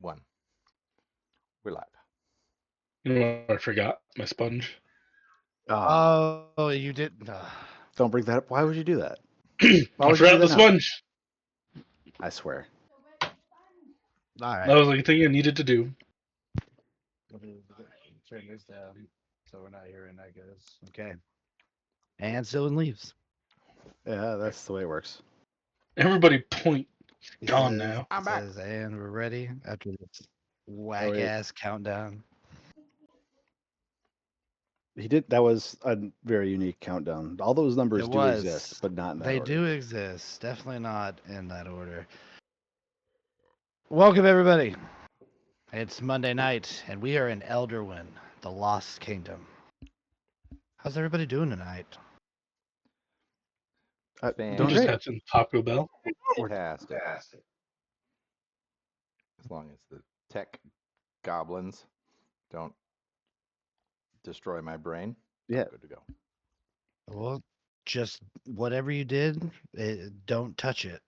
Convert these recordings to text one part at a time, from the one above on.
1. We're live. You know what? I forgot my sponge. Ah, Oh, you didn't. don't bring that up. Why would you do that? Why I would you do forgot that the now? sponge. I swear. All That right. was like a thing I needed to do. Turn this down so we're not hearing that goes. Okay. And Sylvan leaves. Yeah, that's the way it works. Everybody point. He Gone says, now. I'm back. and we're ready after this whack wait. ass countdown. He did. That was a very unique countdown. All those numbers It do exist, was. but not in that They order. do exist. Definitely not in that order. Welcome, everybody. It's Monday night, and we are in Elderwynn, the Lost Kingdom. How's everybody doing tonight? Doing We just great. had some Taco Bell. Fantastic. As long as the tech goblins don't destroy my brain, Yeah. I'm good to go. Well, just whatever you did, don't touch it.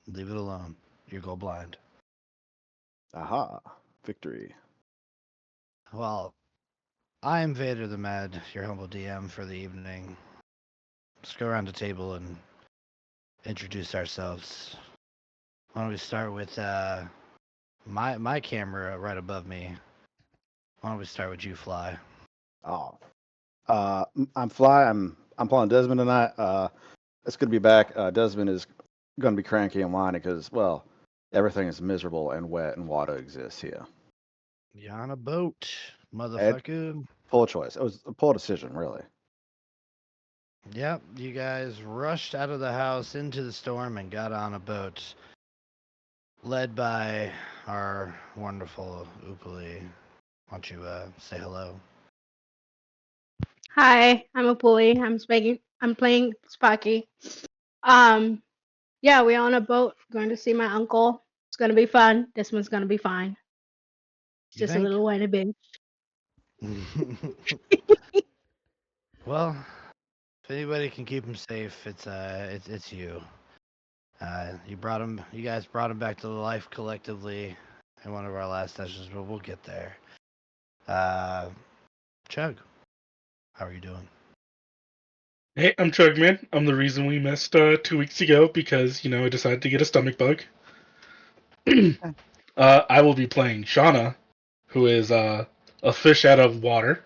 Leave it alone. You go blind. Aha. Victory. Well, I'm Vader the Mad, your humble DM for the evening. Let's go around the table and introduce ourselves. Why don't we start with my camera right above me? Why don't we start with you, Fly? Oh. I'm Fly. I'm playing Desmond tonight. It's good to be back. Desmond is going to be cranky and whiny because, well, everything is miserable and wet and water exists here. You're on a boat, Ed, motherfucker. poor choice. It was a poor decision, really. Yep, you guys rushed out of the house into the storm and got on a boat, led by our wonderful Upali. Why don't you say hello? Hi, I'm a pulley. I'm playing Sparky. Um, yeah, we're on a boat going to see my uncle. It's gonna be fun. This one's gonna be fine. It's You just a think? little whiny bitch. Well, if anybody can keep him safe, it's you. You guys brought him back to life collectively in one of our last sessions, but we'll get there. Chug, how are you doing? Hey, I'm Chugman. I'm the reason we missed 2 weeks ago because, I decided to get a stomach bug. I will be playing Shauna, who is a fish out of water.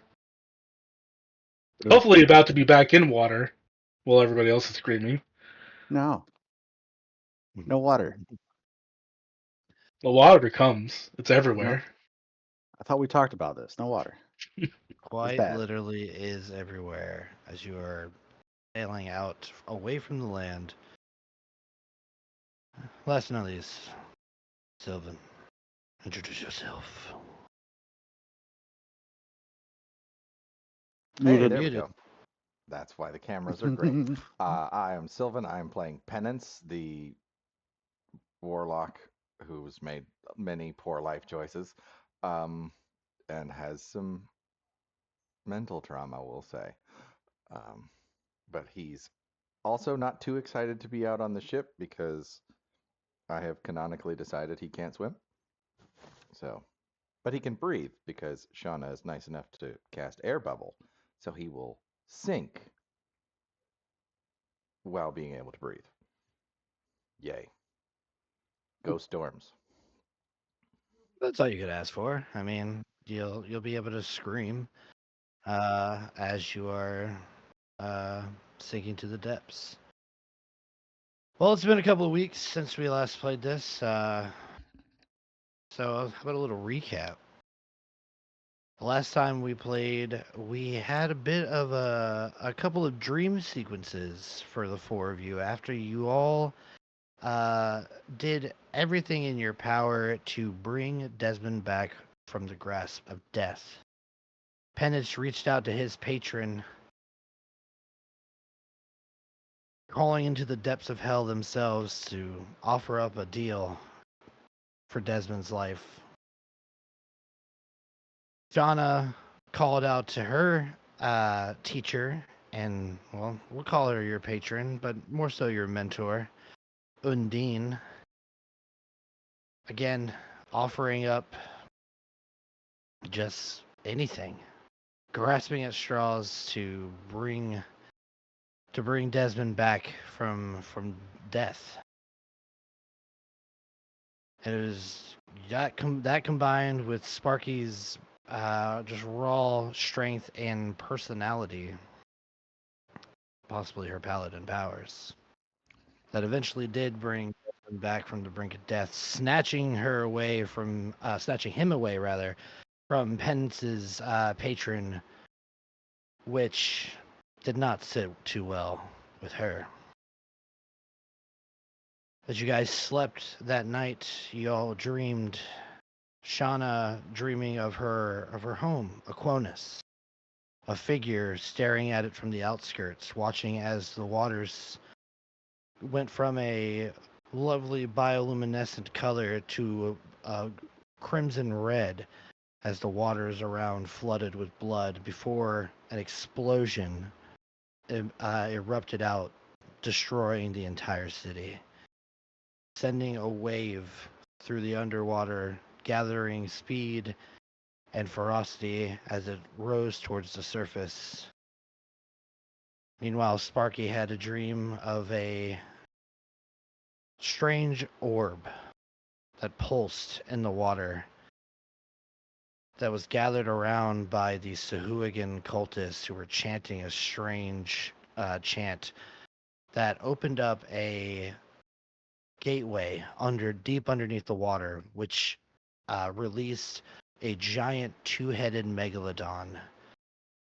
Hopefully about to be back in water while everybody else is screaming. No. No water. The water comes. It's No. everywhere. I thought we talked about this. No water. Quite bad. literally is everywhere as you are sailing out away from the land. Last but not least, Sylvan, introduce yourself. Hey, Muted. there we Muted. go. That's why the cameras are great. I am Sylvan. I'm playing Penance, the warlock who's made many poor life choices, and has some mental trauma, we'll say. Um, but he's also not too excited to be out on the ship because I have canonically decided he can't swim. So, but he can breathe because Shauna is nice enough to cast air bubble, so he will sink while being able to breathe. Yay. Go Storms. That's all you could ask for. I mean, you'll be able to scream as you are sinking to the depths. Well, it's been a couple of weeks since we last played this, so how about a little recap? The last time we played, we had a bit of a couple of dream sequences for the four of you after you all did everything in your power to bring Desmond back from the grasp of death. Penance reached out to his patron, crawling into the depths of hell themselves to offer up a deal for Desmond's life. Shauna called out to her teacher, and, well, we'll call her your patron, but more so your mentor, Undine. Again, offering up just anything, grasping at straws to bring Desmond back from death. And it was that combined with Sparky's just raw strength and personality, possibly her paladin powers, that eventually did bring Desmond back from the brink of death, snatching him away from Penance's patron, which did not sit too well with her. As you guys slept that night, you all dreamed, Shauna dreaming of her home, Aquonis, a figure staring at it from the outskirts, watching as the waters went from a lovely bioluminescent color to a crimson red as the waters around flooded with blood before an explosion erupted out, destroying the entire city, sending a wave through the underwater, gathering speed and ferocity as it rose towards the surface. Meanwhile, Sparky had a dream of a strange orb that pulsed in the water, that was gathered around by the Sahuagin cultists who were chanting a strange chant that opened up a gateway deep underneath the water, which released a giant two-headed megalodon,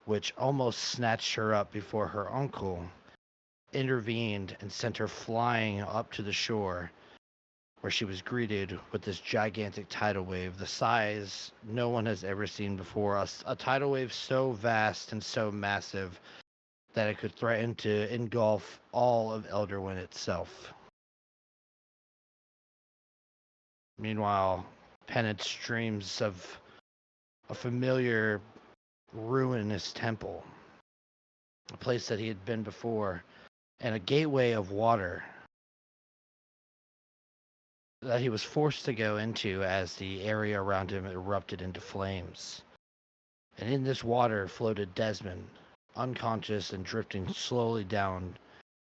which almost snatched her up before her uncle intervened and sent her flying up to the shore, where she was greeted with this gigantic tidal wave, the size no one has ever seen before. A tidal wave so vast and so massive that it could threaten to engulf all of Elderwynn itself. Meanwhile, Penance dreams of a familiar ruinous temple, a place that he had been before, and a gateway of water that he was forced to go into as the area around him erupted into flames. And in this water floated Desmond, unconscious and drifting slowly down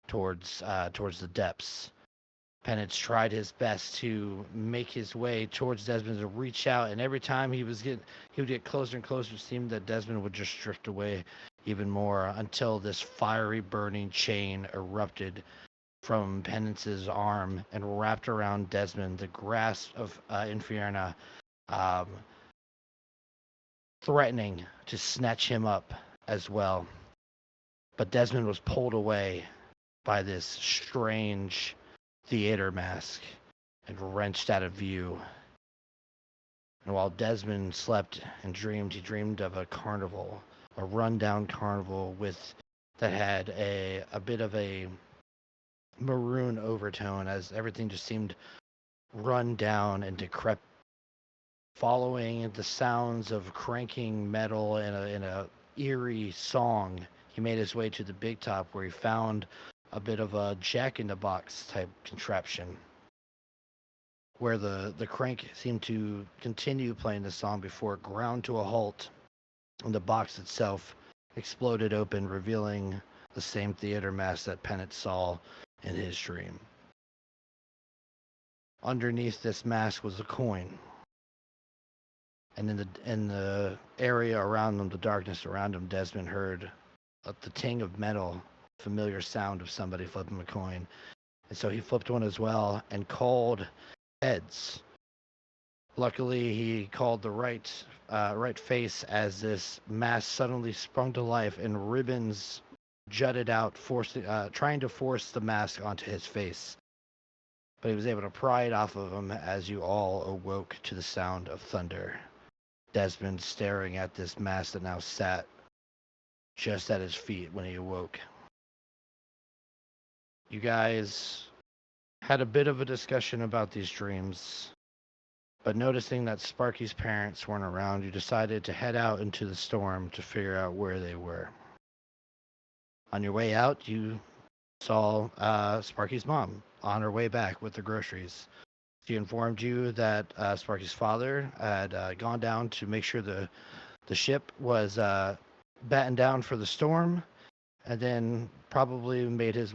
towards the depths. Penance tried his best to make his way towards Desmond, to reach out, and every time he would get closer and closer. It seemed that Desmond would just drift away even more, until this fiery burning chain erupted from Penance's arm and wrapped around Desmond, the grasp of Infierna, threatening to snatch him up as well. But Desmond was pulled away by this strange theater mask and wrenched out of view. And while Desmond slept and dreamed, he dreamed of a carnival, a rundown carnival that had a bit of a maroon overtone, as everything just seemed run down and decrepit. Following the sounds of cranking metal in a eerie song, he made his way to the big top, where he found a bit of a jack-in-the-box type contraption, where the crank seemed to continue playing the song before it ground to a halt, and the box itself exploded open, revealing the same theater mask that Pennant saw in his dream. Underneath this mask was a coin, and in the area around them, the darkness around him, Desmond heard the ting of metal, familiar sound of somebody flipping a coin. And so he flipped one as well and called heads. Luckily, he called the right face, as this mask suddenly sprung to life and ribbons jutted out, trying to force the mask onto his face. But he was able to pry it off of him as you all awoke to the sound of thunder. Desmond staring at this mask that now sat just at his feet when he awoke. You guys had a bit of a discussion about these dreams, but noticing that Sparky's parents weren't around, you decided to head out into the storm to figure out where they were. On your way out, you saw Sparky's mom on her way back with the groceries. She informed you that Sparky's father had gone down to make sure the ship was battened down for the storm, and then probably made his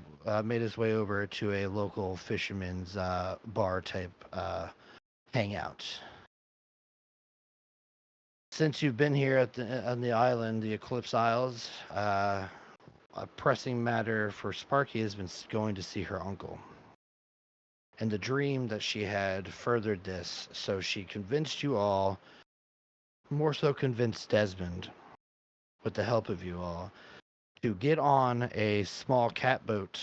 way over to a local fisherman's bar type hangout. Since you've been here on the island, the Eclipse Isles, a pressing matter for Sparky has been going to see her uncle. And the dream that she had furthered this, so she convinced you all, more so convinced Desmond, with the help of you all, to get on a small catboat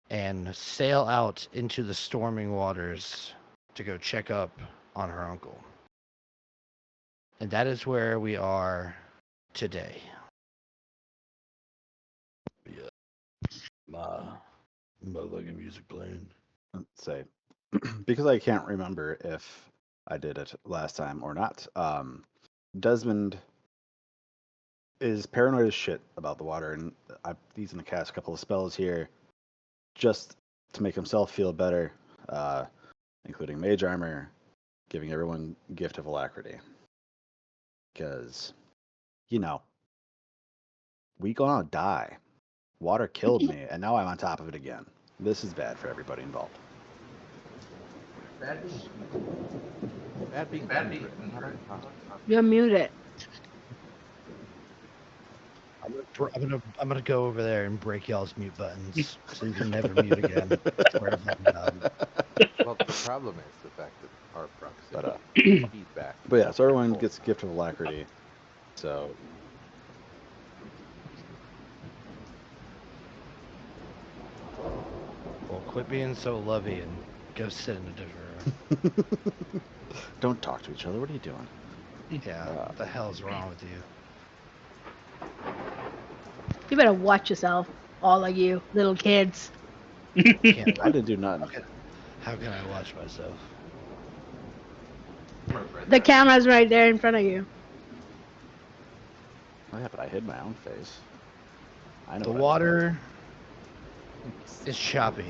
and sail out into the storming waters to go check up on her uncle. And that is where we are today. Yeah. My motherfucking music playing. Say, because I can't remember if I did it last time or not. Desmond is paranoid as shit about the water, and he's gonna cast a couple of spells here just to make himself feel better, including Mage Armor, giving everyone Gift of Alacrity. Because, we gonna die. Water killed me, and now I'm on top of it again. This is bad for everybody involved. Bad being You're muted. I'm gonna go over there and break y'all's mute buttons so you can never mute again. Swear to fucking God. Well, the problem is the fact that our proximity But feedback. but yeah, so everyone gets Gift of Alacrity. So Well, quit being so lovey and go sit in a different room. don't talk to each other. What are you doing? Yeah, what the hell's wrong with you? You better watch yourself, all of you little kids. Can't, I didn't do nothing. how can I watch myself? The camera's right there in front of you. Oh, yeah, but I hid my own face. I know The what I water is choppy.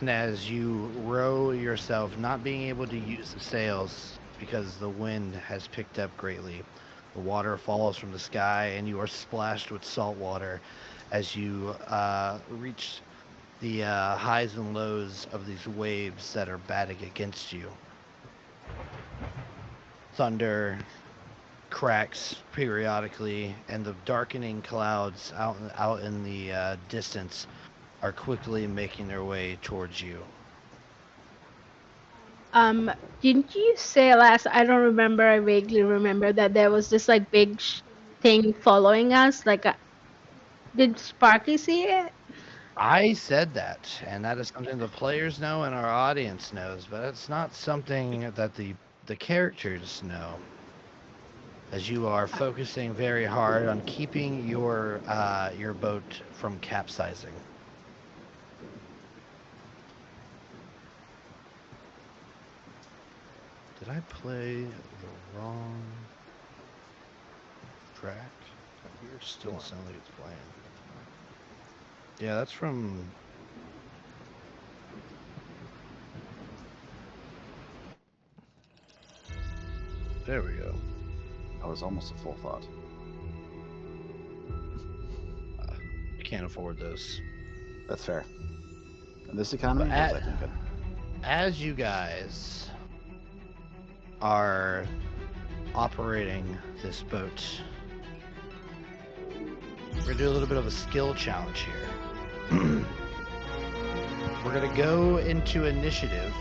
And as you row yourself, not being able to use the sails because the wind has picked up greatly, the water falls from the sky and you are splashed with salt water as you reach the highs and lows of these waves that are batting against you. Thunder cracks periodically, and the darkening clouds out in the distance are quickly making their way towards you. Didn't you say last? I don't remember. I vaguely remember that there was this like big thing following us. Like, did Sparky see it? I said that, and that is something the players know and our audience knows, but it's not something that the characters know. As you are focusing very hard on keeping your boat from capsizing. Did I play the wrong track? Here still doesn't sound like it's playing. Yeah, that's from. There we go. That was almost a full thought. I can't afford this. That's fair. In this economy, But yes, I think it. As you guys are operating this boat, we're gonna do a little bit of a skill challenge here. We're gonna go into initiative.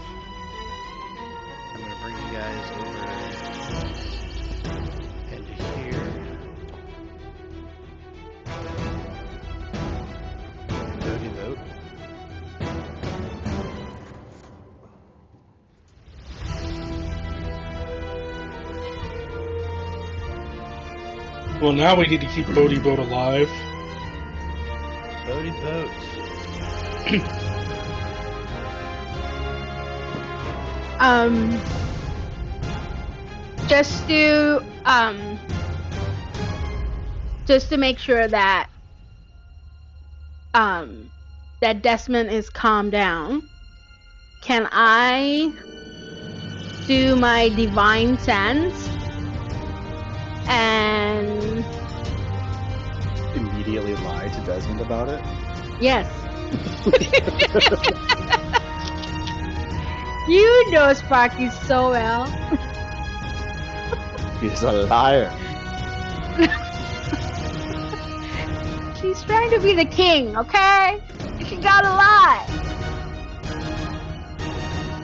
I'm gonna bring you guys over into here. Cody vote. Well, now we need to keep Bodie Boat alive. Bodie Boat. Just to make sure that that Desmond is calmed down. Can I do my divine sense and Immediately lie to Desmond about it. yes. You know Sparky so well. He's a liar. She's trying to be the king, okay? She gotta lie.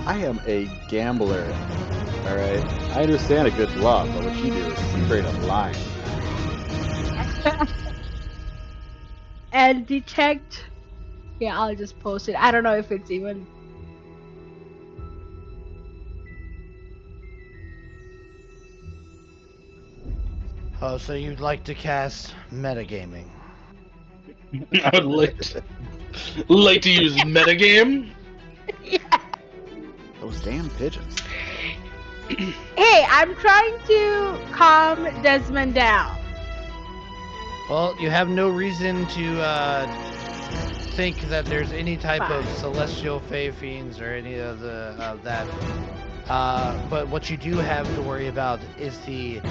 I am a gambler. All right. I understand a good bluff, but what you do is straight up lying. And detect. Yeah, I'll just post it. I don't know if it's even. Oh, so you'd like to cast metagaming? I would like to use metagame. Yeah. Those damn pigeons. Hey, I'm trying to calm Desmond down. Well, you have no reason to think that there's any type of Fine. celestial fey fiends or any of that. But what you do have to worry about is the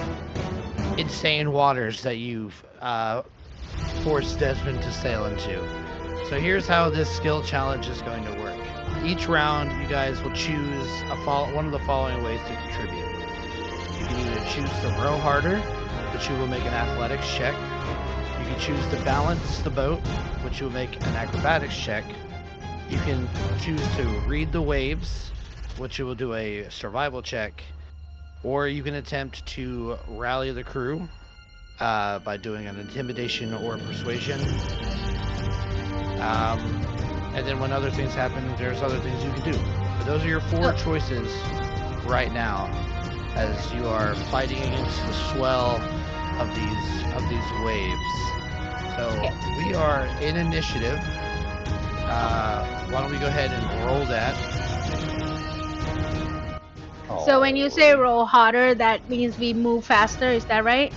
insane waters that you've forced Desmond to sail into. So here's how this skill challenge is going to work. Each round, you guys will choose one of the following ways to contribute. You can either choose to row harder, which you will make an athletics check. You can choose to balance the boat, which you will make an acrobatics check. You can choose to read the waves, which you will do a survival check. Or you can attempt to rally the crew by doing an intimidation or persuasion. And then when other things happen, there's other things you can do. But those are your four choices right now, as you are fighting against the swell of these waves. So we are in initiative. Why don't we go ahead and roll that? So when you say roll harder, that means we move faster. Is that right?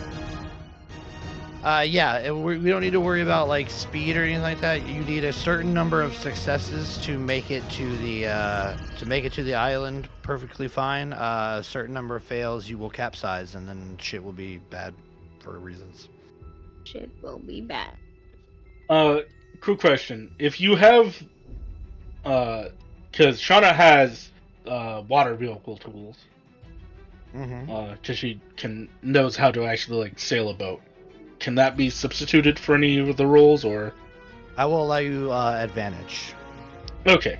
Yeah, we don't need to worry about like speed or anything like that. You need a certain number of successes to make it to the island perfectly fine. A certain number of fails, you will capsize, and then shit will be bad for reasons. Shit will be bad. Crew question: if you have, because Shauna has water vehicle tools, because she knows how to actually like sail a boat. Can that be substituted for any of the roles, or? I will allow you advantage. Okay.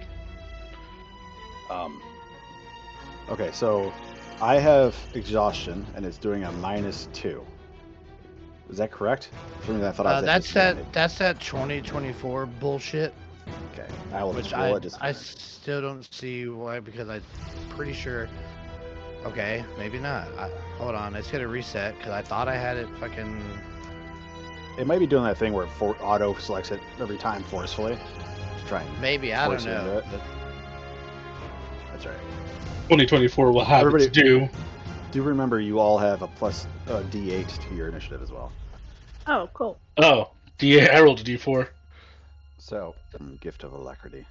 Okay, so I have exhaustion, and it's doing a -2. Is that correct? For me, I thought I was at disadvantage. That's that 2024 bullshit. Okay, I will Which just roll I at disadvantage. still don't see why, because I'm pretty sure. Okay, maybe not. Hold on, it's gonna reset because I thought I had it fucking. It might be doing that thing where it auto selects it every time forcefully to try and Maybe, I don't force you into know. it. That's right. 2024 will have its due. Do remember you all have a plus D8 to your initiative as well. Oh, cool. Oh, D8. I rolled a D4. So, Gift of alacrity.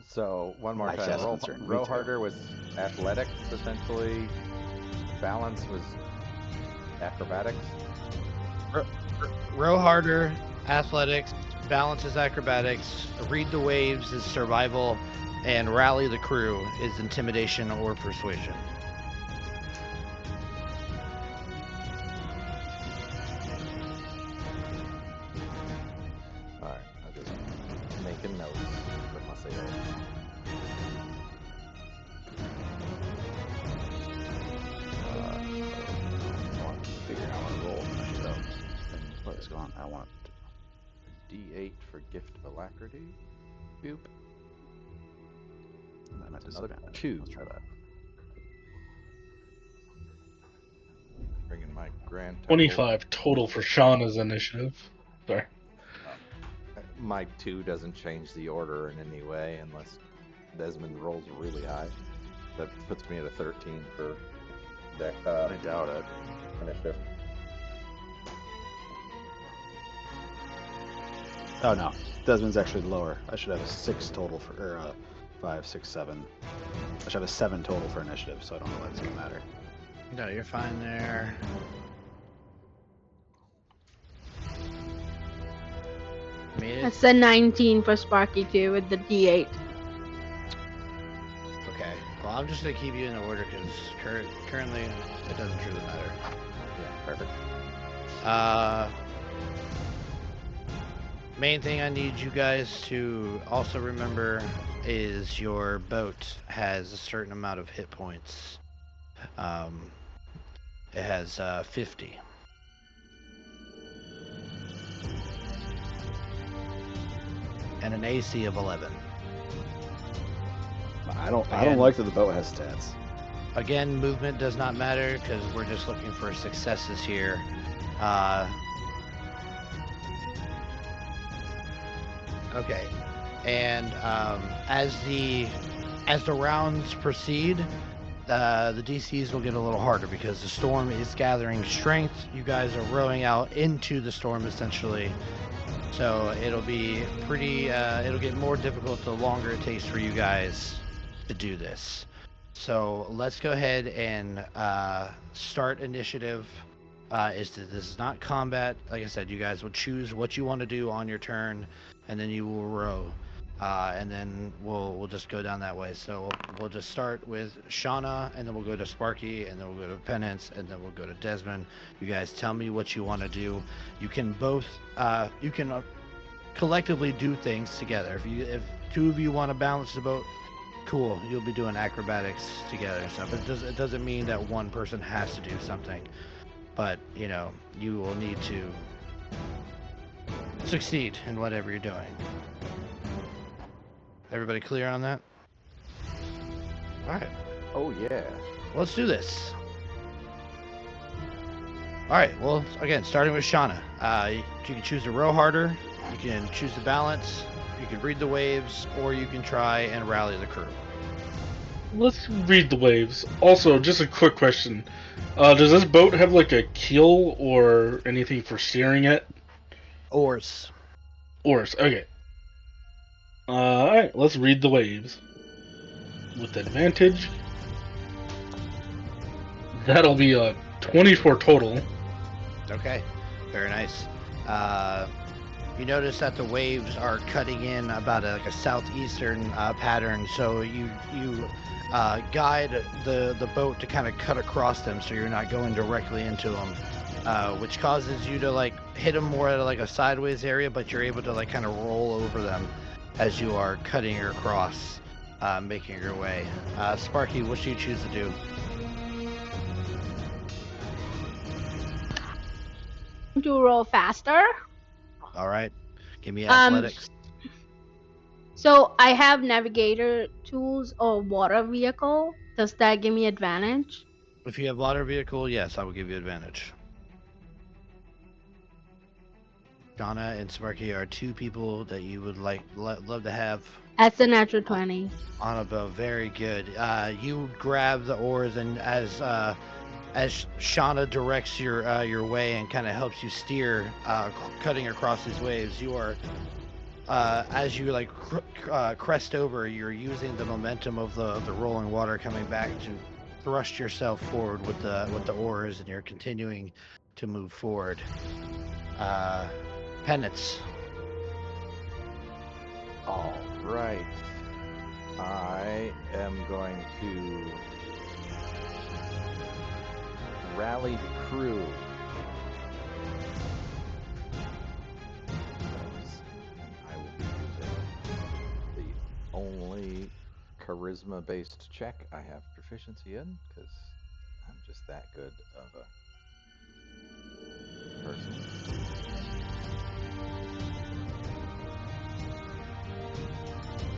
So one more Nice time. estimates are in Row retail. harder was athletics, essentially. Balance was acrobatics. Row harder, athletics. Balance is acrobatics. Read the waves is survival, and rally the crew is intimidation or persuasion. All right, I'll just making notes for myself. I want to figure out how to roll. I should have. What is going on? I want D8 for gift of alacrity. Boop. I'm at Another disadvantage. 2. Let's try that. Bringing my grand total. 25 total for Shauna's initiative. Sorry. My 2 doesn't change the order in any way unless Desmond rolls really high. That puts me at a 13 for deck. I doubt it. Initiative. Oh no, Desmond's actually lower. I should have a 6 total for 5, 6, 7. I should have a 7 total for initiative, so I don't know why it's gonna matter. No, you're fine there. Made it? That's a 19 for Sparky too with the D8. Okay. Well, I'm just gonna keep you in the order because currently it doesn't truly matter. Yeah, perfect. Main thing I need you guys to also remember is your boat has a certain amount of hit points. It has 50. And an AC of 11. I don't Again. like that the boat has stats. Again, movement does not matter because we're just looking for successes here. Okay, and as the rounds proceed, the DCs will get a little harder because the storm is gathering strength. You guys are rowing out into the storm essentially, so it'll be pretty. It'll get more difficult the longer it takes for you guys to do this. So let's go ahead and start initiative. This is not combat. Like I said, you guys will choose what you want to do on your turn, and then you will row, and then we'll just go down that way. So we'll just start with Shauna, and then we'll go to Sparky, and then we'll go to Penance, and then we'll go to Desmond. You guys tell me what you want to do. You can both collectively do things together. If two of you want to balance the boat, cool. You'll be doing acrobatics together and stuff. It doesn't mean that one person has to do something, but you know you will need to succeed in whatever you're doing. Everybody clear on that? All right, Oh yeah. let's do this. All right. Well, again, starting with Shauna. You can choose to row harder. You can choose to balance. You can read the waves, or you can try and rally the crew. Let's read the waves. Also, just a quick question. Does this boat have like a keel or anything for steering it? Oars. Oars, okay. Alright, let's read the waves. With advantage. That'll be a 24 total. Okay, very nice. You notice that the waves are cutting in about like a southeastern pattern, so you guide the boat to kind of cut across them, so you're not going directly into them, which causes you to like hit them more at like a sideways area, but you're able to like kind of roll over them as you are cutting across, making your way. Sparky, what do you choose to do? To roll faster. All right, give me Um, athletics. So I have navigator tools or water vehicle. Does that give me advantage? If you have water vehicle, yes, I will give you advantage. Shauna and Sparky are two people that you would love to have That's a natural 20. on a boat. Very good. You grab the oars, and as Shauna directs your way and kind of helps you steer, cutting across these waves, you are as you like crest over, you're using the momentum of the rolling water coming back to thrust yourself forward with the oars, and you're continuing to move forward. Penance. All right. I am going to rally the crew. I will be using the only charisma-based check I have proficiency in, because I'm just that good of a person.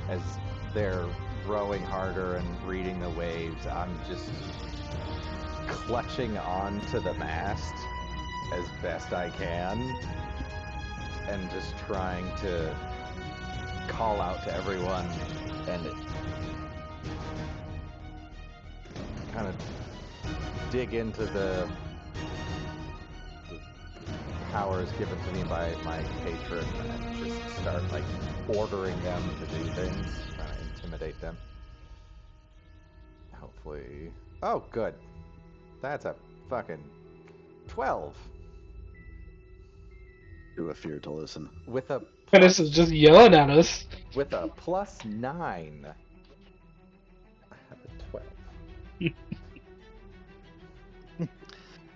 As they're rowing harder and reading the waves, I'm just clutching onto the mast as best I can and just trying to call out to everyone and kind of dig into the powers given to me by my patron and just start like ordering them to do things, trying to intimidate them. Hopefully. Oh, good. That's a fucking 12 Do a fear to listen. with a Dennis is just yelling at us. with a +9. I have a 12.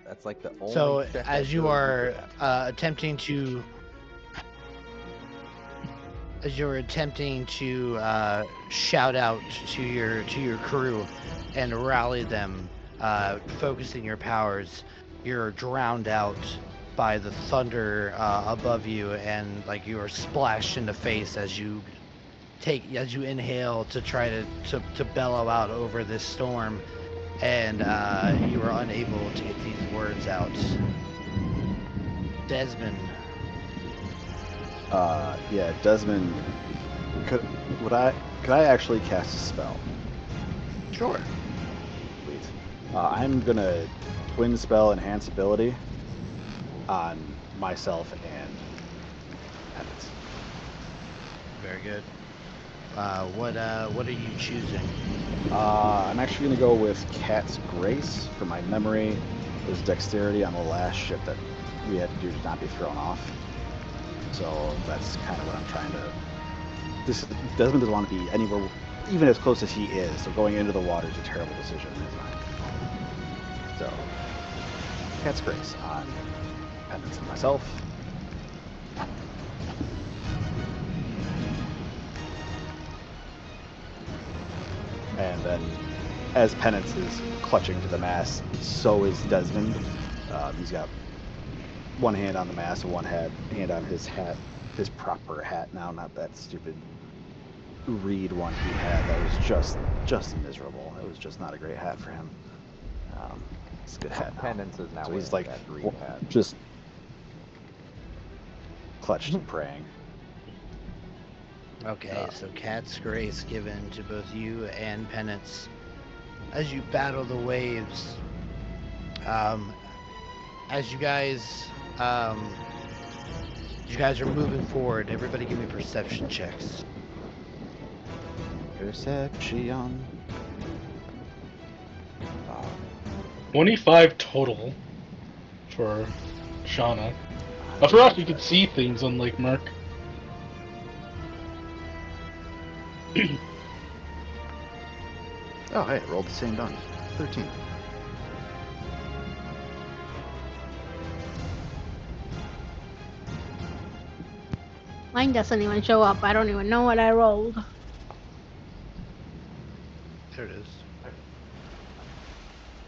That's like the only So check as I'd you really be are good at. attempting to shout out to your crew and rally them, focusing your powers, you're drowned out by the thunder above you, and like you are splashed in the face as you inhale to try to bellow out over this storm, and you are unable to get these words out. Desmond. Yeah, Desmond. Could I actually cast a spell? Sure. Sweet. I'm gonna twin spell enhance ability on myself and Penance. Very good. What are you choosing? I'm actually gonna go with Cat's Grace for my memory. There's dexterity on the last ship that we had to do to not be thrown off. So that's kind of what I'm trying to. Desmond doesn't want to be anywhere, even as close as he is. So going into the water is a terrible decision in his mind. So Cat's Grace on Penance and myself. And then, as Penance is clutching to the mast, so is Desmond. He's got one hand on the mast and one hand on his hat, his proper hat now, not that stupid reed one he had that was just miserable. It was just not a great hat for him. It's a good hat now. Penance is now So wearing he's like that green hat. just clutched and praying. Okay, so Cat's Grace given to both you and Penance as you battle the waves. As you guys are moving forward, everybody give me perception checks. Perception. 25 total for Shauna. I forgot you could see things on Lake Merc. Oh, hey, rolled the same die. 13. Mine doesn't even show up. I don't even know what I rolled. There it is.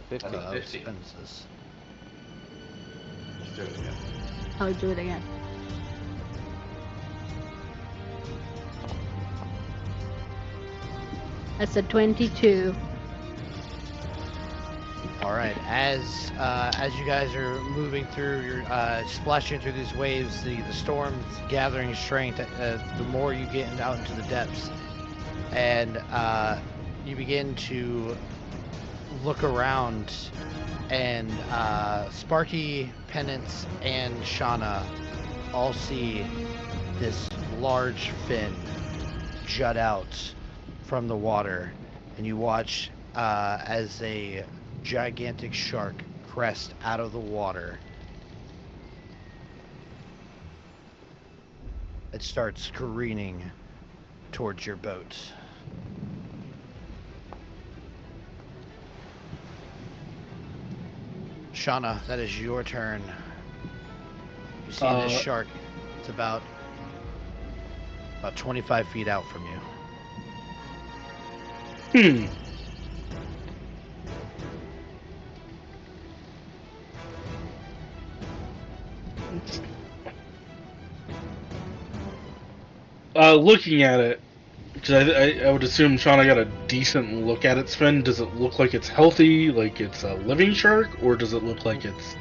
50. Expenses. Let's do it again. I'll do it again. That's a 22. All right, as you guys are moving through, you're splashing through these waves. The storm's gathering strength. The more you get out into the depths, and you begin to look around, and Sparky, Penance, and Shauna all see this large fin jut out from the water, and you watch as a gigantic shark crest out of the water. It starts careening towards your boat. Shauna, that is your turn. You see this shark. It's about 25 feet out from you. Looking at it, because I would assume Shauna got a decent look at its fin. Does it look like it's healthy, like it's a living shark, or does it look like it's...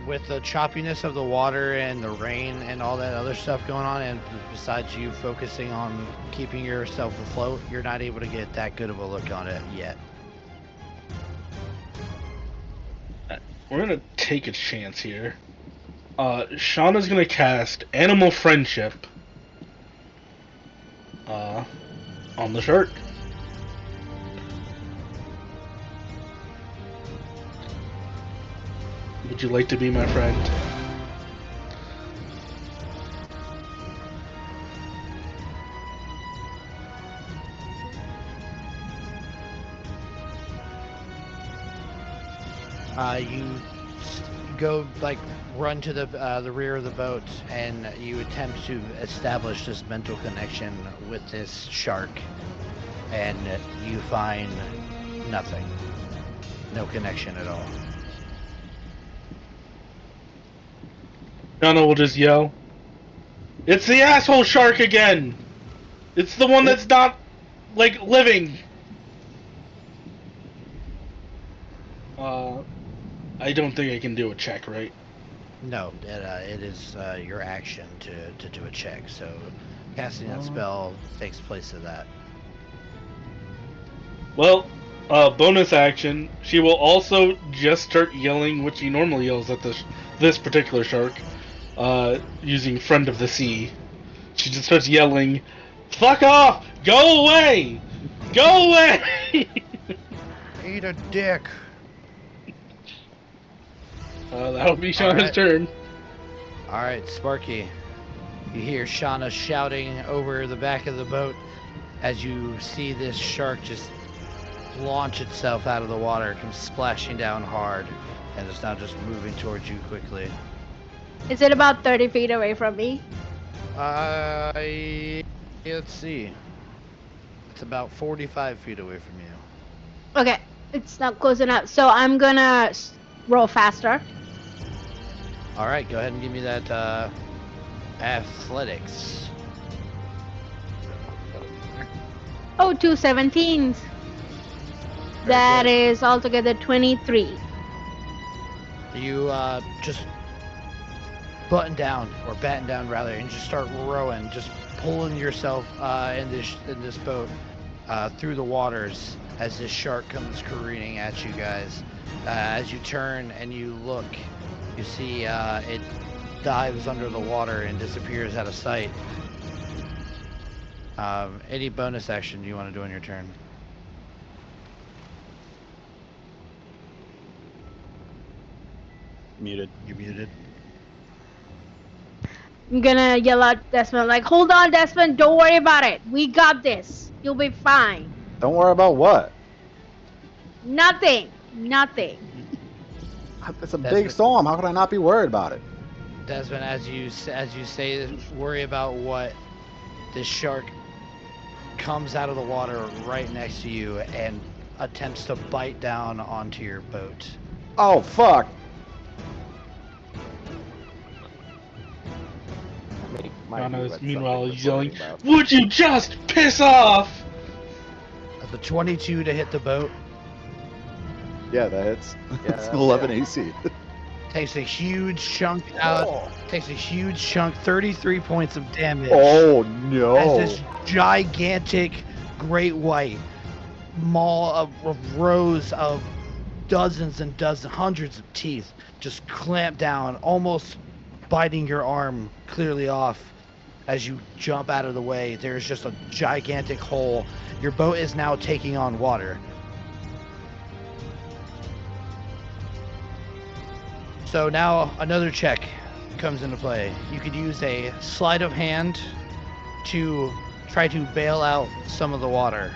With the choppiness of the water and the rain and all that other stuff going on, and besides you focusing on keeping yourself afloat, you're not able to get that good of a look on it yet. We're gonna take a chance here. Shauna's gonna cast Animal Friendship on the shark. Would you like to be my friend? You go run to the rear of the boat, and you attempt to establish this mental connection with this shark, and you find nothing, no connection at all. Shauna will just yell, "It's the asshole shark again! It's the one that's not, living!" I don't think I can do a check, right? No, it is your action to do a check. So casting that spell takes place of that. Well, bonus action, she will also just start yelling what she normally yells at this particular shark, using Friend of the Sea. She just starts yelling, "Fuck off! Go away! Go away!" Eat a dick. That'll be Shauna's turn. All right, Sparky. You hear Shauna shouting over the back of the boat as you see this shark just launch itself out of the water, comes splashing down hard, and it's now just moving towards you quickly. Is it about 30 feet away from me? Let's see. It's about 45 feet away from you. Okay, it's not close enough. So I'm gonna roll faster. All right, go ahead and give me that athletics. Oh, 2 17s. That is altogether 23. You just batten down rather, and just start rowing, just pulling yourself in this boat through the waters as this shark comes careening at you guys. As you turn and you look, you see it dives under the water and disappears out of sight. Any bonus action you want to do on your turn? Muted. You're muted. I'm gonna yell at Desmond, like, hold on, Desmond, don't worry about it. We got this. You'll be fine. Don't worry about what? Nothing. It's a big storm. How could I not be worried about it? Desmond, as you say, worry about what, this shark comes out of the water right next to you and attempts to bite down onto your boat. Oh, fuck. Shauna's meanwhile yelling, "Would you just piss off?" The 22 to hit the boat. Yeah, that hits. Yeah, It's 11 AC. Takes a huge chunk out. Takes a huge chunk, 33 points of damage. Oh, no. As this gigantic great white maw of rows of dozens and dozens, hundreds of teeth just clamp down, almost biting your arm clearly off. As you jump out of the way, there's just a gigantic hole. Your boat is now taking on water. So now another check comes into play. You could use a sleight of hand to try to bail out some of the water.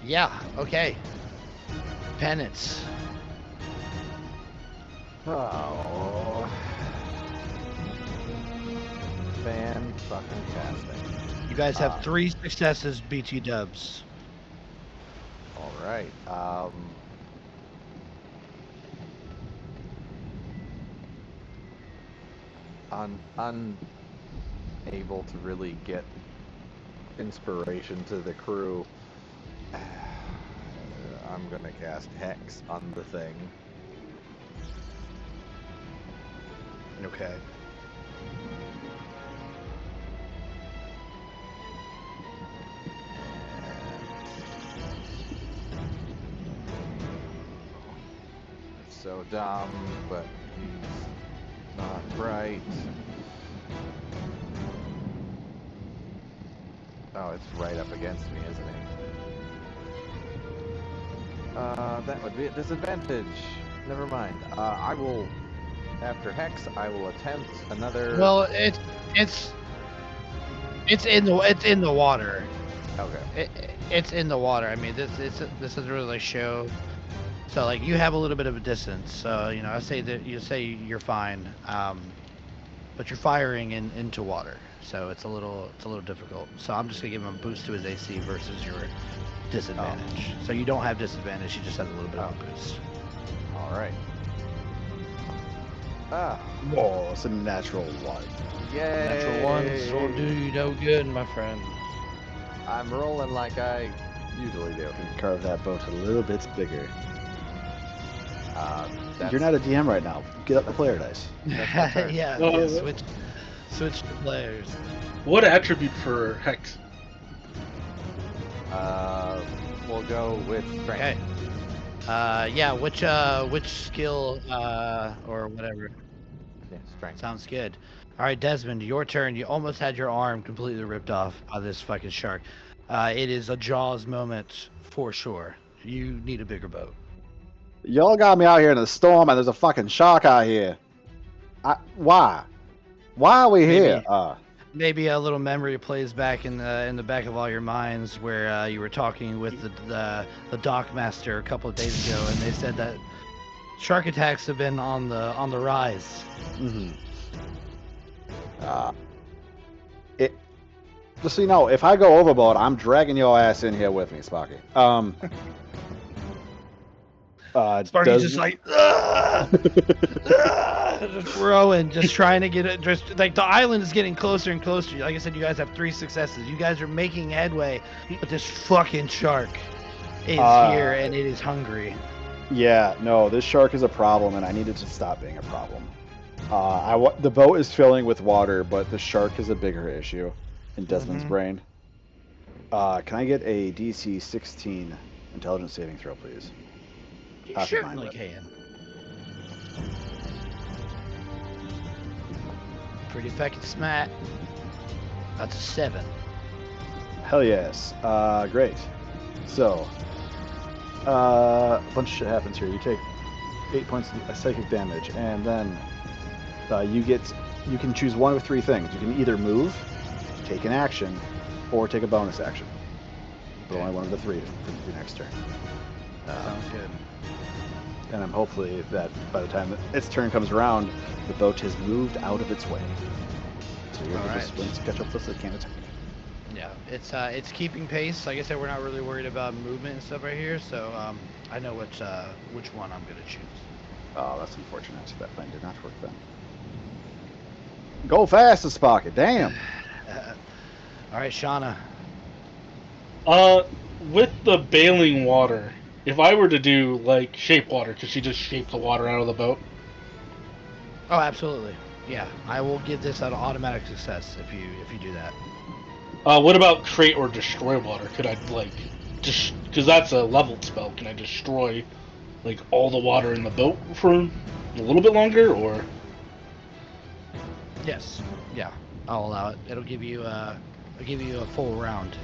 Yeah, okay. Penance. Oh. Fan-fucking-tastic. You guys have 3 successes, BT dubs. All right. Unable to really get inspiration to the crew. I'm gonna cast Hex on the thing. Okay. It's so dumb, but he's not bright. Oh, it's right up against me, isn't he? That would be a disadvantage. Never mind. I will, after Hex, I will attempt another. Well, it's in the water. Okay. It's in the water. I mean, this doesn't really like show. So like you have a little bit of a distance. So you know, I say that you say you're fine. But you're firing into water, so it's a little difficult. So I'm just gonna give him a boost to his AC versus your disadvantage. So you don't have disadvantage. You just have a little bit of a boost. All right. Ah. Whoa, it's a natural one. Yay! Natural ones will do you no good, my friend. I'm rolling like I usually do. Can carve that boat a little bit bigger. That's, You're not a DM right now. Get up the player dice. Yeah, switch to players. What attribute for Hex? We'll go with strength. Okay. Yeah, which skill or whatever. Yeah, strength. Sounds good. All right, Desmond, your turn. You almost had your arm completely ripped off by this fucking shark. It is a Jaws moment for sure. You need a bigger boat. Y'all got me out here in a storm, and there's a fucking shark out here. Why? Why are we here? Maybe a little memory plays back in the back of all your minds where you were talking with the dock master a couple of days ago, and they said that shark attacks have been on the rise. Mm-hmm. Just so you know, if I go overboard, I'm dragging your ass in here with me, Sparky. Sparky's just like, just rowing, just trying to get it. Just like the island is getting closer and closer. Like I said, you guys have 3 successes. You guys are making headway, but this fucking shark is here and it is hungry. Yeah, no, this shark is a problem, and I need it to stop being a problem. The boat is filling with water, but the shark is a bigger issue in Desmond's brain. Can I get a DC 16 intelligence saving throw, please? You certainly can. Pretty fucking smart. That's a 7. Hell yes. Great. So, a bunch of shit happens here. You take 8 points of psychic damage, and then you can choose one of 3 things. You can either move, take an action, or take a bonus action. But only one of the 3 for your next turn. Sounds good. And I'm hopefully that by the time its turn comes around, the boat has moved out of its way. So you're able to swim to catch up with it, can't attack. Yeah, it's keeping pace. Like I said, we're not really worried about movement and stuff right here, so I know which one I'm gonna choose. Oh, that's unfortunate. That plan did not work then. Go fast, Sparky. Damn. All right, Shauna. With the bailing water, if I were to do like shape water, could she just shape the water out of the boat? Oh, absolutely. Yeah, I will give this an automatic success if you do that. What about create or destroy water? Could I just because that's a leveled spell? Can I destroy like all the water in the boat for a little bit longer, or? Yes. Yeah, I'll allow it. It'll give you a full round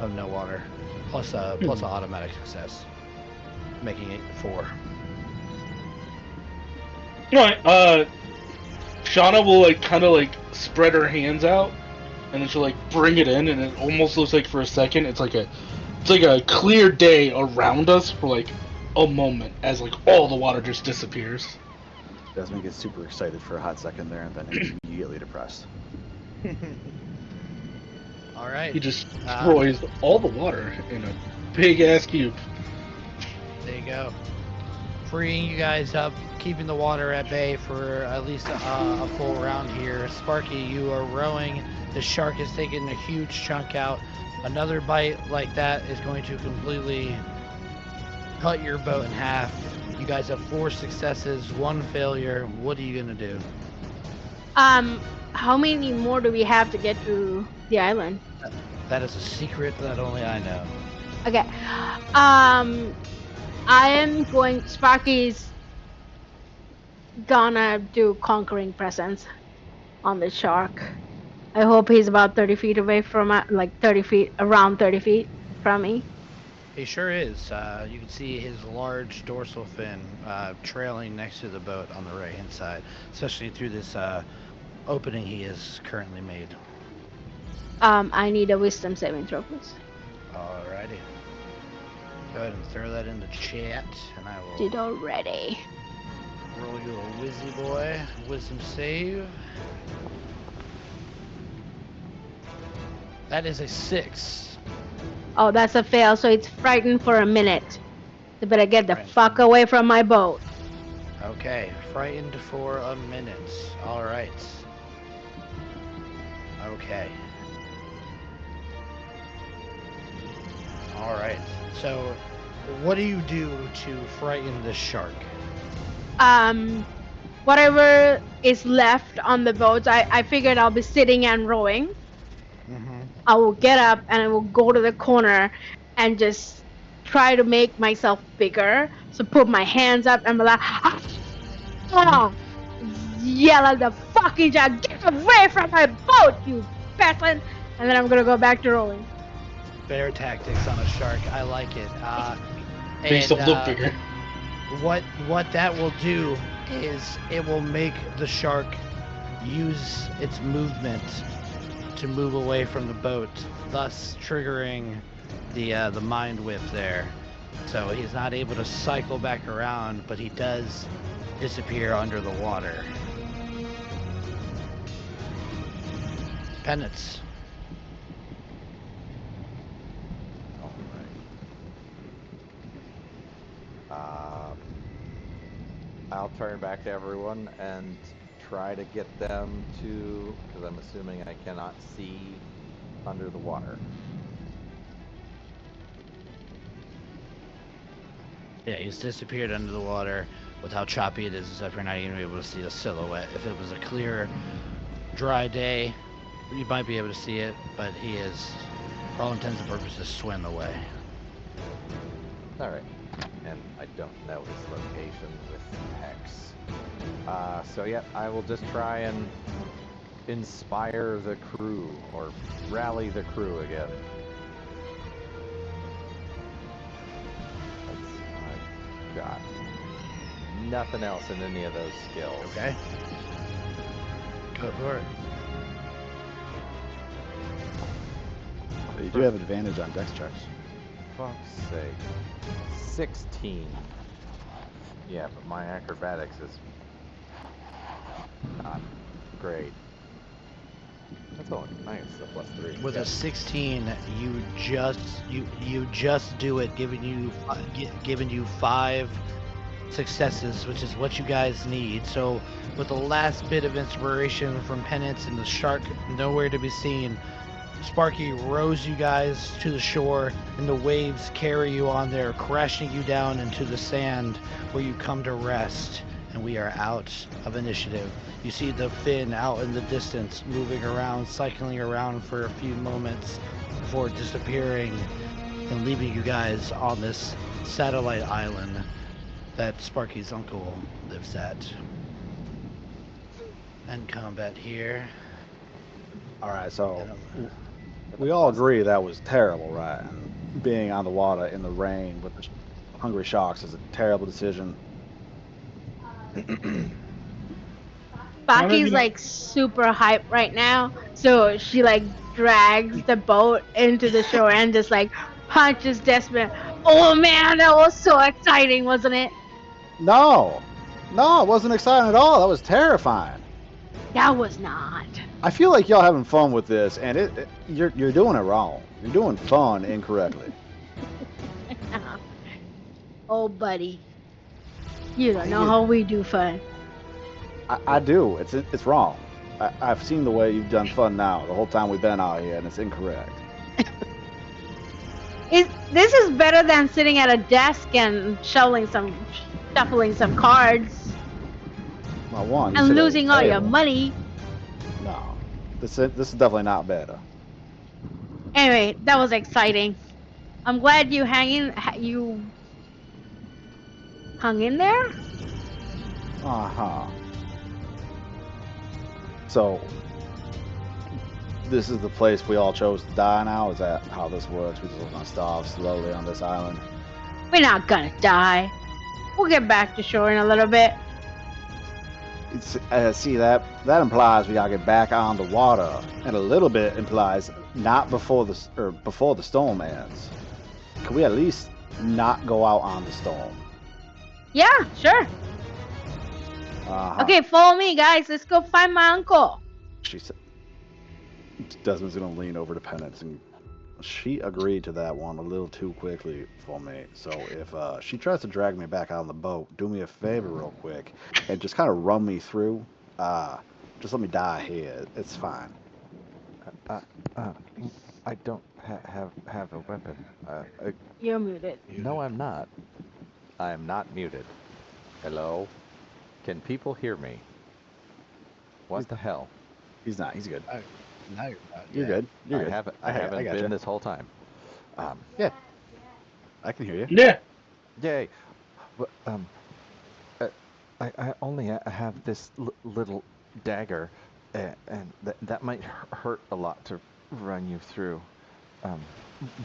of no water, plus an automatic success, making it 4. Alright, Shauna will kind of spread her hands out, and then she'll bring it in, and it almost looks like for a second it's like a clear day around us for a moment as all the water just disappears. Desmond gets super excited for a hot second there, and then immediately depressed. All right. He just destroys all the water in a big ass cube. There you go. Freeing you guys up, keeping the water at bay for at least a full round here. Sparky, you are rowing. The shark is taking a huge chunk out. Another bite like that is going to completely cut your boat in half. You guys have 4 successes, 1 failure. What are you gonna do? How many more do we have to get to the island? That is a secret that only I know. Okay. Sparky's gonna do conquering presence on the shark. I hope he's about 30 feet away from like 30 feet, around 30 feet from me. He sure is. You can see his large dorsal fin trailing next to the boat on the right hand side, especially through this opening he has currently made. I need a wisdom saving throw, please. Alrighty. Go ahead and throw that in the chat, and I will Did already. roll you a whizzy boy. Wisdom save. That is a 6. Oh, that's a fail, so it's frightened for a minute. So better get the Frightened fuck for a away from my boat. Okay, frightened for a minute. Alright. Okay. Alright. So, what do you do to frighten the shark? Whatever is left on the boat, I figured I'll be sitting and rowing. Mm-hmm. I will get up and I will go to the corner and just try to make myself bigger. So put my hands up and be like, ah! Yell at the fucking shark, get away from my boat, you peasant! And then I'm gonna go back to rowing. Bear tactics on a shark. I like it. Make yourself look bigger. What that will do is it will make the shark use its movement to move away from the boat, thus triggering the mind whip there. So he's not able to cycle back around, but he does disappear under the water. Penance. All right. I'll turn back to everyone and try to get them to, because I'm assuming I cannot see under the water. Yeah, he's disappeared under the water. With how choppy it is, except you're not even able to see a silhouette. If it was a clear, dry day, you might be able to see it, but he is, for all intents and purposes, swim away. All right. And I don't know his location with Hex. So yeah, I will just try and inspire the crew, or rally the crew again. I've got nothing else in any of those skills. Okay. Go for it. You do have advantage on dex checks. Fuck's sake. 16. Yeah, but my acrobatics is not great. That's all nice. A +3. With Yeah. a 16, you just do it, giving you 5 successes, which is what you guys need. So, with the last bit of inspiration from Penance and the shark nowhere to be seen, Sparky rows you guys to the shore, and the waves carry you on there, crashing you down into the sand where you come to rest. And we are out of initiative. You see the fin out in the distance, moving around, cycling around for a few moments before disappearing and leaving you guys on this satellite island that Sparky's uncle lives at. End combat here. All right, so we all agree that was terrible, right? And being on the water in the rain with the hungry sharks is a terrible decision. Baki's like super hype right now, so she like drags the boat into the shore and just like punches Desmond. Oh man, that was so exciting, wasn't it? No, it wasn't exciting at all. That was terrifying. That was not. I feel like y'all having fun with this, and you're doing it wrong. You're doing fun incorrectly. Oh, buddy, you don't know how we do fun. I do. It's wrong. I've seen the way you've done fun now the whole time we've been out here, and it's incorrect. This is better than sitting at a desk and shuffling some cards Well, one, you and sit at a losing all your table. money. No, this is definitely not better. Anyway, that was exciting. I'm glad you hung in there. Uh-huh. So, this is the place we all chose to die now? Is that how this works? We're just gonna starve slowly on this island? We're not gonna die. We'll get back to shore in a little bit. See, that implies we gotta get back on the water, and a little bit implies not before the storm ends. Can we at least not go out on the storm? Yeah, sure. Uh-huh. Okay, follow me, guys. Let's go find my uncle. She said. Desmond's gonna lean over to Penance, and she agreed to that one a little too quickly for me. So if she tries to drag me back on the boat, do me a favor real quick and just kind of run me through. Just let me die here. It's fine. Uh, uh, I don't have a weapon. You're muted. No, I'm not. I am not muted. Hello? Can people hear me? What the hell? He's not. He's good. Now you're not. You're good. You're I good. haven't I gotcha. been this whole time. Yeah. I can hear you. Yeah. Yay. But, I only have this little dagger, and that might hurt a lot to run you through.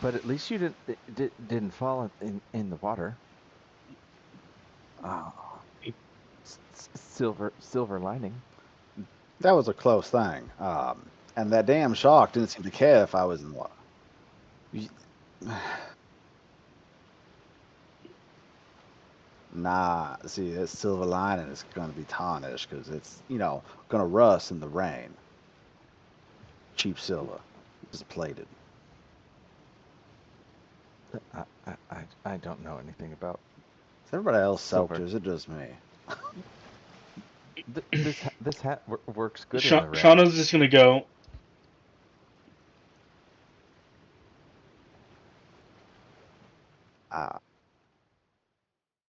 But at least you didn't fall in the water. Oh, Silver lining. that was a close thing. And that damn shark didn't seem to care if I was in the water. Nah, see, that silver lining is going to be tarnished because it's, going to rust in the rain. Cheap silver, just plated. I don't know anything about Is everybody else Silver. soaked, or is it just me? this hat works good in the rain. Shauna's just gonna go.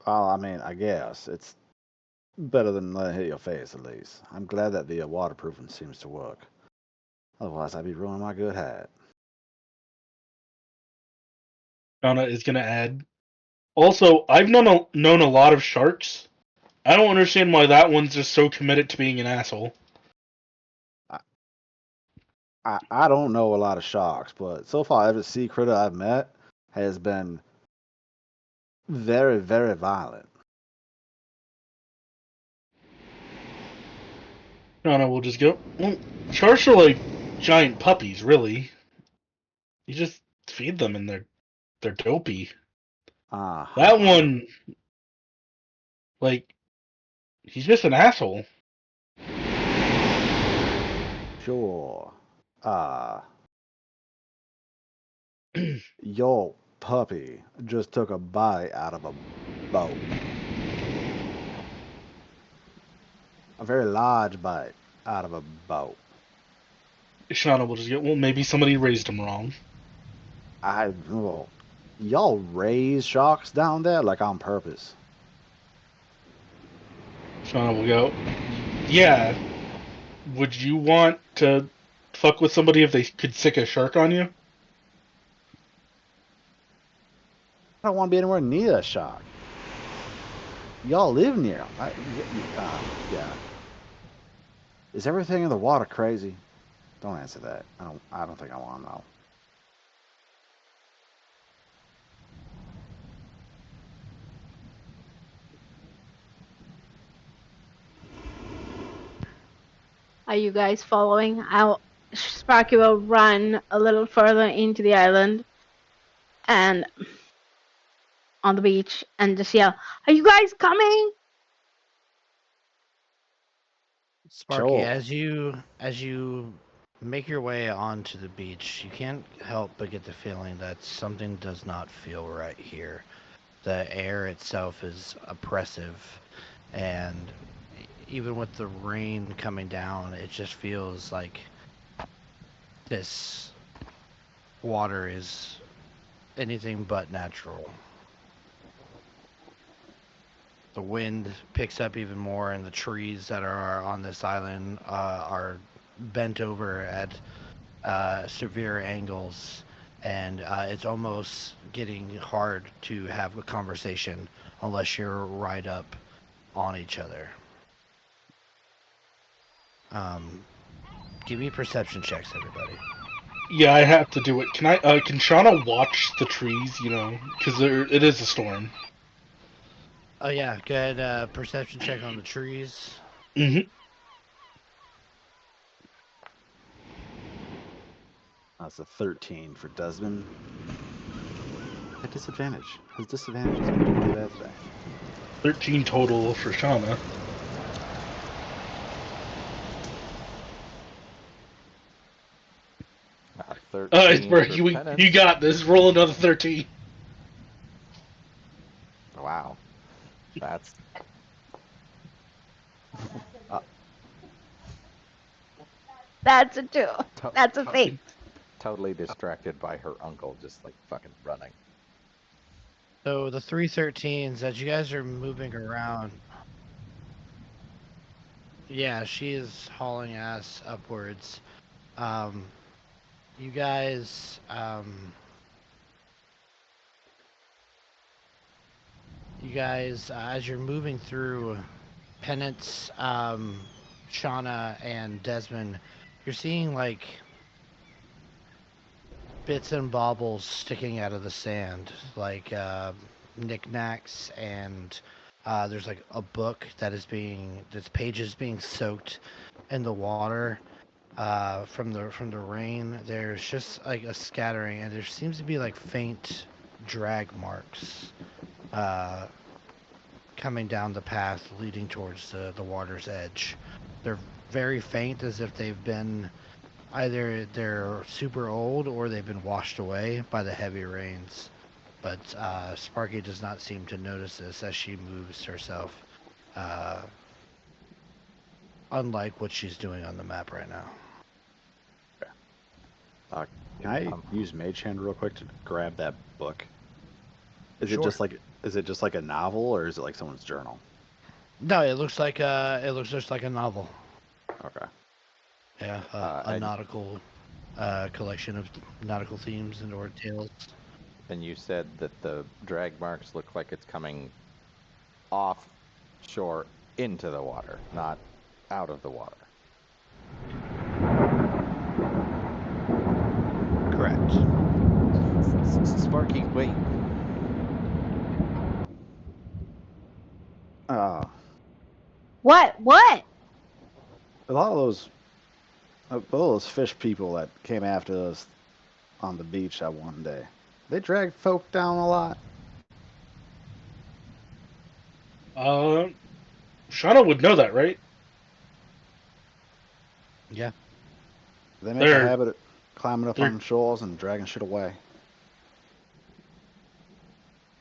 Well, I mean, I guess it's better than letting it hit your face, at least. I'm glad that the waterproofing seems to work. Otherwise, I'd be ruining my good hat. Shauna is gonna add. Also, I've known a lot of sharks. I don't understand why that one's just so committed to being an asshole. I don't know a lot of sharks, but so far every sea critter I've met has been very, very violent. Shauna will just go. Well, sharks are like giant puppies, really. You just feed them and they're dopey. That one, like, he's just an asshole. Sure. Your puppy just took a bite out of a boat. A very large bite out of a boat. Shauna will just go. Well, maybe somebody raised him wrong. Well, y'all raise sharks down there like on purpose. Shauna will go. Yeah. Would you want to fuck with somebody if they could sick a shark on you? I don't want to be anywhere near a shark. Y'all live near them. Yeah. Is everything in the water crazy? Don't answer that. I don't think I want to know. Are you guys following? Sparky will run a little further into the island and on the beach and just yell, "Are you guys coming?" Sparky, Sure. as you make your way onto the beach, you can't help but get the feeling that something does not feel right here. The air itself is oppressive, and even with the rain coming down, it just feels like this water is anything but natural. The wind picks up even more, and the trees that are on this island are bent over at severe angles, and it's almost getting hard to have a conversation unless you're right up on each other. Give me perception checks, everybody. Yeah, I have to do it. Can I? Can Shauna watch the trees? Because it is a storm. Oh yeah, go ahead. Perception check on the trees. Mm-hmm. That's a 13 for Desmond. At disadvantage. His disadvantage is doing really bad today. 13 total for Shauna. It's 13 for you penance. got this. Roll another 13. Wow, that's Uh, That's a 2. to- That's a 3. totally distracted by her uncle just like fucking running. So the 313s, as you guys are moving around, yeah, she is hauling ass upwards. Um, you guys, as you're moving through Penance, Shauna, and Desmond, you're seeing like bits and baubles sticking out of the sand, like knickknacks, and there's like a book that is this page is being soaked in the water from the rain. There's just like a scattering, and there seems to be like faint drag marks uh, coming down the path leading towards the water's edge. They're very faint, as if they've been either they're super old or they've been washed away by the heavy rains. But Sparky does not seem to notice this as she moves herself, uh, unlike what she's doing on the map right now. can I Um, use Mage Hand real quick to grab that book? Is Sure. it just like a novel, or is it like someone's journal? No, it looks just like a novel. Okay. Yeah, a and nautical collection of nautical themes and or tales. and you said that the drag marks look like it's coming offshore into the water, not out of the water. Correct. Sparky, wait. Uh, What? What? a lot of those fish people that came after us on the beach that one day, they dragged folk down a lot. Uh, Shauna would know that, right? Yeah. They make a They're habit of climbing up they're on shores and dragging shit away.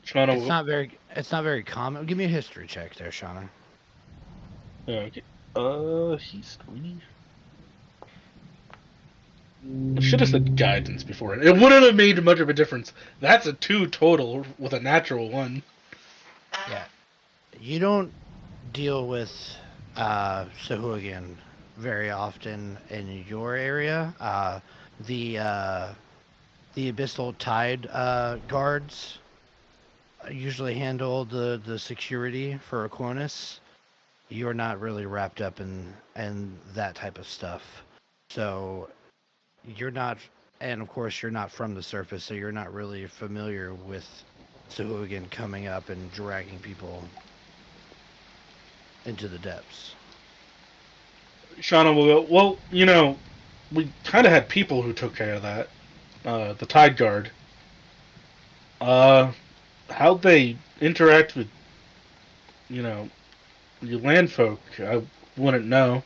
Shauna. It's not very common. Give me a history check there, Shauna. Okay. History. I should have said guidance before. It wouldn't have made much of a difference. That's a 2 total with a natural 1. Yeah. You don't deal with Sahuagin very often in your area. The uh, the Abyssal Tide guards usually handle the security for Aquinas. You're not really wrapped up in that type of stuff. So you're not, and of course you're not from the surface, so you're not really familiar with Sahuagin coming up and dragging people into the depths. Shauna will go, well, we kind of had people who took care of that. The Tide Guard. Uh, how'd they interact with, you know, your land folk? I wouldn't know.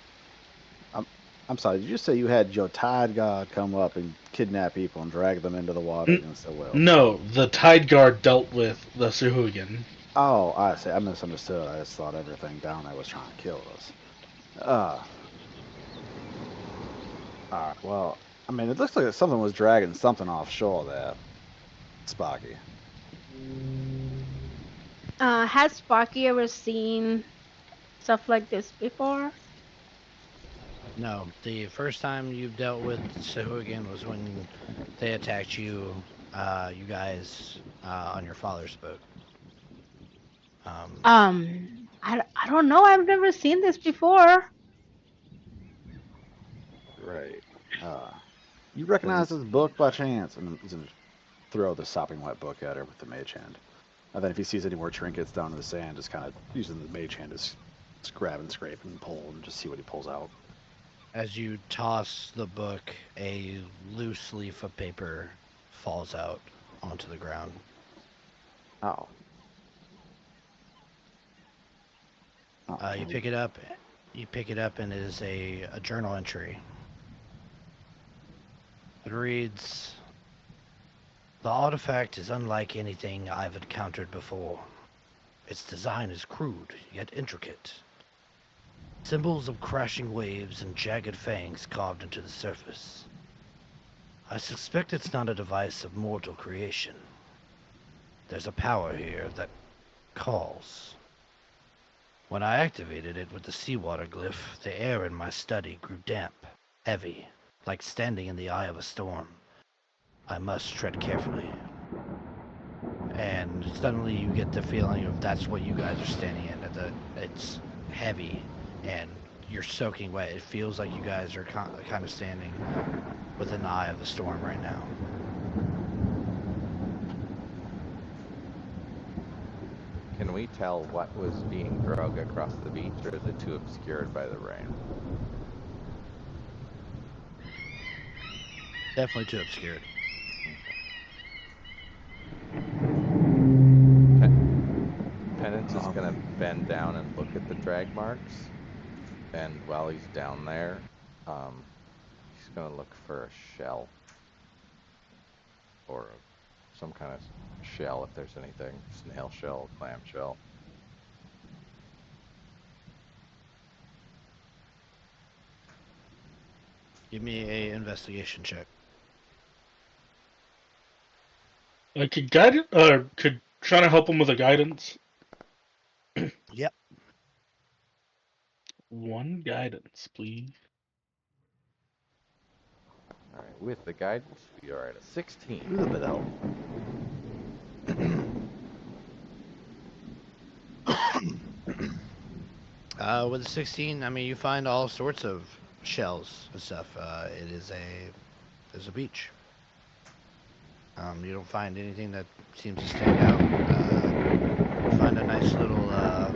I'm, I'm sorry. Did you say you had your tide god come up and kidnap people and drag them into the water N- against their will? no, the Tide Guard dealt with the Suhugan. Oh, I see. I misunderstood. I just thought everything down there was trying to kill us. Uh, all right. Well, I mean, it looks like something was dragging something offshore there, Sparky. Has Sparky ever seen stuff like this before? No, the first time you dealt with Sahuagin was when they attacked you guys, on your father's boat. Um, I don't know. I've never seen this before. right. You recognize this book by chance? And he's gonna throw the sopping wet book at her with the mage hand. And then if he sees any more trinkets down in the sand, just kind of using the mage hand to grab and scrape and pull and just see what he pulls out. As you toss the book, a loose leaf of paper falls out onto the ground. Oh. You pick it up. You pick it up, and it is a journal entry. It reads, "The artifact is unlike anything I've encountered before. Its design is crude, yet intricate. Symbols of crashing waves and jagged fangs carved into the surface. I suspect it's not a device of mortal creation. There's a power here that calls. When I activated it with the seawater glyph, the air in my study grew damp, heavy, like standing in the eye of a storm. I must tread carefully." And suddenly you get the feeling of that's what you guys are standing in. It's heavy, and you're soaking wet. It feels like you guys are kind of standing within the eye of the storm right now. Can we tell what was being drug across the beach, or is it too obscured by the rain? Definitely too obscured. Penance is going to bend down and look at the drag marks, and while he's down there, he's going to look for a shell or some kind of shell if there's anything, snail shell, clam shell. Give me a investigation check. Could could try to help him with a guidance? Yep. One guidance, please. All right, with the guidance, we are at a 16. A little bit help. With a 16, I mean, you find all sorts of shells and stuff. There's a beach. You don't find anything that seems to stand out. You find a nice little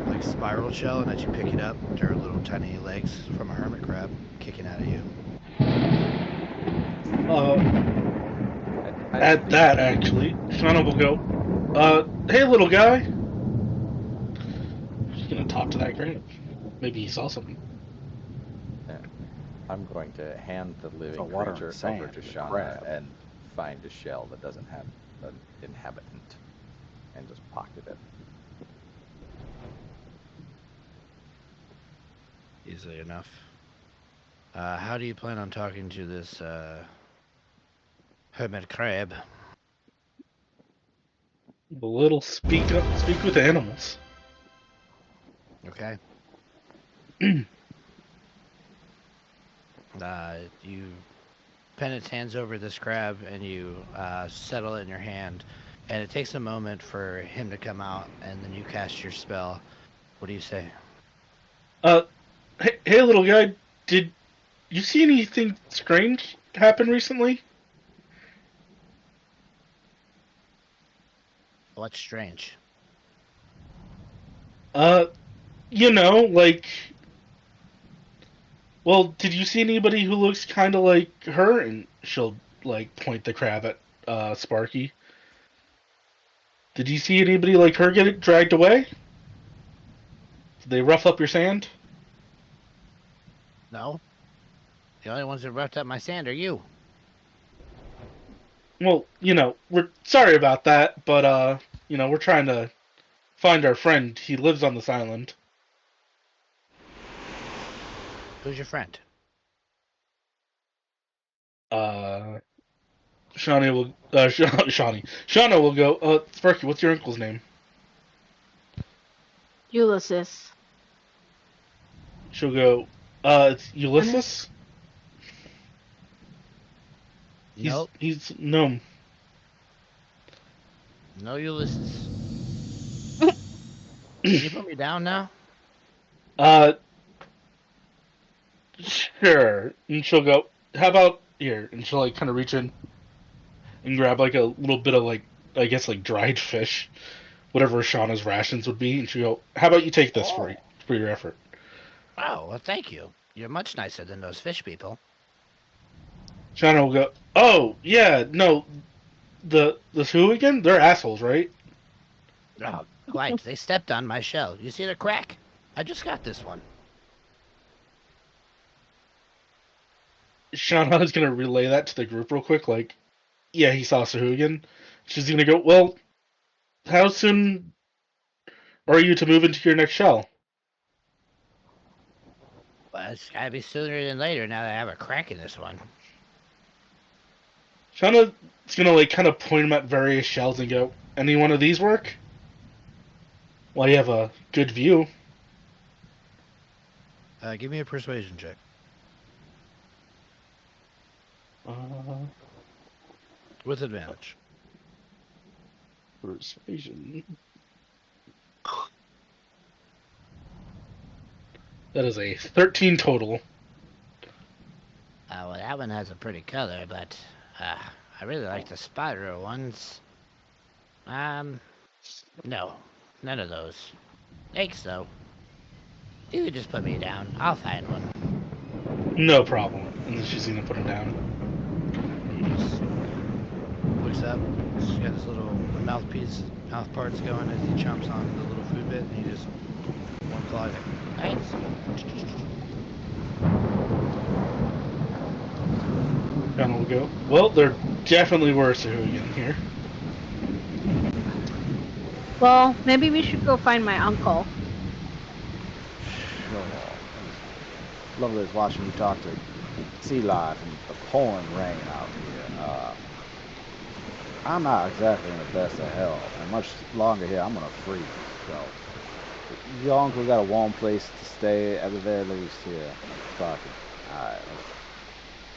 like spiral shell, and as you pick it up, there are little tiny legs from a hermit crab kicking out at you. At that, actually, Shauna will go, hey, little guy. She's gonna talk to that crab. Maybe he saw something. Yeah. I'm going to hand the living water and creature sand over to and a Shauna crab. and find a shell that doesn't have an inhabitant and just pocket it. Easily enough. How do you plan on talking to this hermit crab? The little speak with animals. Okay. You Penance hands over this crab, and you settle it in your hand, and it takes a moment for him to come out, and then you cast your spell. What do you say? Hey, little guy, did you see anything strange happen recently? What's strange? Like, well, did you see anybody who looks kind of like her? And she'll, like, point the crab at, Sparky. Did you see anybody like her get dragged away? Did they rough up your sand? No. The only ones that roughed up my sand are you. Well, we're sorry about that, but, we're trying to find our friend. He lives on this island. Who's your friend? Shawnee will, Shauna will go, Sparky, what's your uncle's name? Ulysses. She'll go, it's Ulysses? Nope. He's gnome. No Ulysses. Can you put me down now? Sure. And she'll go, how about here? And she'll like kind of reach in and grab like a little bit of like I guess like dried fish, whatever Shauna's rations would be, and she'll go, "How about you take this for your effort?" Oh, well, thank you. You're much nicer than those fish people. Shauna will go, "Oh yeah, no, the who again? They're assholes, right?" Oh, quite. They stepped on my shell. You see the crack? I just got this one. Shauna is gonna relay that to the group real quick. Like, yeah, he saw Sahuagin. She's gonna go, "Well, how soon are you to move into your next shell?" Well, it's gotta be sooner than later now that I have a crack in this one. Shauna's gonna like kind of point them at various shells and go, "Any one of these work?" Well, you have a good view. Give me a persuasion check. Uh, With advantage. persuasion. That is a 13 total. Well, that one has a pretty color, but I really like the spiral ones. No, none of those. Thanks, though. You can just put me down. I'll find one. No problem. And then she's gonna put it down. He just looks up. She's got his little mouth parts going as he chomps on the little food bit, and he just one claw. Thanks. Shauna will go, "Well, there definitely were Sahuagin here." Well, maybe we should go find my uncle. Sure. Lovely is watching you talk to sea life and the pouring rain out here. I'm not exactly in the best of health, and much longer here, I'm gonna freeze. So, your uncle got a warm place to stay at the very least here, Sparky. Alright,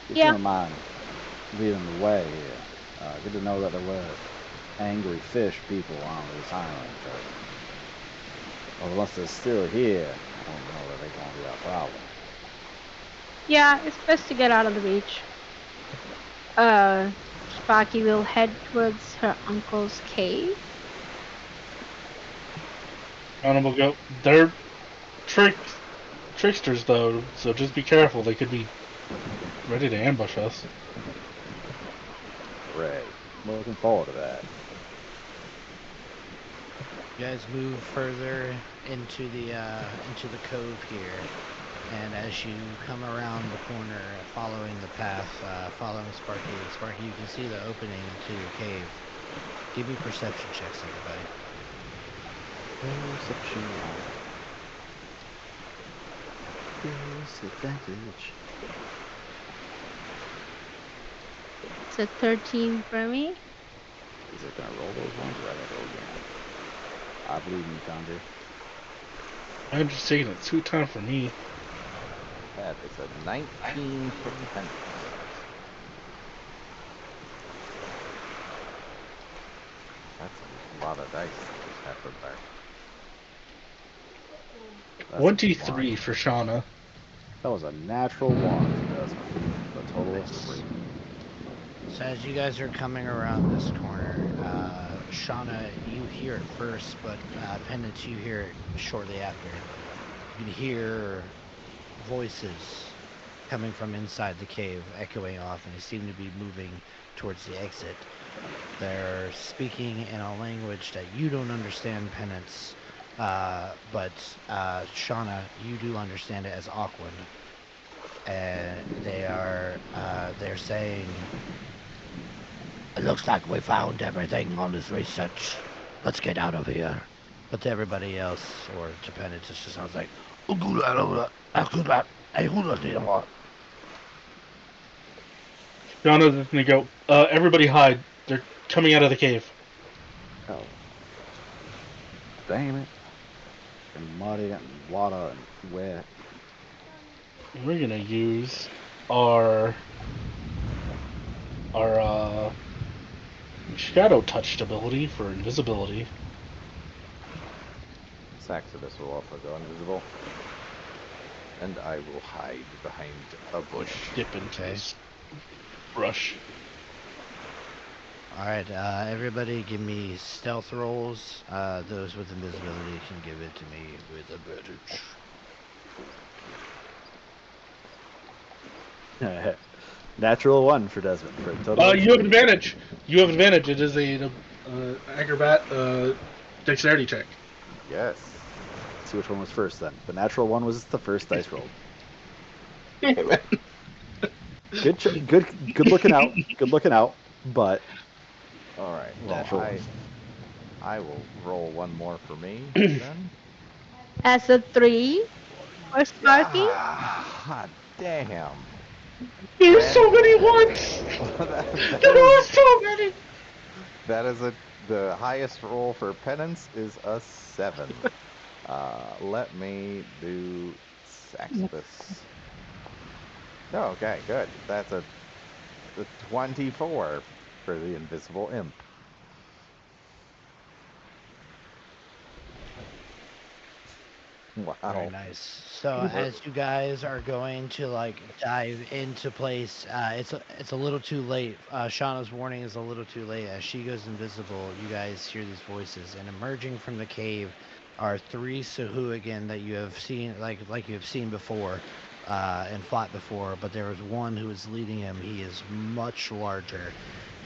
if you Yeah. don't mind leading the way here, good to know that there were angry fish people on this island. But unless they're still here, I don't know that they're gonna be a problem. Yeah, it's best to get out of the beach. Sparky will head towards her uncle's cave. Shauna will go, "They're tricksters, though, so just be careful. They could be ready to ambush us." Great. Looking forward to that. You guys move further into the cove here, and as you come around the corner, following the path, following Sparky, you can see the opening to your cave. Give me perception checks, everybody. Perception. Disadvantage. It's a 13 for me. Is it gonna roll those ones or I gotta go again? I believe in you, Conjure. I'm just taking it sweet time for me. That is a 19 for Penance. That's a lot of dice that just happened there. That's 23 one. for Shauna. That was a natural one. That's a total of 3. So as you guys are coming around this corner, Shauna, you hear it first, but Pendant, you hear it shortly after. You can hear voices coming from inside the cave, echoing off, and they seem to be moving towards the exit. They're speaking in a language that you don't understand, Penance, but Shauna, you do understand it as Aquan. And they're saying, "It looks like we found everything on this research. Let's get out of here." But to everybody else, or to Penance, it just sounds like, Shauna's gonna go, "Everybody hide. They're coming out of the cave." Oh, damn it. And muddy and water and wet. We're gonna use our shadow touched ability for invisibility. Saxodus will also go invisible. And I will hide behind a bush. Dip into Okay. this rush. All right, everybody, give me stealth rolls. Those with invisibility can give it to me with advantage. Natural 1 for Desmond for a total of You have 3. advantage. You have advantage. It is a acrobat dexterity check. Yes. Let's see which one was first then. The natural 1 was the first dice roll. Good looking out. Good looking out. But All right. Natural Well, one. I will roll one more for me then. As a 3 for Sparky. Ah, damn. There's That- so many ones. that There are is so many. the highest roll for penance is a 7. Let me do Saxbus. Oh, okay, good. That's a 24 for the invisible imp. Wow. Very nice. So as you guys are going to like dive into place, it's a little too late. Shauna's warning is a little too late. As she goes invisible, you guys hear these voices, and emerging from the cave are 3 Sahuagin that you have seen, like you have seen before, and fought before. But there was one who is leading him. He is much larger,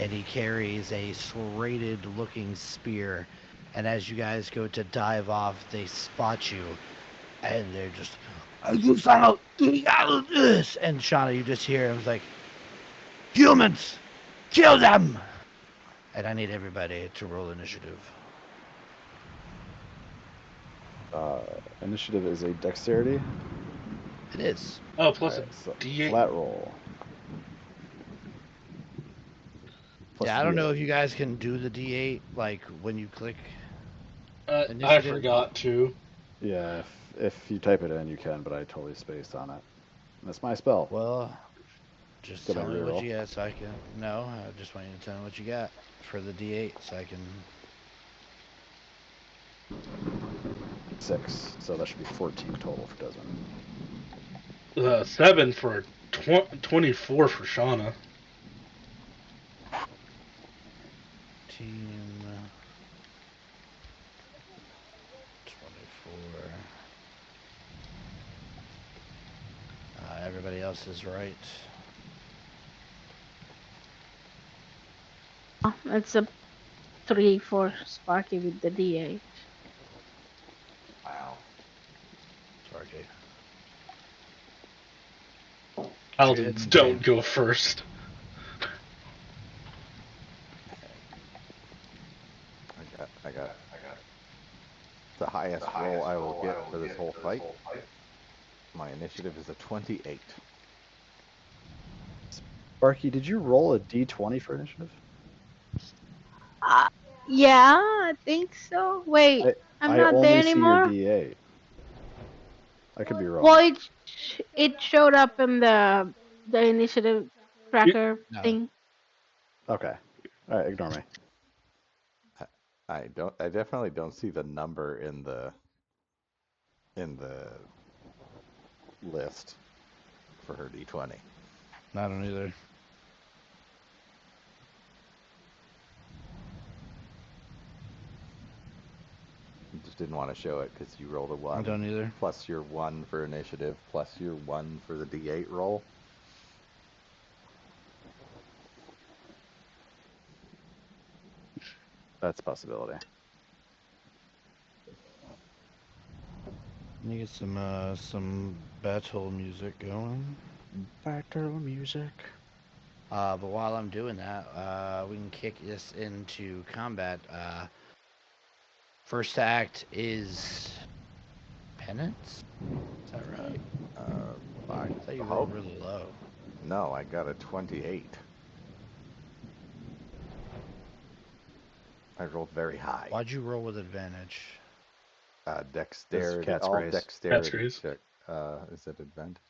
and he carries a serrated-looking spear. And as you guys go to dive off, they spot you. And they're just, you son get out of this! And Shauna, you just hear him like, humans, kill them! And I need everybody to roll initiative. Initiative is a dexterity. It is. Oh, plus Alright, so a D8. flat roll. Plus Yeah, I don't know D8. if you guys can do the D8 like when you click I initiative. forgot to. Yeah, if you type it in, you can, but I totally spaced on it. And that's my spell. Well, just Did I tell me what reroll? you got so I can. No, I just want you to tell me what you got for the D8 so I can. 6. So that should be 14 total for Desmond. 7 for 24 for Shauna. Team 24. Everybody else is right. It's a 3 for Sparky with the DA. Wow. Sparky. Paladins don't go first. I got the highest roll I will get for this whole fight. My initiative is a 28. Sparky, did you roll a d20 for initiative? Yeah, I think so. Wait, I'm I not only there see your anymore. d8. I could be wrong. Well, it showed up in the initiative tracker No. thing. Okay. All right, ignore me. I definitely don't see the number in the list for her d20. I don't either. Just didn't want to show it because you rolled a 1. I don't either. Plus your 1 for initiative, plus your 1 for the d8 roll. That's a possibility. Let me get some battle music going. Battle music. But while I'm doing that, we can kick this into combat. First act is penance. Is that right? I thought you rolled really low. No, I got a 28. I rolled very high. Why'd you roll with advantage? Dexterity. Cat's All Grace. dexterity Grace. check. Is it advantage?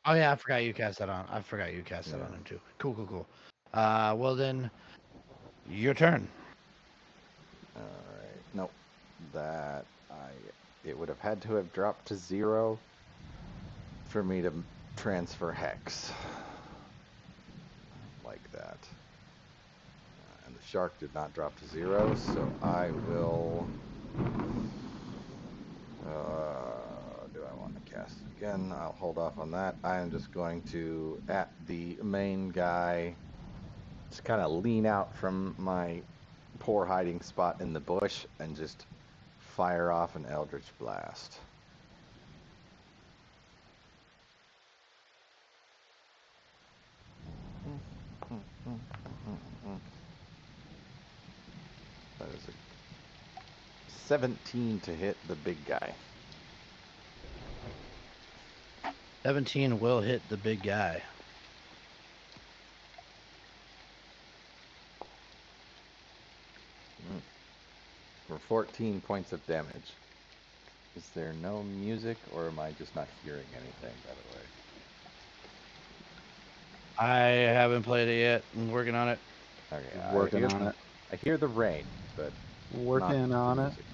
Oh yeah, I forgot you cast that on. I forgot you cast that on Yeah. him too. Cool. Well then, your turn. All right. Nope. It would have had to have dropped to 0 for me to transfer hex. shark did not drop to 0, so I will. Do I want to cast it again? I'll hold off on that. I am just going to, at the main guy, just kind of lean out from my poor hiding spot in the bush and just fire off an Eldritch Blast. That is a 17 to hit the big guy. 17 will hit the big guy. For 14 points of damage. Is there no music, or am I just not hearing anything, by the way? I haven't played it yet. I'm working on it. Okay, Working on it. I hear the rain, but Working not on the it. music.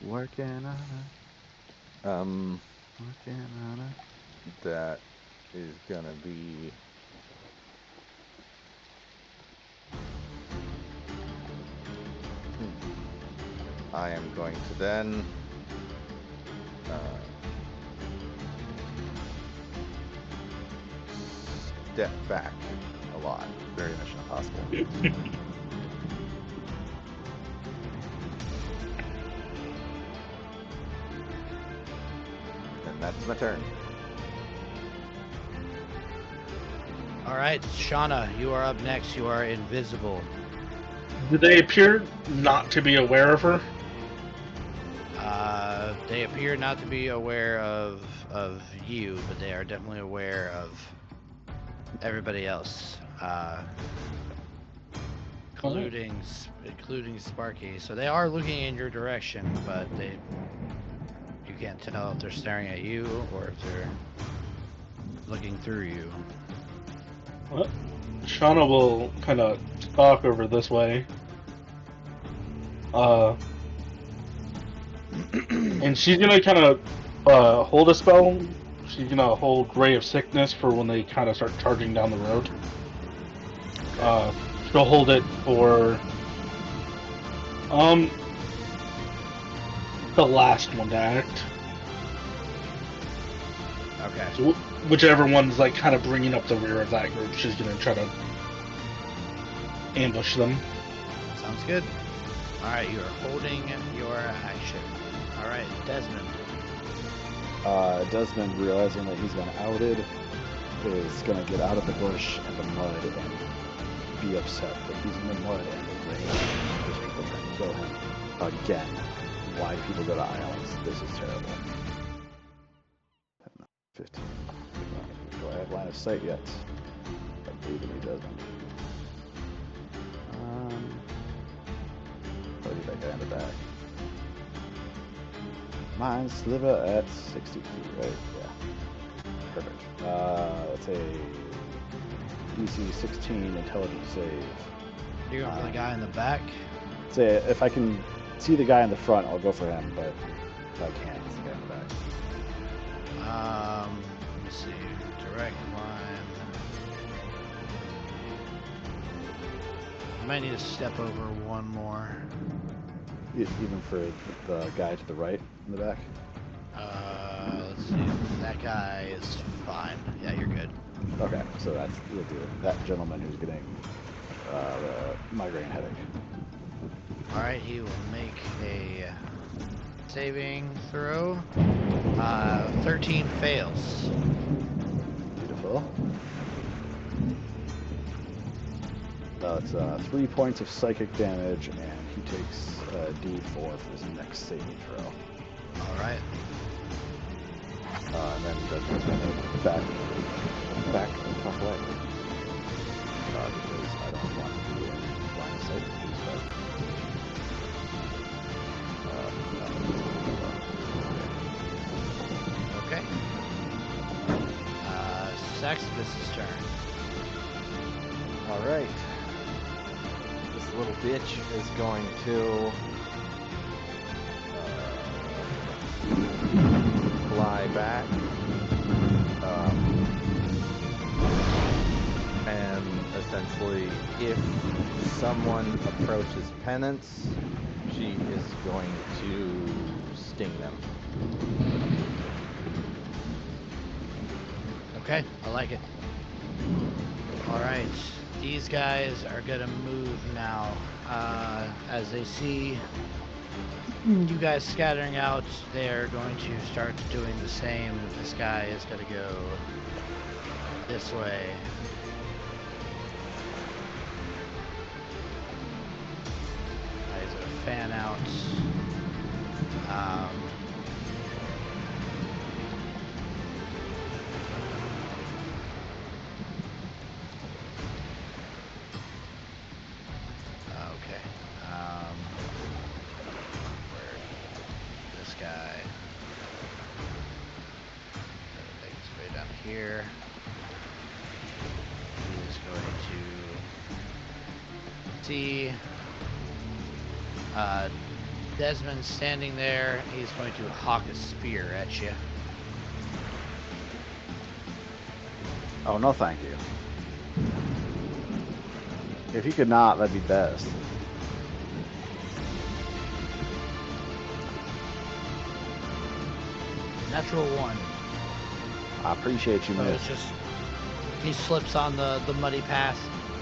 Working on it. Working on it. That is gonna be I am going to then step back a lot. Very Mission Impossible. And that's my turn. All right, Shauna, you are up next. You are invisible. Do they appear not to be aware of her? They appear not to be aware of you, but they are definitely aware of everybody else, including Sparky. So they are looking in your direction, but you can't tell if they're staring at you or if they're looking through you. Well, Shauna will kind of stalk over this way. And she's gonna kind of hold a spell. She's gonna hold Ray of Sickness for when they kind of start charging down the road. She'll hold it for the last one to act. Okay. So whichever one's like kind of bringing up the rear of that group, she's gonna try to ambush them. Sounds good. All right, you are holding your action. All right, Desmond. Desmond, realizing that he's been outed, is going to get out of the bush and the mud and be upset that he's in the mud and the rain. Because people trying to kill him again. Why do people go to islands? This is terrible. 15. Do I have line of sight yet? I believe in you, Desmond. I'll leave that guy in the back. Mine sliver at 60 feet, right? Yeah. Perfect. That's a DC 16 intelligence save. You're going for the guy in the back? Say if I can see the guy in the front, I'll go for him, but if I can't, it's the guy in the back. Let me see. Direct line. You might need to step over one more. Even for the guy to the right in the back? Let's see. That guy is fine. Yeah, you're good. Okay, so we'll do it. That gentleman who's getting the migraine headache. Alright, he will make a saving throw. 13 fails. Beautiful. It's 3 points of psychic damage, and he takes D4 for his next saving throw. Alright. And then Desmond's going to back the fuck away. Because I don't want to be in line of sight with these guys. Okay. Saxibus's turn. All right. This little bitch is going to fly back and essentially, if someone approaches Penance, she is going to sting them. Okay, I like it. All right, these guys are gonna move now. As they see you guys scattering out, they're going to start doing the same. This guy is gonna go this way. He's gonna fan out. Okay. Where this guy? Make his way down here. He is going to see Desmond standing there. He's going to hawk a spear at you. Oh, no, thank you. If you could not, that'd be best. Natural 1. I appreciate you, So miss. it's just he slips on the muddy path,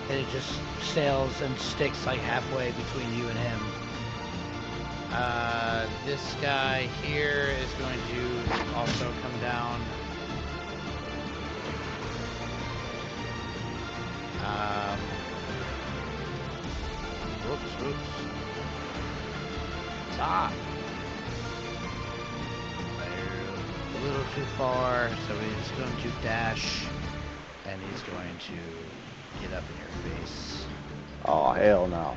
and it just sails and sticks like halfway between you and him. This guy here is going to also come down. Whoops. Stop. A little too far, so he's going to dash, and he's going to get up in your face. Oh, hell no.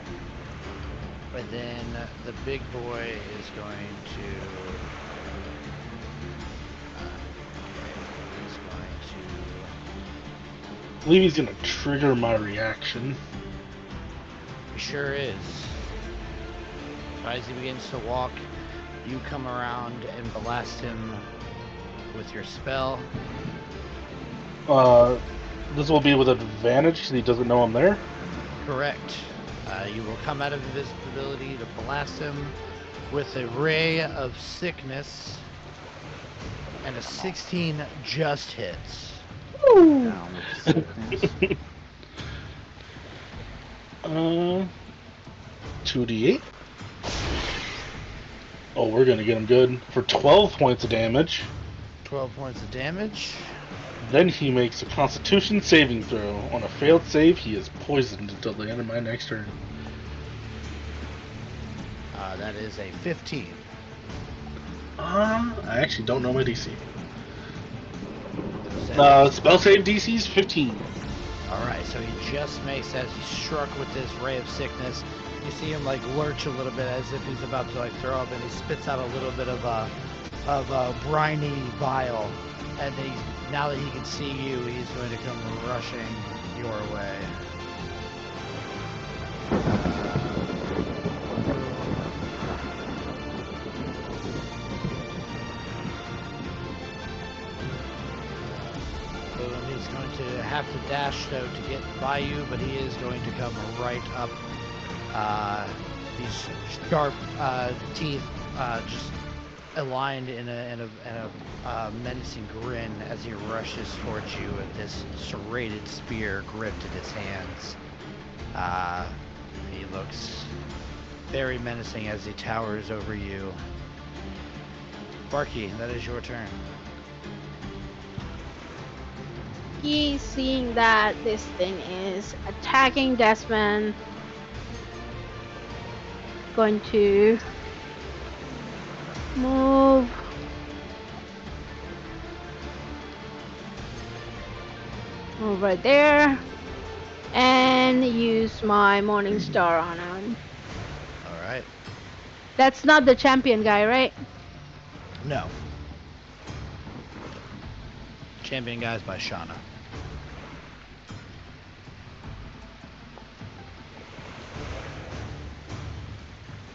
And then the big boy is going to I believe he's gonna trigger my reaction. he sure is. As he begins to walk, you come around and blast him with your spell. This will be with advantage because he doesn't know I'm there. Correct. You will come out of invisibility to blast him with a ray of sickness, and a 16 just hits. Down with sickness. 2d8. Oh, we're gonna get him good for 12 points of damage. 12 points of damage. Then he makes a Constitution saving throw. On a failed save, he is poisoned until the end of my next turn. That is a 15. I actually don't know my DC. So- Spell save DC is 15. Alright, so he just makes, as he's struck with this ray of sickness, you see him like lurch a little bit as if he's about to like throw up, and he spits out a little bit of a briny bile. And then now that he can see you, he's going to come rushing your way. He's going to have to dash though to get by you, but he is going to come right up. These sharp teeth just aligned in a menacing grin as he rushes towards you with this serrated spear gripped in his hands. He looks very menacing as he towers over you. Sparky, that is your turn. He's seeing that this thing is attacking Desmond. Going to move. Move right there. And use my Morning Star on him. Alright. That's not the champion guy, right? No. Champion guys by Shauna.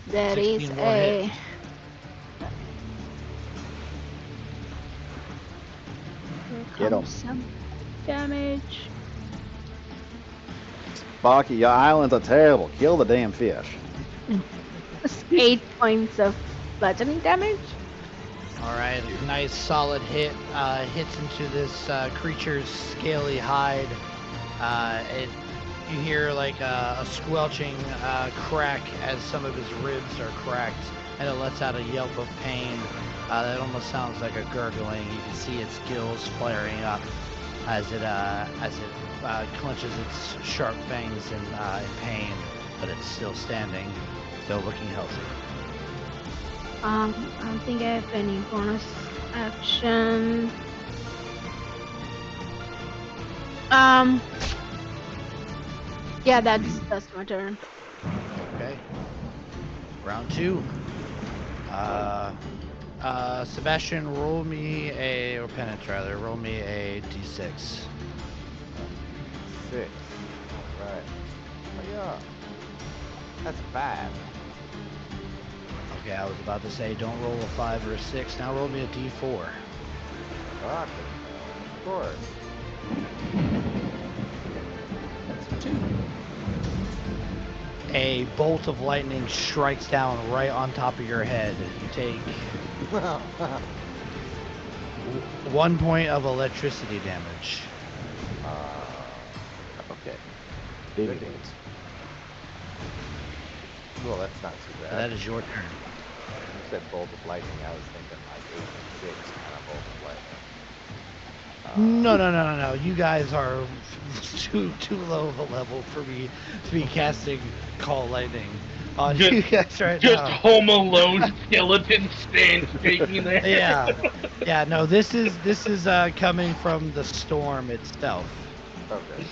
That is 16 more a... hit. Here Get 'em. comes some damage. Sparky, your islands are terrible. Kill the damn fish. 8 points of bludgeoning damage. All right, nice solid hit. Hits into this creature's scaly hide. You hear like a squelching crack as some of his ribs are cracked, and it lets out a yelp of pain. That almost sounds like a gurgling. You can see its gills flaring up as it clenches its sharp fangs in pain, but it's still standing, still looking healthy. I don't think I have any bonus action. Yeah, that's my turn. Okay. Round 2. Sebastian, roll me or Penance rather, roll me a d6. 6. Alright. Oh, yeah. That's bad. Okay, I was about to say don't roll a 5 or a 6. Now roll me a d4. Okay. Of course. That's 2. A bolt of lightning strikes down right on top of your head. You take 1 point of electricity damage. Okay. Big Good. games. Well, that's not too bad. That is your turn. You said bolt of lightning. I was thinking like 8 and 6 kind of bolt of lightning. No. You guys are too low of a level for me to be casting Call Lightning on you guys right Just now. Home Alone skeleton stand shaking there. Yeah. No, this is coming from the storm itself. Okay.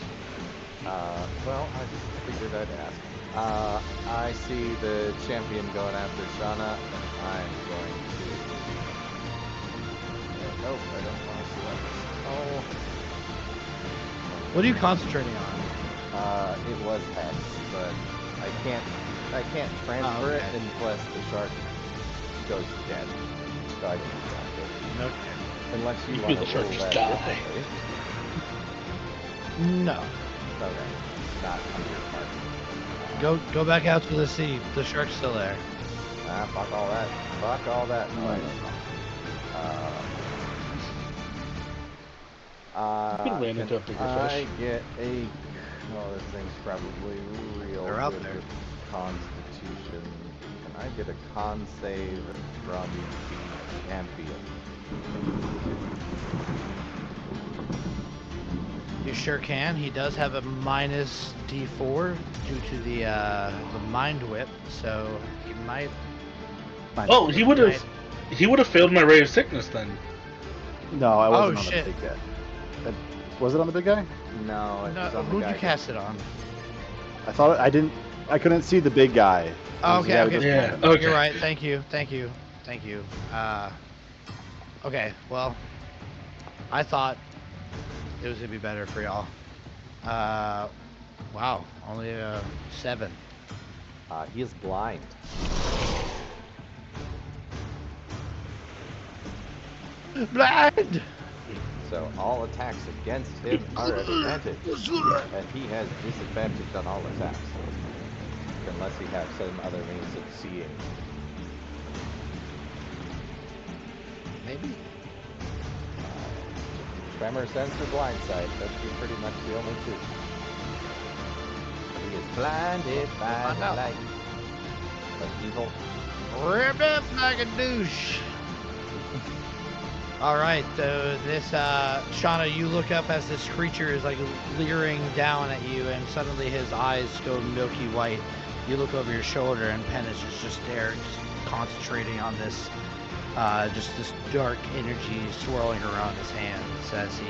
Well, I just figured I'd ask. I see the champion going after Shauna, and I'm going to. Nope, I don't want to select this. Oh. What are you concentrating on? It was X, but I can't transfer it okay. unless the shark goes dead. So I can't transfer it. Okay. Unless you You want feel to the shark roll just that die. differently. No. Okay. Not on your part. Go back out to the sea. The shark's still there. Fuck all that. Fuck all that noise. You ran into a Can bigger I fish. get a... Oh, this thing's probably real They're out good there. with Constitution. Can I get a con save from the champion? You sure can. He does have a minus D4 due to the mind whip, so he might. Oh, he would have failed my ray of sickness then. No, I wasn't on shit. the big guy. Was it on the big guy? No, it was on the Who'd guy. you cast it on? I thought I didn't. I couldn't see the big guy. It was the guy who just Yeah, landed. okay. You're right. Thank you. Okay. Well, I thought it was gonna be better for y'all. Wow. Only a 7. He is blind. Blind. So all attacks against him are advantage. And he has disadvantage on all attacks. Unless he has some other means of seeing. Maybe. Tremor, sense, or blind sight. That'd be pretty much the only two. He is blinded by find the out. light of evil. Rip it like a douche. All right, so this Shauna, you look up as this creature is like leering down at you, and suddenly his eyes go milky white. You look over your shoulder, and Penance is just there, just concentrating on this, just this dark energy swirling around his hands as he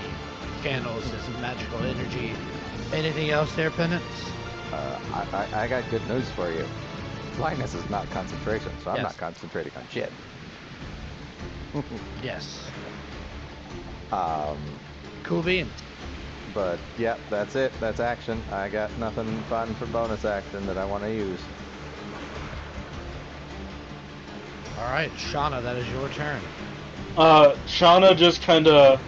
channels his magical energy. Anything else there, Penance? I got good news for you. Blindness is not concentration, so I'm Yes. not concentrating on shit. Yes. Cool beans. But yeah, that's it. That's action. I got nothing fun for bonus action that I want to use. All right, Shauna, that is your turn. Shauna just kind of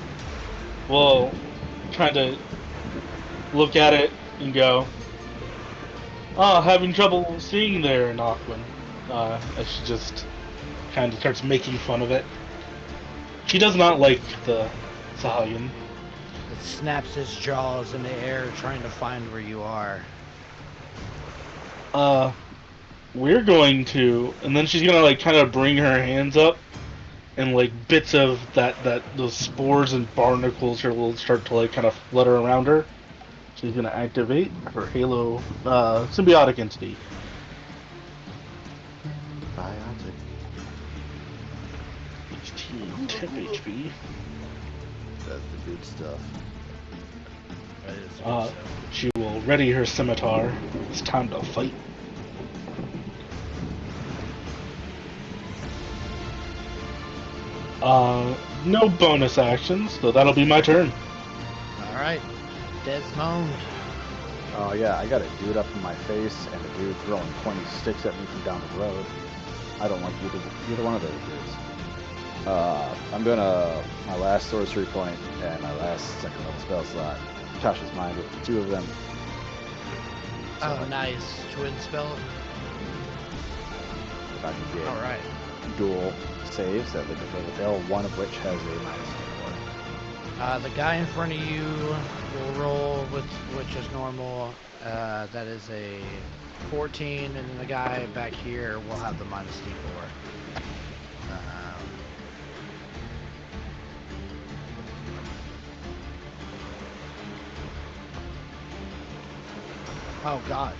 look at it and go, Having trouble seeing there, Nochlin. As she just kind of starts making fun of it. She does not like the Sahagin. It snaps its jaws in the air, trying to find where you are. We're going to, and then she's gonna like kind of bring her hands up, and like bits of those spores and barnacles will start to like kind of flutter around her. She's gonna activate her Halo symbiotic entity. Biotic. 16 temp HP. That's the good stuff. That is Uh, so. She will ready her scimitar. It's time to fight. No bonus actions, so that'll be my turn. All right, Desmond. Oh yeah, I got a dude up in my face and a dude throwing pointy sticks at me from down the road. I don't like either one of those dudes. I'm gonna my last sorcery point and my last second level spell slot. Tasha's mind with the two of them. So Oh, nice twin spell. if I can get All right. dual saves that they prefer to fail, one of which has a -4. The guy in front of you will roll with which is normal. That is a 14, and then the guy back here will have the -D4. Oh God!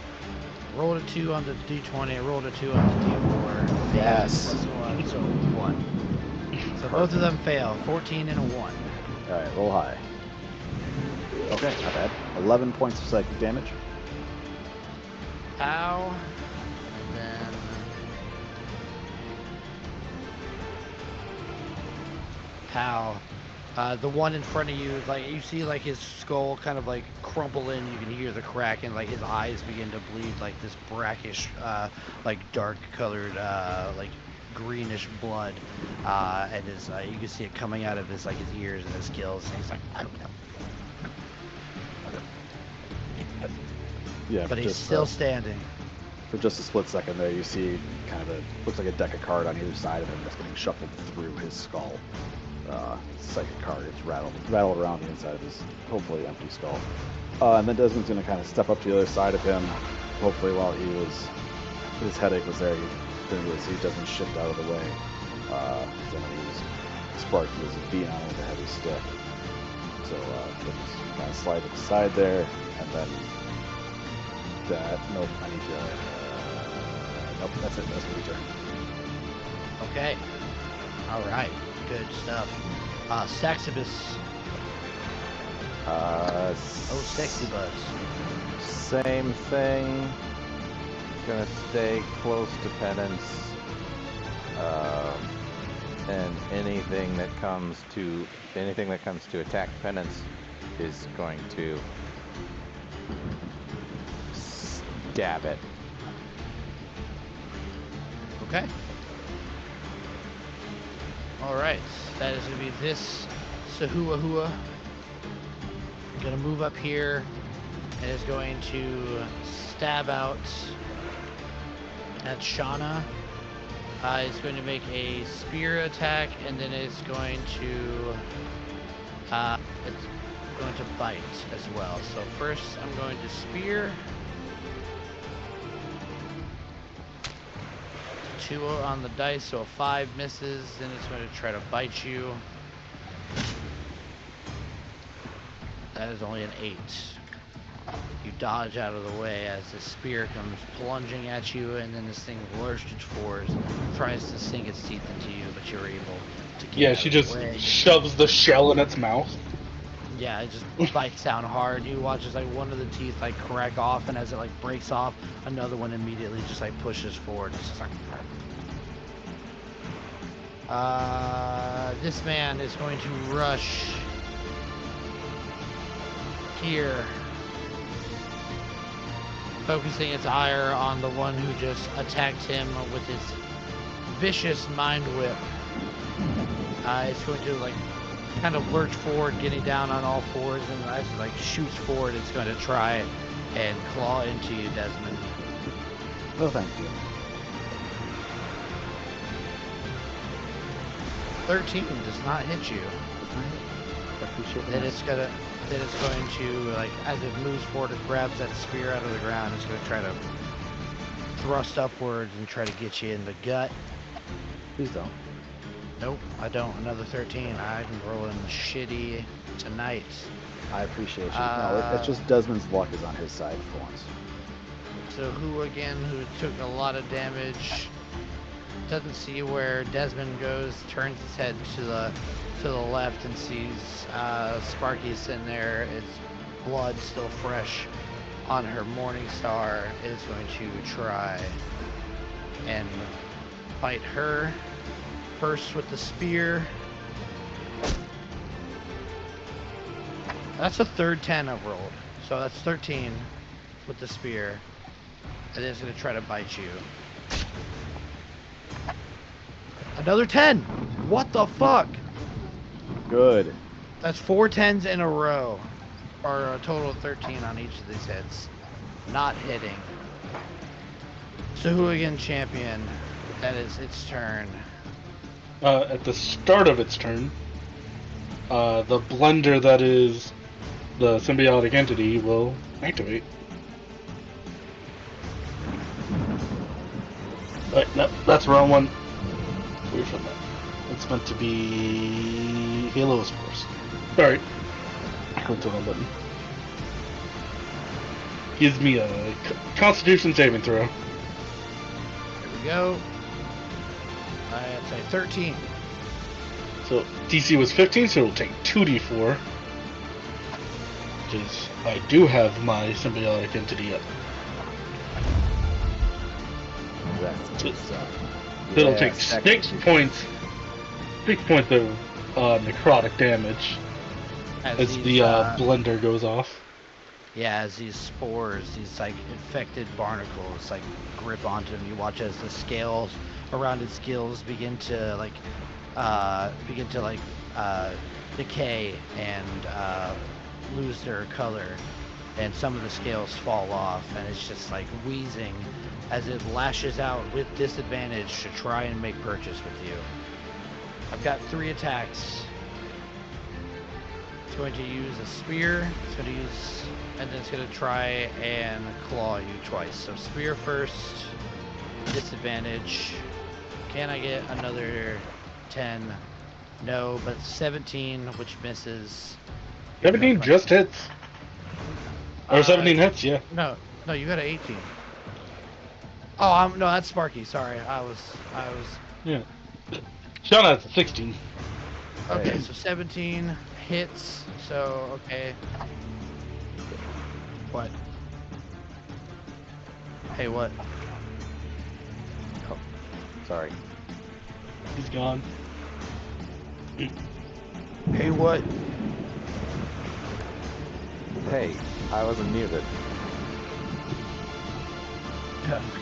Rolled a 2 on the D20. Rolled a 2 on the D4. Yes. +1, so 1. So both of them fail. 14 and a 1. All right, roll high. Okay, not bad. 11 points of psychic damage. Ow. And then pow. The one in front of you, like you see, like his skull kind of like crumple in. You can hear the crack, and like his eyes begin to bleed, like this brackish, like dark colored, like greenish blood. And his, you can see it coming out of his like his ears and his gills. And he's like, Yeah, but he's still standing. For just a split second there, you see kind of looks like a deck of cards on either side of him that's getting shuffled through his skull. Psychic card gets rattled around the inside of his hopefully empty skull. And then Desmond's going to kind of step up to the other side of him. Hopefully, while his headache was there, he didn't really see Desmond shift out of the way. Then he was Sparky was beating on him with a heavy stick. So just kind of slide to the side there, and then that. Nope, I need to. Nope, that's it. That's my turn. Okay. All right. Good stuff. Saxibus. Oh, sexy buzz. Same thing. Gonna stay close to Penance. And anything that comes to attack Penance is going to stab it. Okay. All right. That is going to be this Sahuahua. Going to move up here and is going to stab out at Shauna. It's going to make a spear attack, and then it's going to bite as well. So first, I'm going to spear. 2 on the dice, so a 5 misses. Then it's going to try to bite you. That is only an 8. You dodge out of the way as the spear comes plunging at you, and then this thing lurches forward, tries to sink its teeth into you, but you're able to get out She of the just way. shoves the shell in its mouth. Yeah, it just bites down hard. You watch as like one of the teeth like crack off, and as it like breaks off, another one immediately just like pushes forward. It's just like... this man is going to rush here, focusing its ire on the one who just attacked him with its vicious mind whip. It's going to like kind of lurch forward, getting down on all fours, and as it like shoots forward, it's going to try and claw into you, Desmond. No, thank you. 13 does not hit you. I appreciate Then that. it's going to, like, as it moves forward, it grabs that spear out of the ground. It's going to try to thrust upwards and try to get you in the gut. Please don't. Nope, I don't. Another 13. I'm rolling shitty tonight. I appreciate you. No, it's just Desmond's luck is on his side for once. So who again, who took a lot of damage, doesn't see where Desmond goes, turns his head to the left and sees Sparky sitting there, its blood still fresh on her morning star, is going to try and fight her. First with the spear. That's a third 10 I've rolled. So that's 13 with the spear. And it's going to try to bite you. Another 10! What the fuck? Good. That's 4 10s in a row. Or a total of 13 on each of these hits. Not hitting. So Hooligan Champion, that is its turn. At the start of its turn, the blender that is the symbiotic entity will activate. Wait, no, that's the wrong one. Weird from that. It's meant to be Halo Spores. Sorry. I clicked the wrong button. Gives me a Constitution saving throw. Here we go. I'd say 13. So DC was 15, so it'll take 2d4. Which is, I do have my symbiotic entity up. That's good stuff. It'll Yeah, take stack 6 it. points. 6 points of necrotic damage as these, the blender goes off. Yeah, as these spores, these like infected barnacles, like grip onto him. You watch as the scales around his gills begin to decay and lose their color, and some of the scales fall off, and it's just like wheezing as it lashes out with disadvantage to try and make purchase with you. I've got 3 attacks. It's going to use a spear. It's going to use, and then it's going to try and claw you twice. So spear first, disadvantage. Can I get another 10? No, but 17, which misses. 17 just hits. Or 17 hits, yeah. No, you got an 18. Oh, no, that's Sparky. Sorry, I was. Yeah. Shauna has a 16. Okay, so 17 hits. So okay. What? Hey, what? Oh, sorry. He's gone. Hey, what? Hey, I wasn't muted.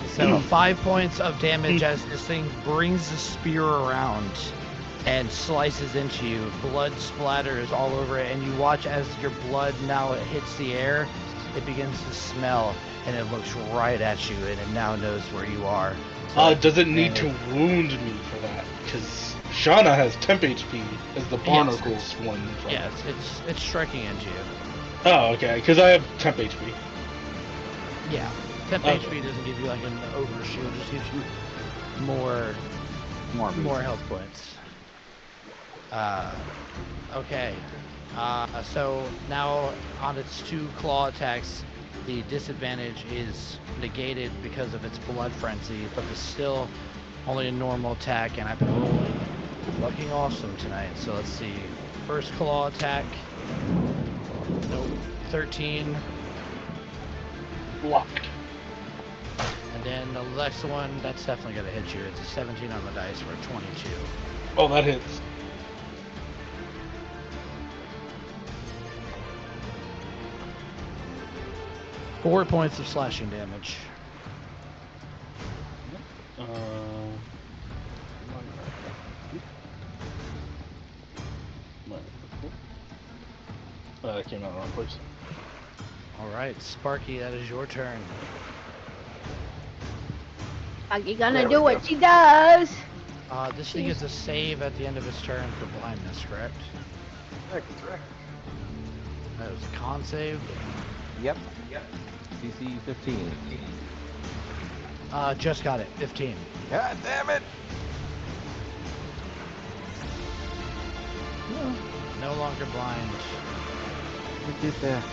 So 5 points of damage as this thing brings the spear around and slices into you. Blood splatters all over it, and you watch as your blood now it hits the air. It begins to smell, and it looks right at you, and it now knows where you are. So Does it need to wound me for that? Because Shauna has temp HP as the barnacles one. Yes, it's striking into you. Oh, okay, because I have temp HP. Yeah, temp HP doesn't give you like an over shield; just gives you more health points. Okay. So now on its 2 claw attacks, the disadvantage is negated because of its blood frenzy, but it's still only a normal attack, and I've been rolling fucking awesome tonight. So let's see. First claw attack. Nope. 13. Blocked. And then the next one, that's definitely going to hit you. It's a 17 on the dice for a 22. Oh, that hits. Four points of slashing damage. That came out of the wrong place. All right, Sparky, that is your turn. Sparky gonna do what she does. This thing gets a save at the end of its turn for blindness, correct? Correct. That was a con save. Yep. CC 15. Just got it. 15. God damn it! No longer blind. We did that.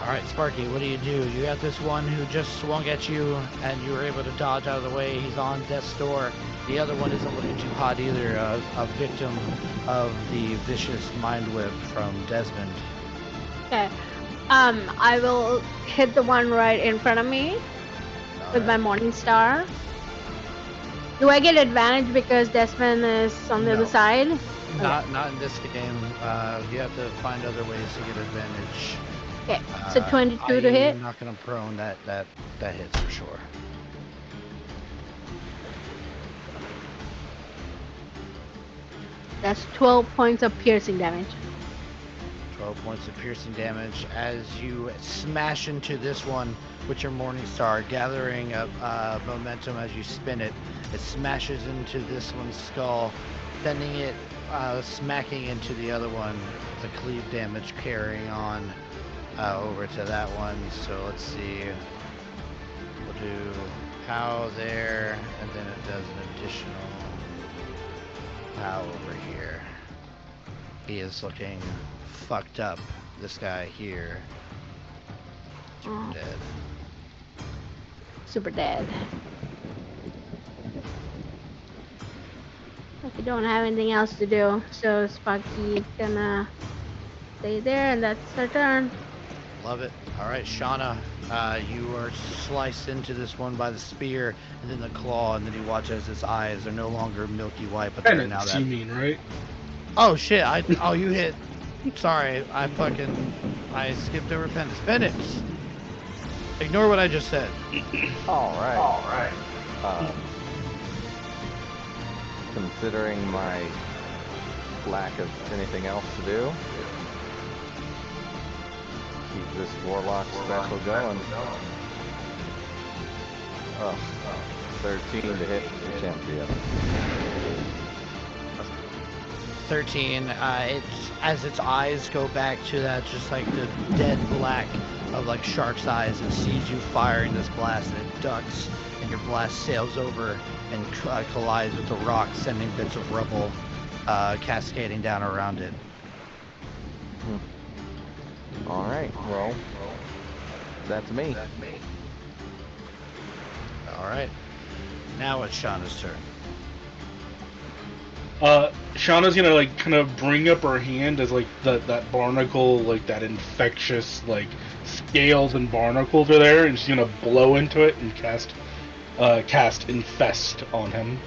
All right, Sparky, what do? You got this one who just swung at you, and you were able to dodge out of the way. He's on death's door. The other one isn't looking too hot either, a victim of the vicious mind whip from Desmond. Okay. I will hit the one right in front of me with my Morning Star. Do I get advantage because Desmond is on the other side? Not in this game. You have to find other ways to get advantage. Okay, so 22 to hit. I'm not gonna prone that hits for sure. That's 12 points of piercing damage. 12 points of piercing damage as you smash into this one with your Morning Star, gathering up momentum as you spin it. It smashes into this one's skull, sending it smacking into the other one. The cleave damage carrying on over to that one. So let's see. We'll do POW there, and then it does an additional POW over here. He is looking fucked up. This guy here. Super dead. Super dead. We don't have anything else to do, so Sparky's gonna stay there, and that's her turn. Love it. All right, Shauna, you are sliced into this one by the spear, and then the claw, and then you watch as his eyes are no longer milky white, but they're now that. You mean, right? Oh shit! You hit. Sorry, I skipped over penance. Penance. Ignore what I just said. All right. Considering my lack of anything else to do, keep this warlock special going. 13 to hit the champion. 13. It's as its eyes go back to that, just like the dead black of like shark's eyes, and sees you firing this blast, and it ducks, and your blast sails over and collides with the rock, sending bits of rubble cascading down around it. All right, well, that's me. All right. Now it's Shauna's turn. Shauna's gonna like kind of bring up her hand as like that barnacle, like that infectious like scales and barnacles are there, and she's gonna blow into it and cast infest on him.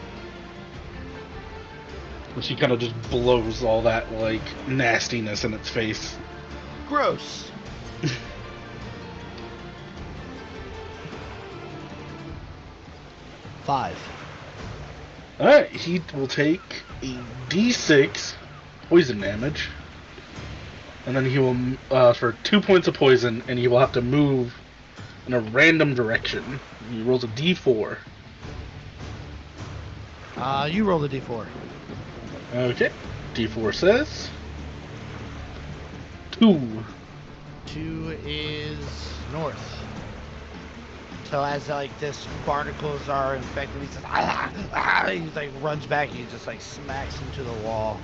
And she kind of just blows all that like nastiness in its face. Gross. Five. Alright, he will take a d6 poison damage. And then he will, for 2 points of poison, and he will have to move in a random direction. He rolls a d4. You roll the d4. Okay. D4 says 2. 2 is north. So as like this barnacles are infected, he says, he like runs back and he just like smacks into the wall.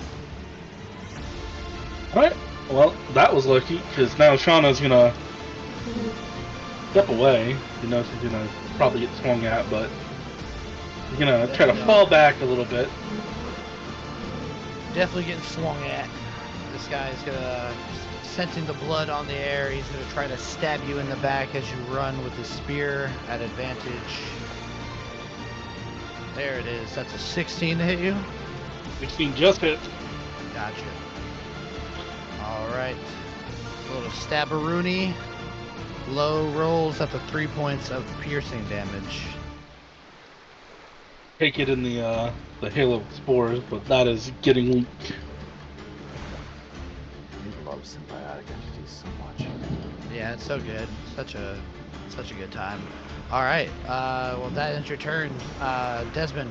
Alright, well, that was lucky, because now Shauna's gonna step away. You know, she's gonna probably get swung at, but he's gonna try to fall back a little bit. Definitely getting swung at. This guy's gonna, scenting the blood on the air, he's gonna try to stab you in the back as you run with the spear at advantage. There it is. That's a 16 to hit you. 16 just hit. Gotcha. Alright. A little stabberoonie. Low rolls up to 3 points of piercing damage. Take it in the Halo Spores, but that is getting weak. He loves symbiotic entities. so much. Yeah, it's so good. Such a good time. All right. Well, that ends your turn. Desmond,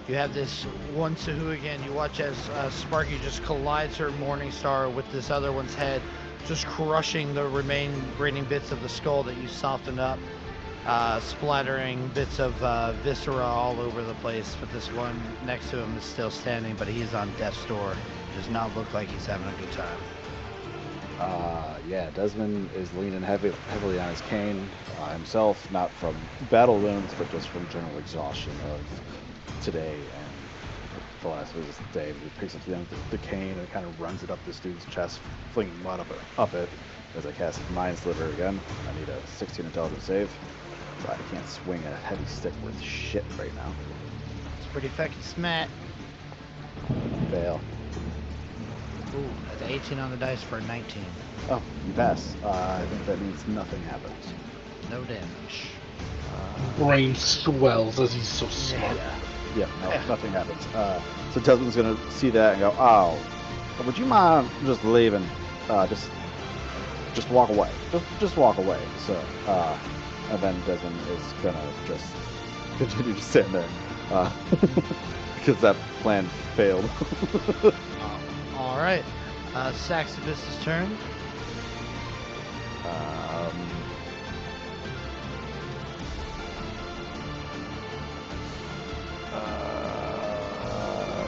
you have this one Sahu again. You watch as Sparky just collides her Morning Star with this other one's head, just crushing the remaining bits of the skull that you softened up, splattering bits of viscera all over the place. But this one next to him is still standing, but he's on death's door. Does not look like he's having a good time. Yeah, Desmond is leaning heavily on his cane himself, not from battle wounds, but just from general exhaustion of today and the last business day. He picks up the cane and kind of runs it up this dude's chest, flinging mud up it. As I cast Mind Sliver again, I need a 16 intelligence save. So I can't swing a heavy stick worth shit right now. It's pretty fucking smart. Fail. Ooh, that's 18 on the dice for a 19. Oh, you pass. I think that means nothing happens. No damage. Brain swells as he's so smart. Yeah, no, nothing happens. So Desmond's gonna see that and go, "Oh, would you mind just leaving? Just walk away. Just walk away." So, and then Desmond is gonna just continue to stand there because that plan failed. All right. Saxibus's turn.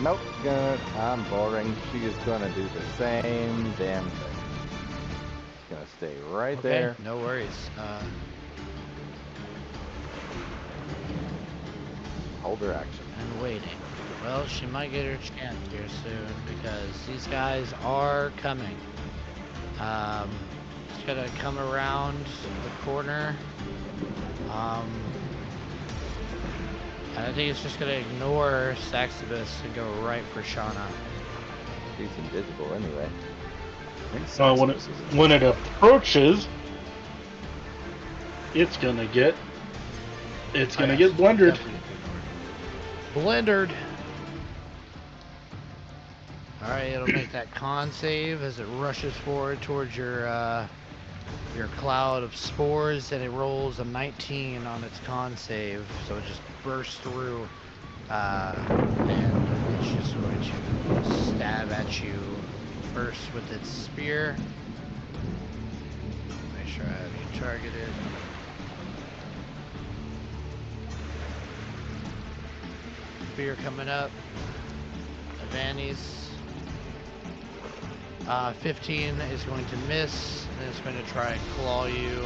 Nope, good. I'm boring. She is gonna do the same damn thing. She's gonna stay right Okay, there. no worries. Hold her action. And waiting. Well, she might get her chance here soon because these guys are coming. She's gonna come around the corner. And I think it's just gonna ignore Saxibus and go right for Shauna. She's invisible anyway. When it approaches, it's gonna get blundered. Blendered. Alright, it'll make that con save as it rushes forward towards your cloud of spores, and it rolls a 19 on its con save, so it just bursts through, and it's just going to stab at you first with its spear. Make sure I have you targeted. Spear coming up. Advantage. 15 is going to miss, and it's going to try and claw you.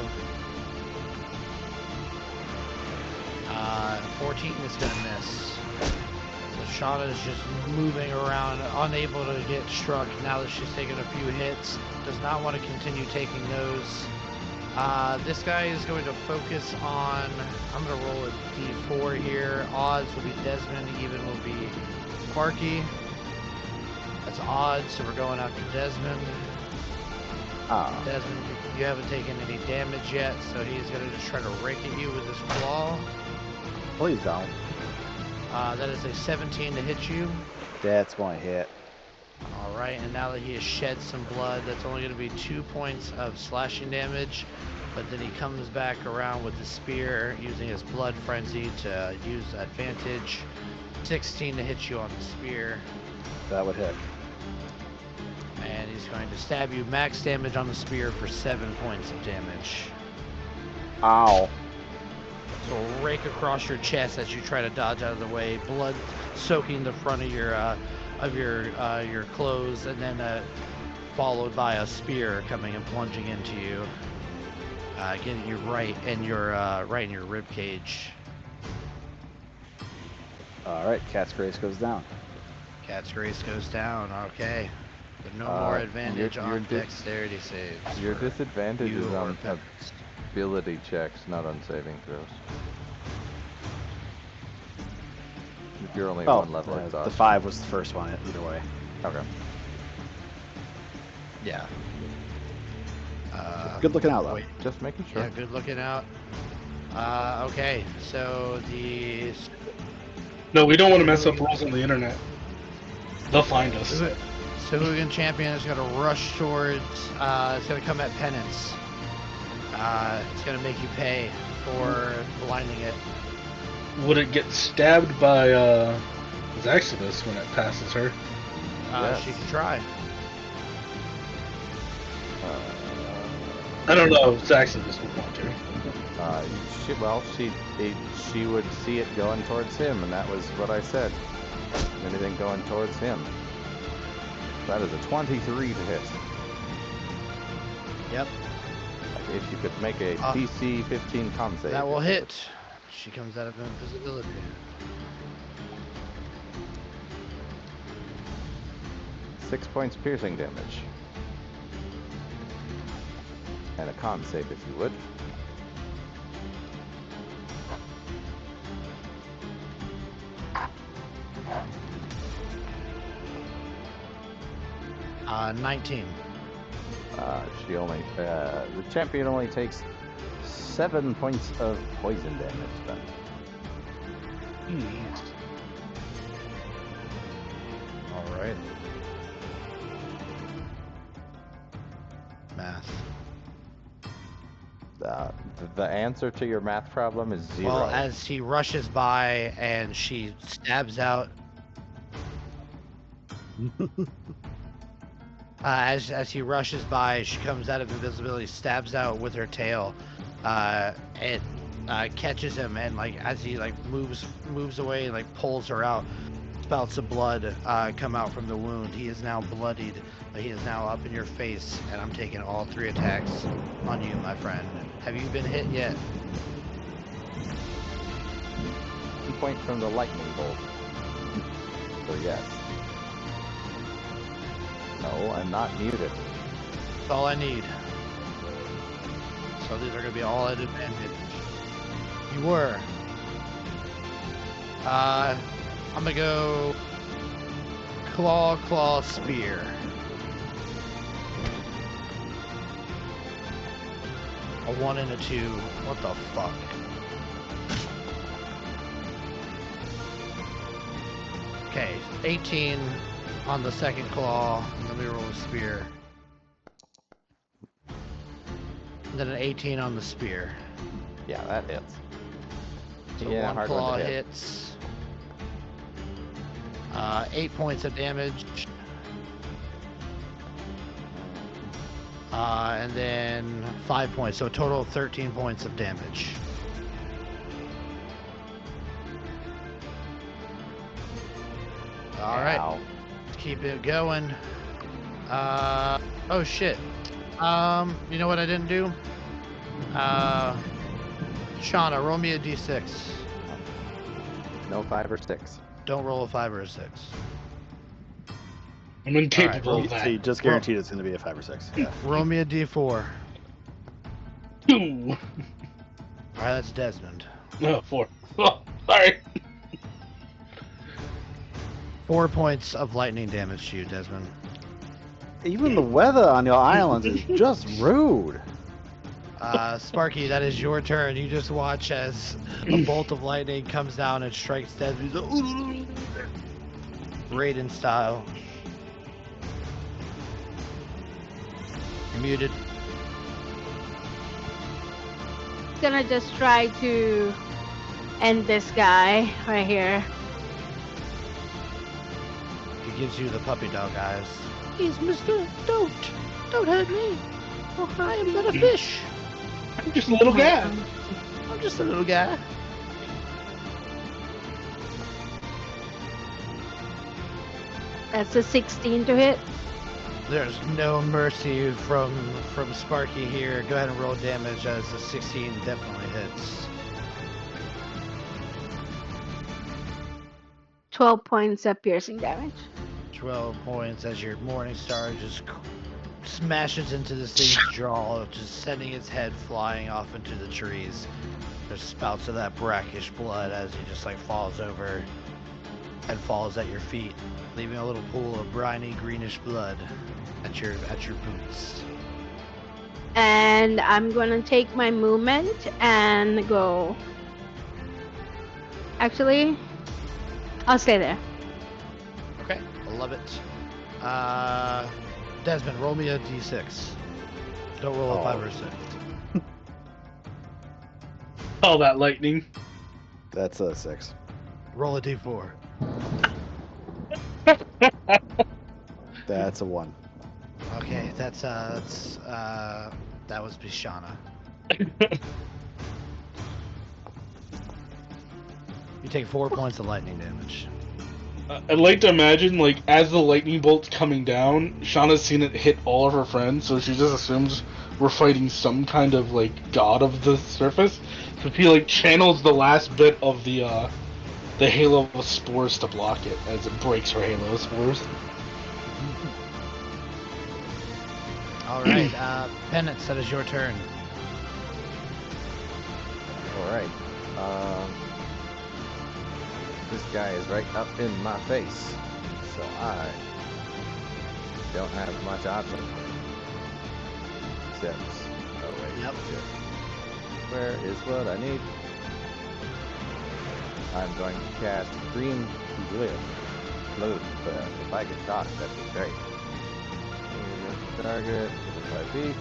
14 is going to miss. So Shauna is just moving around, unable to get struck now that she's taken a few hits. Does not want to continue taking those. This guy is going to focus on, I'm going to roll a d4 here. Odds will be Desmond, even will be Sparky. That's odds, so we're going after Desmond. Desmond, you haven't taken any damage yet, so he's going to just try to rake at you with his claw. Please don't. That is a 17 to hit you. That's going to hit. Alright, and now that he has shed some blood, that's only going to be 2 points of slashing damage. But then he comes back around with the spear, using his blood frenzy to use advantage. 16 to hit you on the spear. That would hit. And he's going to stab you max damage on the spear for 7 points of damage. Ow. So rake across your chest as you try to dodge out of the way, blood soaking the front of your clothes, and then followed by a spear coming and plunging into you, getting you right in your rib cage. All right, Cat's Grace goes down. Cat's Grace goes down. Okay. But no more advantage on dexterity saves. Your disadvantage is or on Pepper's. ability checks, not on saving throws. If you're only one level the exhausted. 5 was the first one, either way. Okay. Yeah. Good looking out, though. Wait. Just making sure. Yeah, good looking out. Okay, so No, we don't want to mess up rules on the internet. They'll find us. So Hooligan Champion is going to rush towards, it's going to come at Penance. It's going to make you pay for blinding it. Would it get stabbed by Zaxibus when it passes her? Yes. She can try. I don't know if Zaxibus would want to. She would see it going towards him, and that was what I said. Anything going towards him. That is a 23 to hit. Yep. If you could make a DC 15 con save. That will hit. She comes out of invisibility. Six points piercing damage. And a con save if you would. Uh, 19. The champion only takes 7 points of poison damage then. All right. Math. The answer to your math problem is 0. Well, as he rushes by and she stabs out. As he rushes by, she comes out of invisibility, stabs out with her tail. It catches him, and like as he like moves away, and like pulls her out. Spouts of blood come out from the wound. He is now bloodied. He is now up in your face, and I'm taking all 3 attacks on you, my friend. Have you been hit yet? 1 point from the lightning bolt. So yes. No, I'm not muted. That's all I need. So these are going to be all at advantage. You were. I'm going to go claw, spear. A 1 and a 2. What the fuck? Okay, 18 on the second claw, and then we roll a spear. And then an 18 on the spear. Yeah, that hits. So Yeah, 1 hard claw one to hit. hits. 8 points of damage. And then 5 points, so a total of 13 points of damage. All right, Ow. let's keep it going. Oh shit. You know what I didn't do? Shauna, roll me a d6. No 5 or 6. Don't roll a 5 or a 6. I'm incapable Alright, of that. So you just guaranteed it's going to be a 5 or 6. Yeah. Roll me a d4. 2. Alright, that's Desmond. No, 4. Oh, sorry. 4 points of lightning damage to you, Desmond. Even the weather on your islands is just rude. Sparky, that is your turn. You just watch as a bolt of lightning comes down and strikes Desmond. Raiden style. You're muted. Gonna just try to end this guy right here. He gives you the puppy dog eyes. Please, mister, don't hurt me. Oh, I am but a fish. I'm just a little guy. I'm just a little guy. That's a 16 to hit. There's no mercy from Sparky here. Go ahead and roll damage as the 16 definitely hits. 12 points of piercing damage. 12 points as your Morning Star just smashes into this thing's jaw, just sending its head flying off into the trees. There's spouts of that brackish blood as he just like falls over and falls at your feet, leaving a little pool of briny greenish blood at your boots. And I'm gonna take my movement and go. Actually, I'll stay there. Okay, I love it. Desmond, roll me a d6. Don't roll a 5 or 6. All that lightning. That's a 6. Roll a d4. That's a 1. Okay, that was Bishana. You take 4 points of lightning damage. I'd like to imagine, like, as the lightning bolt's coming down, Shauna's seen it hit all of her friends, so she just assumes we're fighting some kind of, like, god of the surface. So she, like, channels the last bit of the halo of spores to block it as it breaks her halo of spores. Alright, Penance, that is your turn. Alright. This guy is right up in my face, so I don't have much option. Except, oh wait, Yep. shit. Where is what I need? I'm going to cast Green Blue. If I could talk, that'd be great. Target, 5 feet.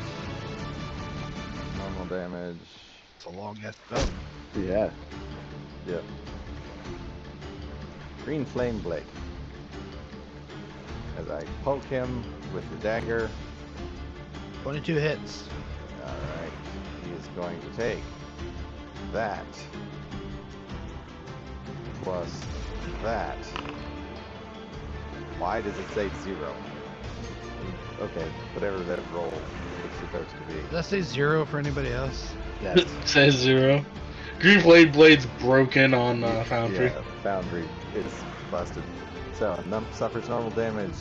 Normal damage. It's a long ass spell. Yeah. Yep. Green Flame Blade. As I poke him with the dagger. 22 hits. Alright. He is going to take that. Plus that. Why does it say 0? Okay, whatever that roll is supposed to be. Did that say 0 for anybody else? Yes. It says 0. Green Blade Blade's broken on Foundry. Yeah, Foundry is busted. So, suffers normal damage.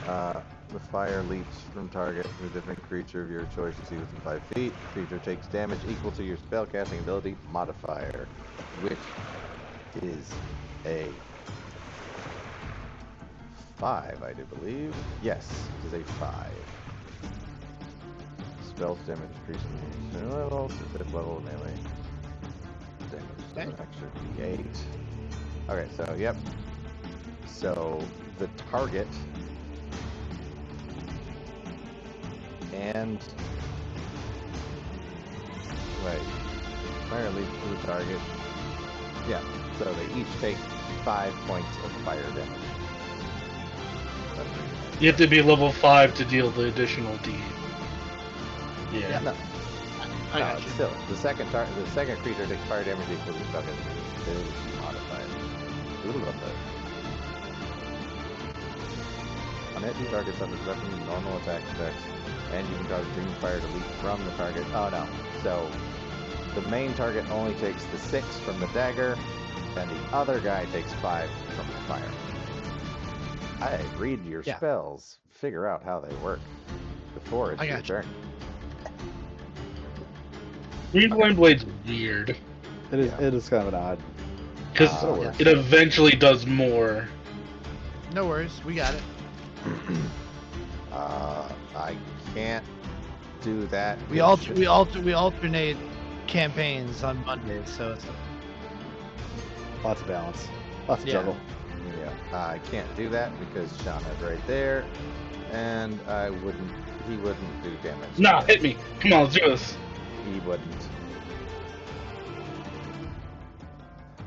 The fire leaps from target to a different creature of your choice you see within 5 feet. Creature takes damage equal to your spellcasting ability modifier, which is a 5, I do believe. Yes, it is a 5. Spells damage increasing level to 5th level of melee. Damage is an extra d8. Okay, so yep. So the target and wait, fire leaps to the target. Yeah, so they each take 5 points of fire damage. You have to be level 5 to deal the additional D. Yeah. No, I got you. still, the second creature takes fire damage equal to the target's ability modifier. A little bit better. On hit, the target suffers weapon normal attack effects, and you can cause green fire to leap from the target. Oh no. So the main target only takes the 6 from the dagger, and the other guy takes 5 from the fire. I read your spells, figure out how they work before it's your turn. Green Flame Blade's weird. It is. It is kind of an odd. Because it eventually does more. No worries, we got it. I can't do that. We alternate campaigns on Mondays, so it's Lots of balance. Lots of juggle. Yeah, I can't do that because Shauna's right there, and he wouldn't do damage. Nah, hit me. Come on, let's do this. He wouldn't.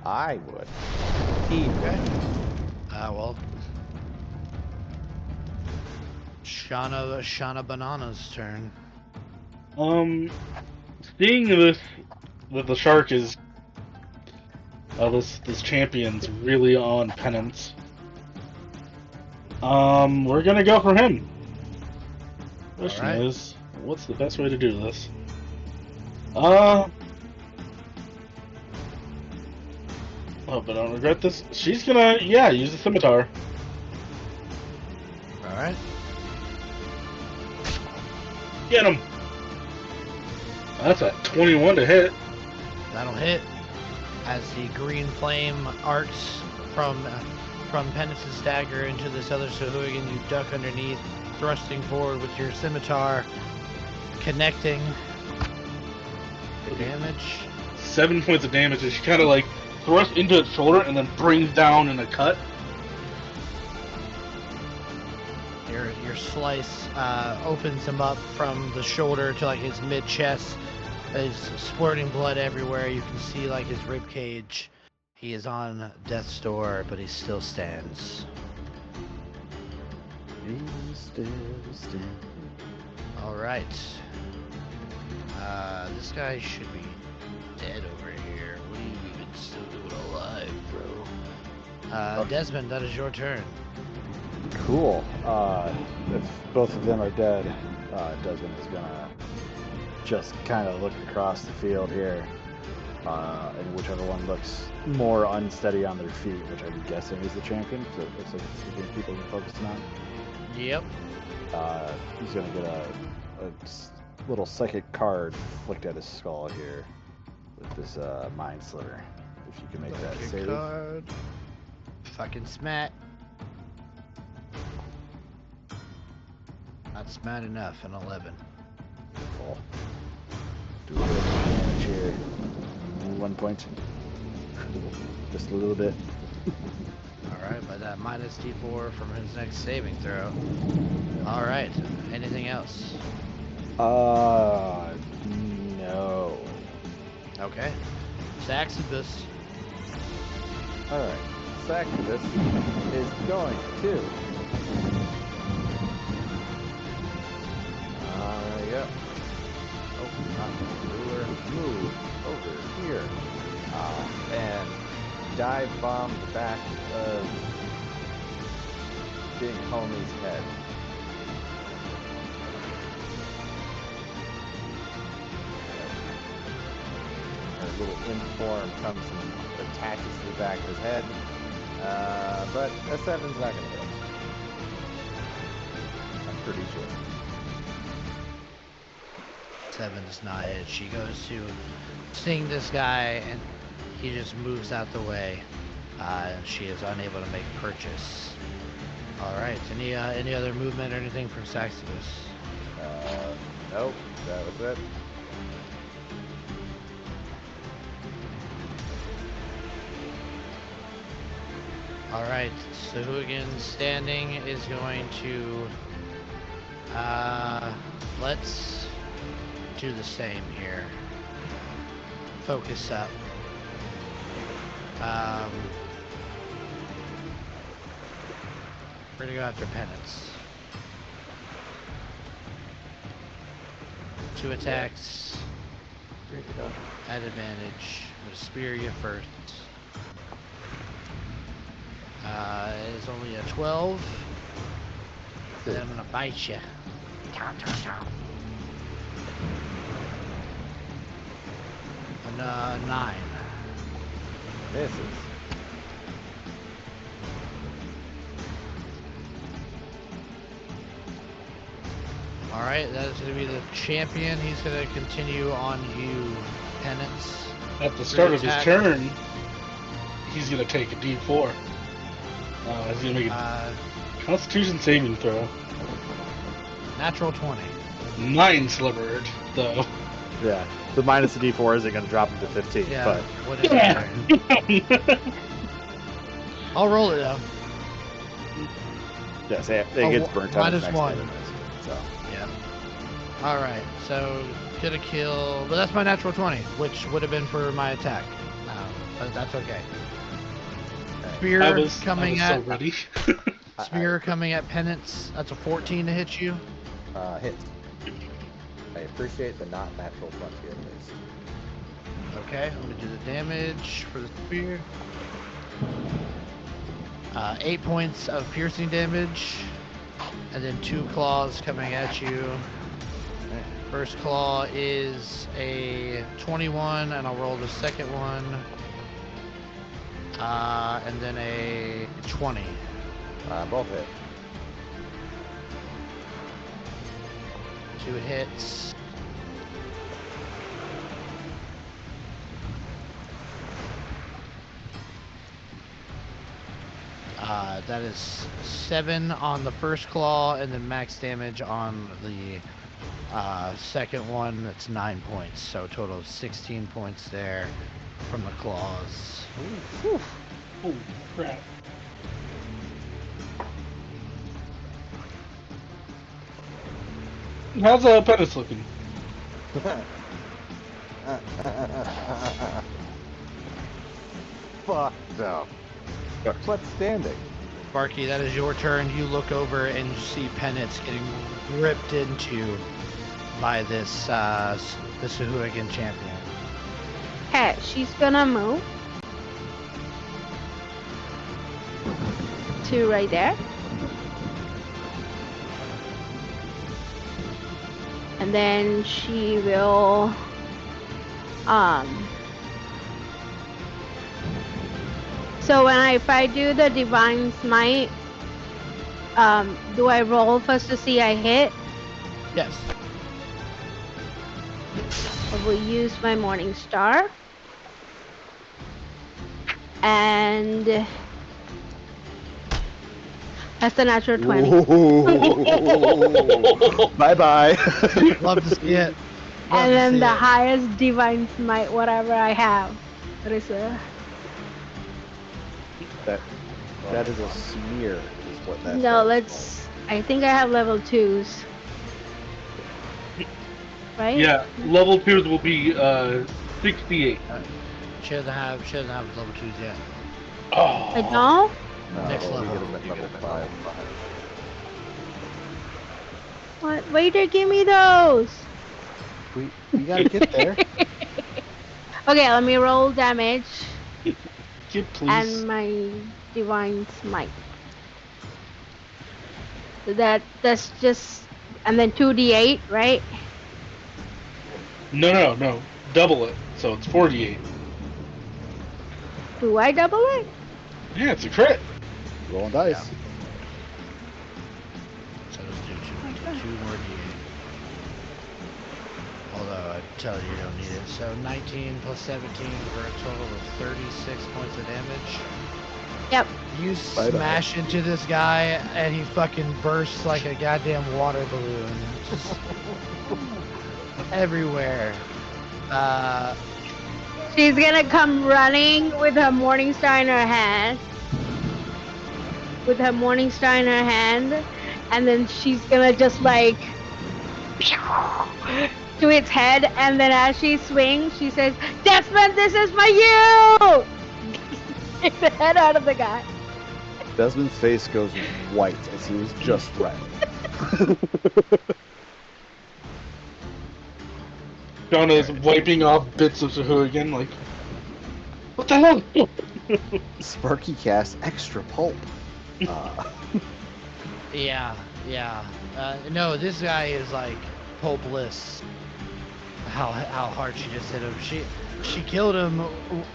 I would. He would. well. Shauna Banana's turn. Seeing this that the shark is this champion's really on penance. We're gonna go for him. Question is, what's the best way to do this? Oh, but I don't regret this. She's gonna, use the scimitar. Alright. Get him! That's a 21 to hit. That'll hit. As the green flame arcs from Penance's dagger into this other Sahuagin, you duck underneath, thrusting forward with your scimitar, connecting. Good damage. 7 points of damage, and she kind of like thrusts into its shoulder and then brings down in a cut. your slice opens him up from the shoulder to like his mid chest. He's splurting blood everywhere. You can see like his rib cage. He is on death's door, but he still stands. He's still standing. All right. This guy should be dead over here. What are you even still doing alive, bro? Desmond, that is your turn. Cool. If both of them are dead, Desmond is gonna just kind of look across the field here, and whichever one looks more unsteady on their feet, which I'm guessing is the champion, so it looks like it's the game people are focusing on. Yep. He's gonna get a little psychic card flicked at his skull here with this mind sliver. If you can make that Your save. card. Fucking smat. Not smat enough, an 11. Cool. Do a little damage here. 1 point. Just a little bit. Alright, but that minus D4 from his next saving throw. Alright, anything else? No. Okay. Saxibus. Alright. Sactivus is going to. Yep. Oh, not ruler. Move over here. And dive bomb the back of Big Homie's head. Her little inform comes and attaches to the back of his head. But a 7's not going to hit. I'm pretty sure. 7 does not hit. She goes to sting this guy, and he just moves out the way. She is unable to make purchase. Alright, any other movement or anything from Saxibus? Nope, that was it. Alright, so Hooligan standing is going to let's do the same here. Focus up. We're gonna go after Penance. 2 attacks at advantage. I'm gonna spear you first. It is only a 12. And then I'm gonna bite you. And 9. Misses. Alright, that is gonna be the champion. He's gonna continue on you, Penance. At the start of his Attack. turn, he's gonna take a D4. He's gonna make a Constitution saving throw. Natural 20. 9 slivered, though. Yeah. The minus the D4 isn't going to drop him to 15, Yeah, but whatever. I'll roll it though. yes, it gets burnt out. minus next 1. anyways, so. Yeah. Alright, so gonna kill, but that's my natural 20, which would have been for my attack. But that's okay. Spear I was coming so at ready. Spear coming at Penance. That's a 14 to hit you. Hit. I appreciate the not natural 20 at least. Okay, I'm gonna do the damage for the spear. 8 points of piercing damage, and then 2 claws coming at you. First claw is a 21, and I'll roll the second one. And then a 20. Both hit. 2 hits. That is 7 on the first claw, and then max damage on the second one. That's 9 points, so a total of 16 points there from the claws. Oh, crap. How's Pettis looking? Fucked up. But standing. Sparky, that is your turn. You look over and you see Penance getting ripped into by this the Sahuagin champion. Okay, she's gonna move to right there. And then she will so if I do the divine smite, do I roll first to see I hit? Yes. I will use my morning star. And that's a natural 20. Bye bye. Love to see it. And then the highest divine smite, whatever I have. What is it? That is a smear, is what that No, is let's. I think I have level 2s. Right? Yeah, level 2s will be 68. She doesn't have level 2s yet. Oh. I don't? No, Next we level. get them at level 5. What? Waiter, give me those! We gotta get there. Okay, let me roll damage Kid, please. and my divine smite. So that's just, and then 2d8, right? No. Double it. So it's 48. Do I double it? Yeah, it's a crit. Rolling dice. Yeah. So let's do two more d8. Although I tell you don't need it. So 19 plus 17 for a total of 36 points of damage. Yep. You Bye-bye. smash into this guy and he fucking bursts like a goddamn water balloon. Just everywhere. She's gonna come running with her morning star in her hand. And then she's gonna just like to its head, and then as she swings, she says, "Desmond, this is for you!" Take the head out of the guy. Desmond's face goes white as he was just threatened. Donna's wiping off bits of Sahuagin, like, what the hell? Sparky casts extra pulp. Yeah. No, this guy is like hopeless. How hard she just hit him. She killed him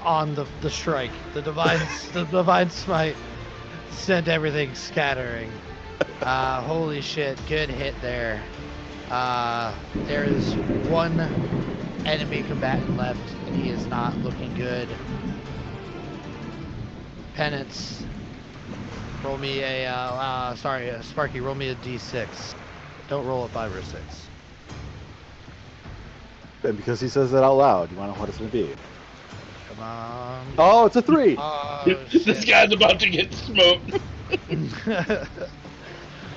on the strike. The divine smite sent everything scattering. Holy shit, good hit there. There is one enemy combatant left, and he is not looking good. Penance. Roll me a, Sparky, roll me a d6. Don't roll a 5 or 6. And because he says that out loud, you wanna know what it's gonna be? Come on. Oh, it's a 3! Oh, This shit. guy's about to get smoked.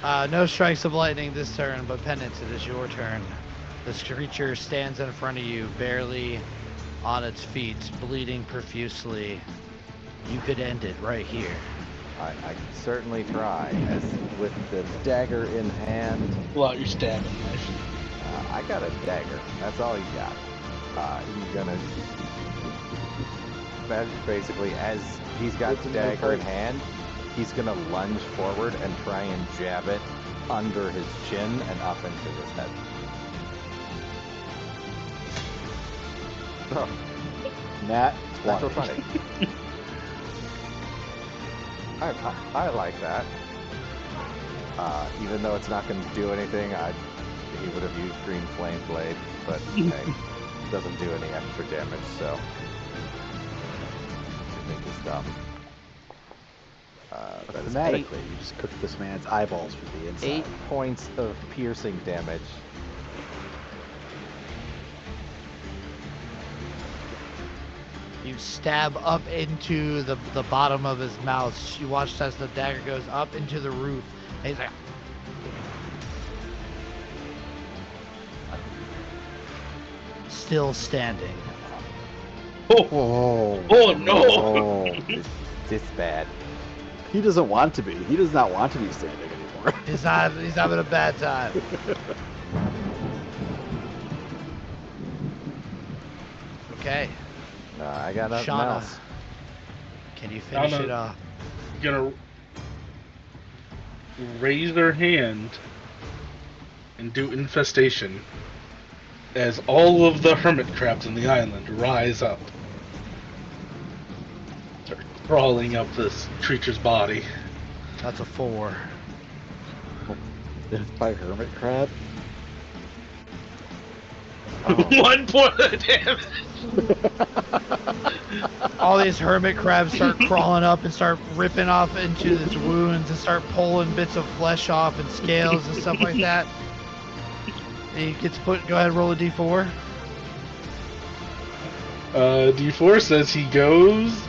No strikes of lightning this turn, but Penance, it is your turn. This creature stands in front of you, barely on its feet, bleeding profusely. You could end it right here. I can certainly try. As with the dagger in hand, Pull out your stabbing knife. I got a dagger. That's all he's got. He's gonna basically, as he's got the dagger in hand, he's gonna lunge forward and try and jab it under his chin and up into his head. Oh, Nat natural 20. 20. I like that. Even though it's not going to do anything, he would have used Green Flame Blade, but hey, doesn't do any extra damage, so I think it's dumb. That is Thematically, you just cooked this man's eyeballs from the inside. 8 points of piercing damage. You stab up into the bottom of his mouth. You watch as the dagger goes up into the roof. And he's like, still standing. Oh, Oh, no! This bad. He doesn't want to be. He does not want to be standing anymore. He's having a bad time. Okay. I got nothing Shauna, else. can you finish Shauna- it off? Gonna raise their hand and do infestation as all of the hermit crabs on the island rise up. Start crawling up this creature's body. That's a 4. Death by hermit crab. Oh. 1 point of damage! All these hermit crabs start crawling up and start ripping off into its wounds and start pulling bits of flesh off and scales and stuff like that. And he gets go ahead and roll a d4. D4 says he goes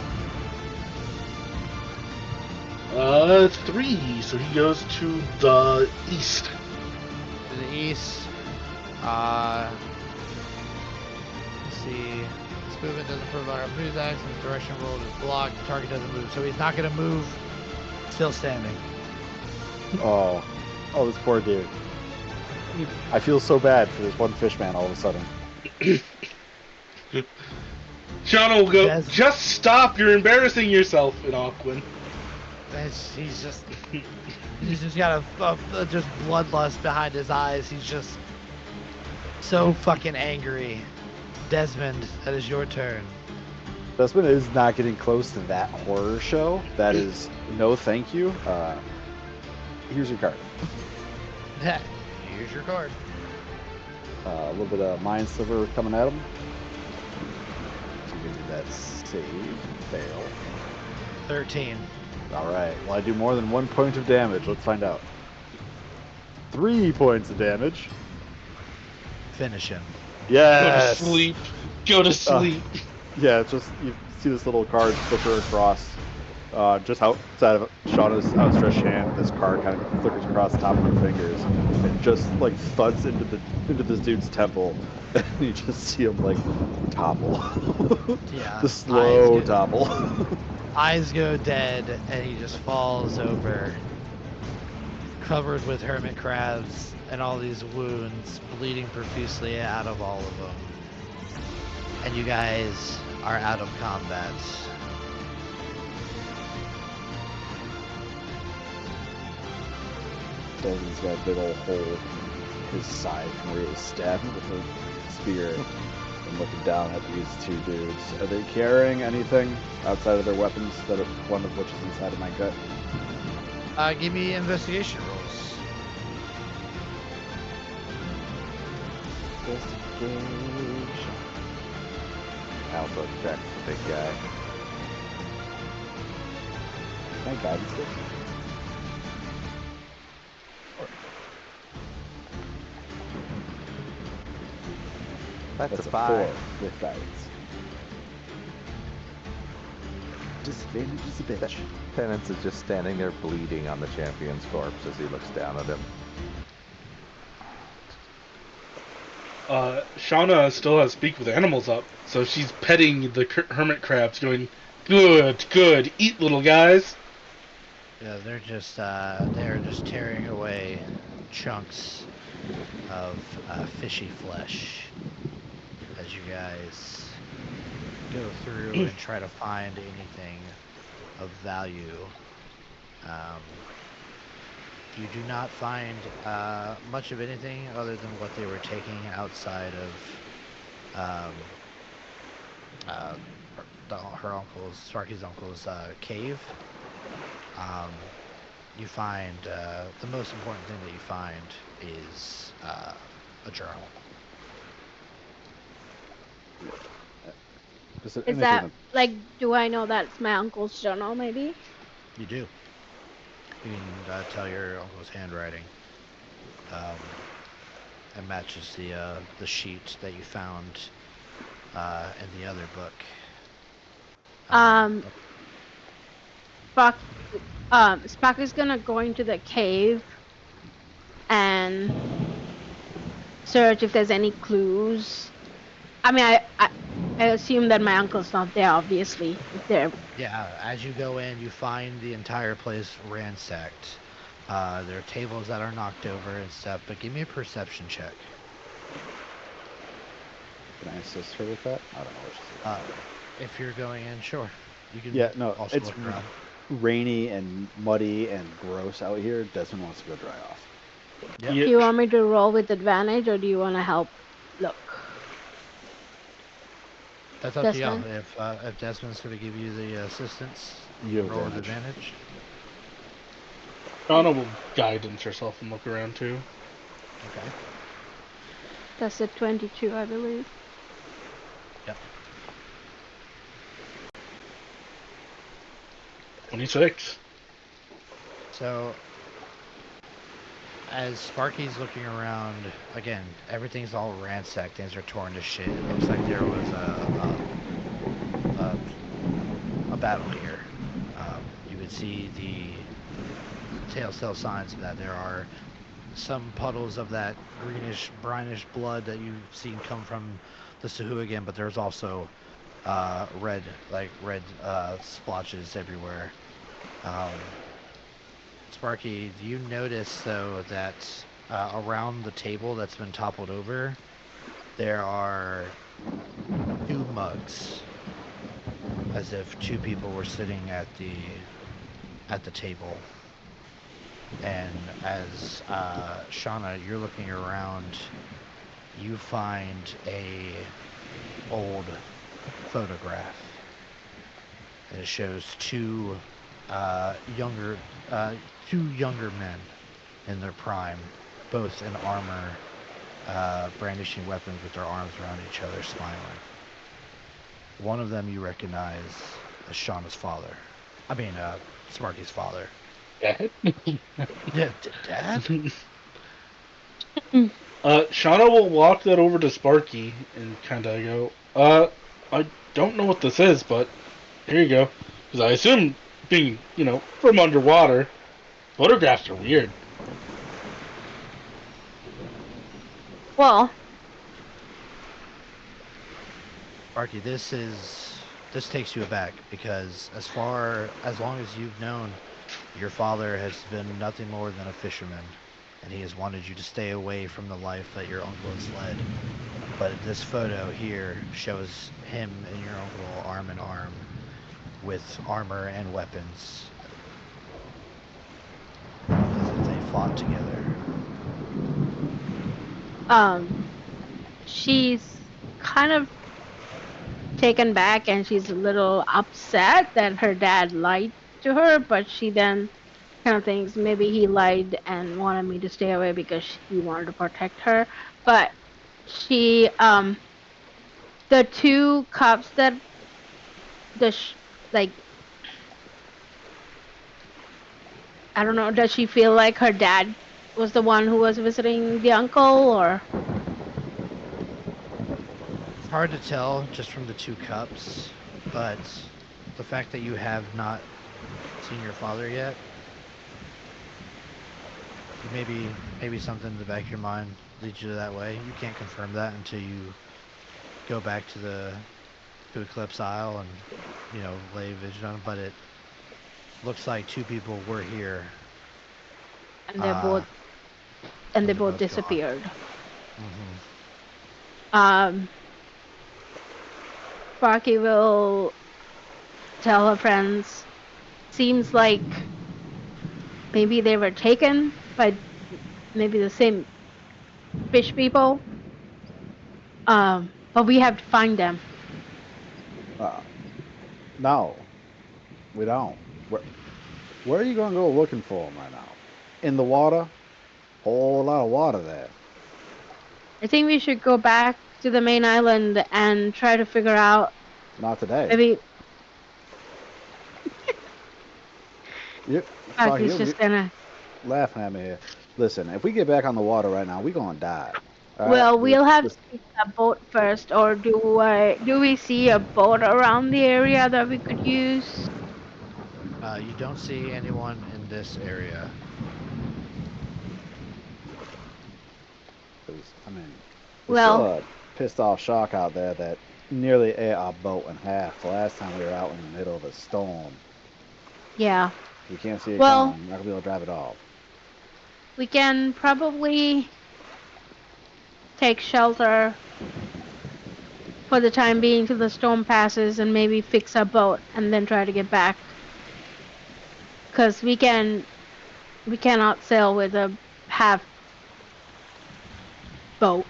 3, so he goes to the east. To the east. Let's see. This movement doesn't provide our moves action. The direction rolled is blocked. The target doesn't move, so he's not going to move. Still standing. Oh, this poor dude. I feel so bad for this one fish man all of a sudden. Shauna will go, Yes. just stop, you're embarrassing yourself, in Aquin. He's just got a just bloodlust behind his eyes. He's just so fucking angry. Desmond, that is your turn. Desmond is not getting close to that horror show. That is no thank you. Here's your card. Here's your card. A little bit of Mind Sliver coming at him. So you can do that save. Fail. 13. Alright, will I do more than 1 point of damage? Let's find out. 3 points of damage. Finish him. Yes! Go to sleep. Go to sleep. Yeah, it's just, you see this little card flicker across just outside of Shauna's outstretched hand. This card kind of flickers across the top of her fingers and just like thuds into this dude's temple. And you just see him like topple. Yeah. The slow eyes go- topple. Eyes go dead, and he just falls over, covered with hermit crabs and all these wounds, bleeding profusely out of all of them. And you guys are out of combat. Desmond's got a big old hole in his side from where he was stabbed with a spear. And looking down at these two dudes. Are they carrying anything outside of their weapons? One of which is inside of my gut. Give me investigation rolls. Investigation. Alpha check the big guy. My guidance stick? That's a 4 5. with guidance. Disadvantage is a bitch. Penance is just standing there bleeding on the champion's corpse as he looks down at him. Shauna still has Speak with Animals up, so she's petting the hermit crabs, going, good, eat little guys. Yeah, they're just tearing away chunks of fishy flesh as you guys go through and try to find anything of value. You do not find much of anything other than what they were taking outside of her uncle's, Sparky's uncle's cave. You find the most important thing that you find is a journal. Is that like? Do I know that's my uncle's journal? Maybe. You do. You can tell your uncle's handwriting. It matches the sheet that you found in the other book. Sparky's gonna go into the cave and search if there's any clues I mean, I assume that my uncle's not there. Obviously, if they're Yeah, as you go in, you find the entire place ransacked. There are tables that are knocked over and stuff, but give me a perception check. Can I assist her with that? I don't know what she's Uh, if you're going in, sure. You can Yeah, no, also it's look around. rainy and muddy and gross out here. Desmond wants to go dry off. Yep. Yeah, Do you want me to roll with advantage, or do you want to help? Look, That's up to y'all. Desmond. If Desmond's going to give you the assistance, You you have can roll with advantage. advantage. Shauna will guidance herself and look around too. Okay. That's a 22, I believe. Yep. 26. So, as Sparky's looking around, again, everything's all ransacked. Things are torn to shit. It looks like there was a battle here. You could see the telltale signs of that. There are some puddles of that greenish, brinish blood that you've seen come from the Sahuagin, but there's also red splotches everywhere. Um, Sparky, do you notice though that around the table that's been toppled over, there are 2 mugs, as if 2 people were sitting at the table. And as Shauna, you're looking around, you find a old photograph, and it shows uh, younger two younger men in their prime, both in armor, brandishing weapons with their arms around each other, smiling. One of them you recognize as Shauna's father. I mean, Sparky's father. Dad? Yeah, Dad? Shauna will walk that over to Sparky and kind of go, I don't know what this is, but here you go. Because I assume, being, from underwater, photographs are weird. Well, Sparky, this takes you aback because as long as you've known, your father has been nothing more than a fisherman, and he has wanted you to stay away from the life that your uncle has led. But this photo here shows him and your uncle arm in arm with armor and weapons, as if they fought together. she's kind of taken back, and she's a little upset that her dad lied to her, but she then kind of thinks maybe he lied and wanted me to stay away because he wanted to protect her. But she, the 2 cups that like, I don't know, does she feel like her dad was the one who was visiting the uncle, or? It's hard to tell just from the 2 cups, but the fact that you have not seen your father yet, maybe something in the back of your mind leads you that way. You can't confirm that until you go back to Eclipse Isle and lay vision on it. But it looks like 2 people were here, And they're uh, both and they they're both both gone. disappeared. Hmm. Um, Sparky will tell her friends. Seems like maybe they were taken by maybe the same fish people. But we have to find them. No, we don't. Where are you going to go looking for them right now? In the water? Whole lot of water there. I think we should go back to the main island and try to figure out Not today. maybe Sparky, Sparky's just gonna. laughing at me here. Listen, if we get back on the water right now, we going to die. All right? Well, we'll have to take a boat first, or do we see a boat around the area that we could use? You don't see anyone in this area. I mean, we still Well, pissed off shock out there that nearly ate our boat in half the last time we were out in the middle of a storm. Yeah. We can't see it Well, coming. We're not gonna be able to drive it off. we can probably take shelter for the time being till the storm passes and maybe fix our boat and then try to get back. Because we cannot sail with a half boat.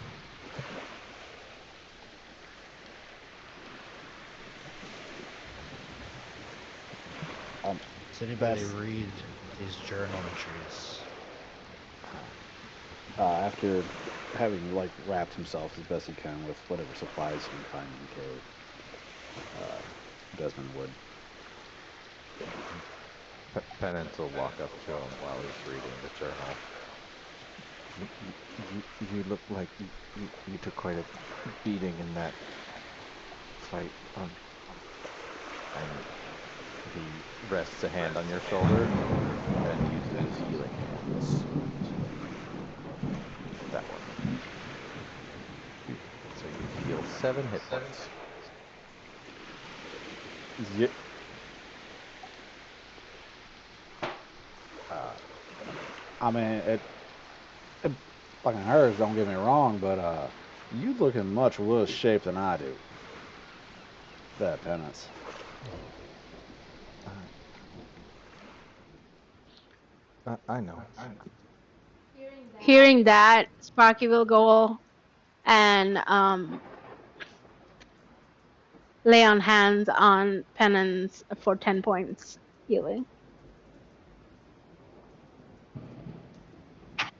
Does anybody That's- read these journal entries? After having like wrapped himself as best he can with whatever supplies he can find in the cave, Desmond would. Penance will walk up to him while he's reading the journal. You look like you took quite a beating in that fight. And he rests a hand on your shoulder and uses healing hands. That one. So you heal 7 hit points. Yep. I mean, it fucking hurts. Don't get me wrong, but you look in much worse shape than I do. That penance. I know. Hearing that, Sparky will go and lay on hands on Penance for 10 points healing.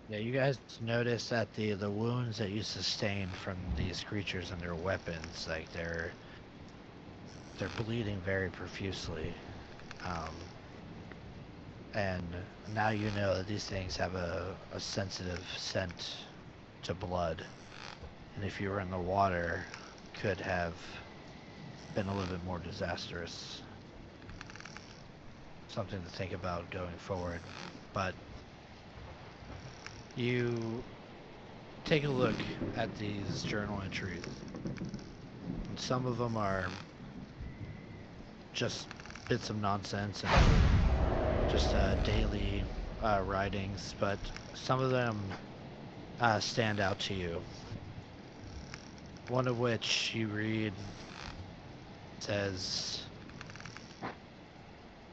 Yeah, you guys notice that the wounds that you sustained from these creatures and their weapons, like they're bleeding very profusely. And now you know that these things have a sensitive scent to blood. And if you were in the water, could have been a little bit more disastrous. Something to think about going forward. But you take a look at these journal entries. And some of them are just bits of nonsense and just daily writings, but some of them stand out to you. One of which you read says,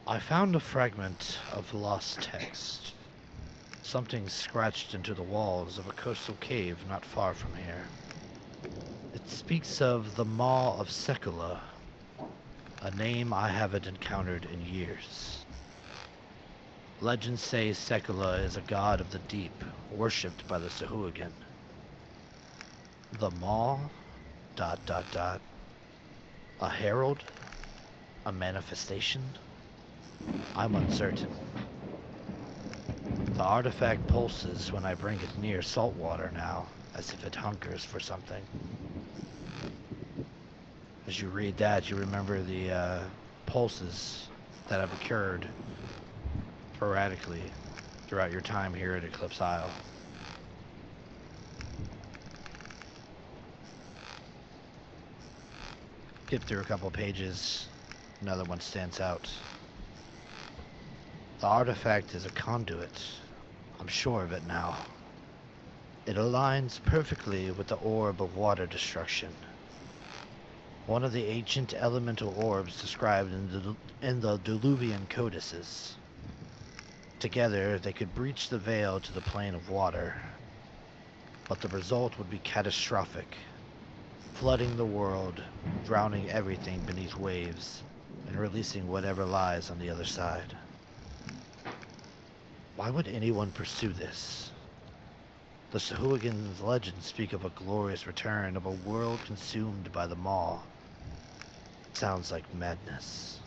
I found a fragment of lost text. Something scratched into the walls of a coastal cave not far from here. It speaks of the Maw of Sekula, a name I haven't encountered in years. Legends say Sekula is a god of the deep, worshipped by the Sahuagin. The Maw, ... A herald? A manifestation? I'm uncertain. The artifact pulses when I bring it near salt water now, as if it hunkers for something. As you read that, you remember the pulses that have occurred sporadically throughout your time here at Eclipse Isle. Skip through a couple pages, another one stands out. The artifact is a conduit. I'm sure of it now. It aligns perfectly with the orb of water destruction. One of the ancient elemental orbs described in the Diluvian codices. Together, they could breach the veil to the plane of water. But the result would be catastrophic, flooding the world, drowning everything beneath waves, and releasing whatever lies on the other side. Why would anyone pursue this? The Sahuagins' legends speak of a glorious return of a world consumed by the Maw. Sounds like madness.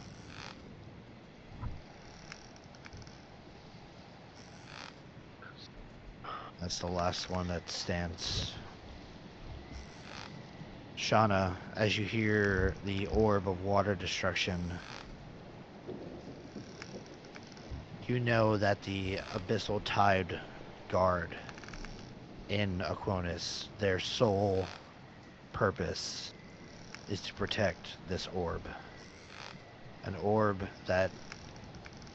That's the last one that stands. Shauna, as you hear the orb of water destruction, you know that the Abyssal Tide Guard in Aquonis, their sole purpose is to protect this orb. An orb that,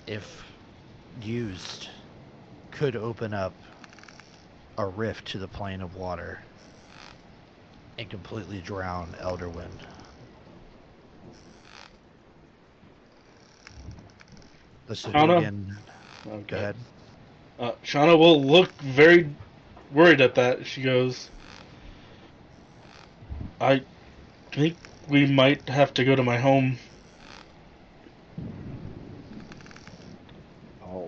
if used, could open up a rift to the plane of water and completely drown Elderwynn. The Sahuagin. Okay. Go ahead. Shauna will look very worried at that. She goes, I think we might have to go to my home. Oh,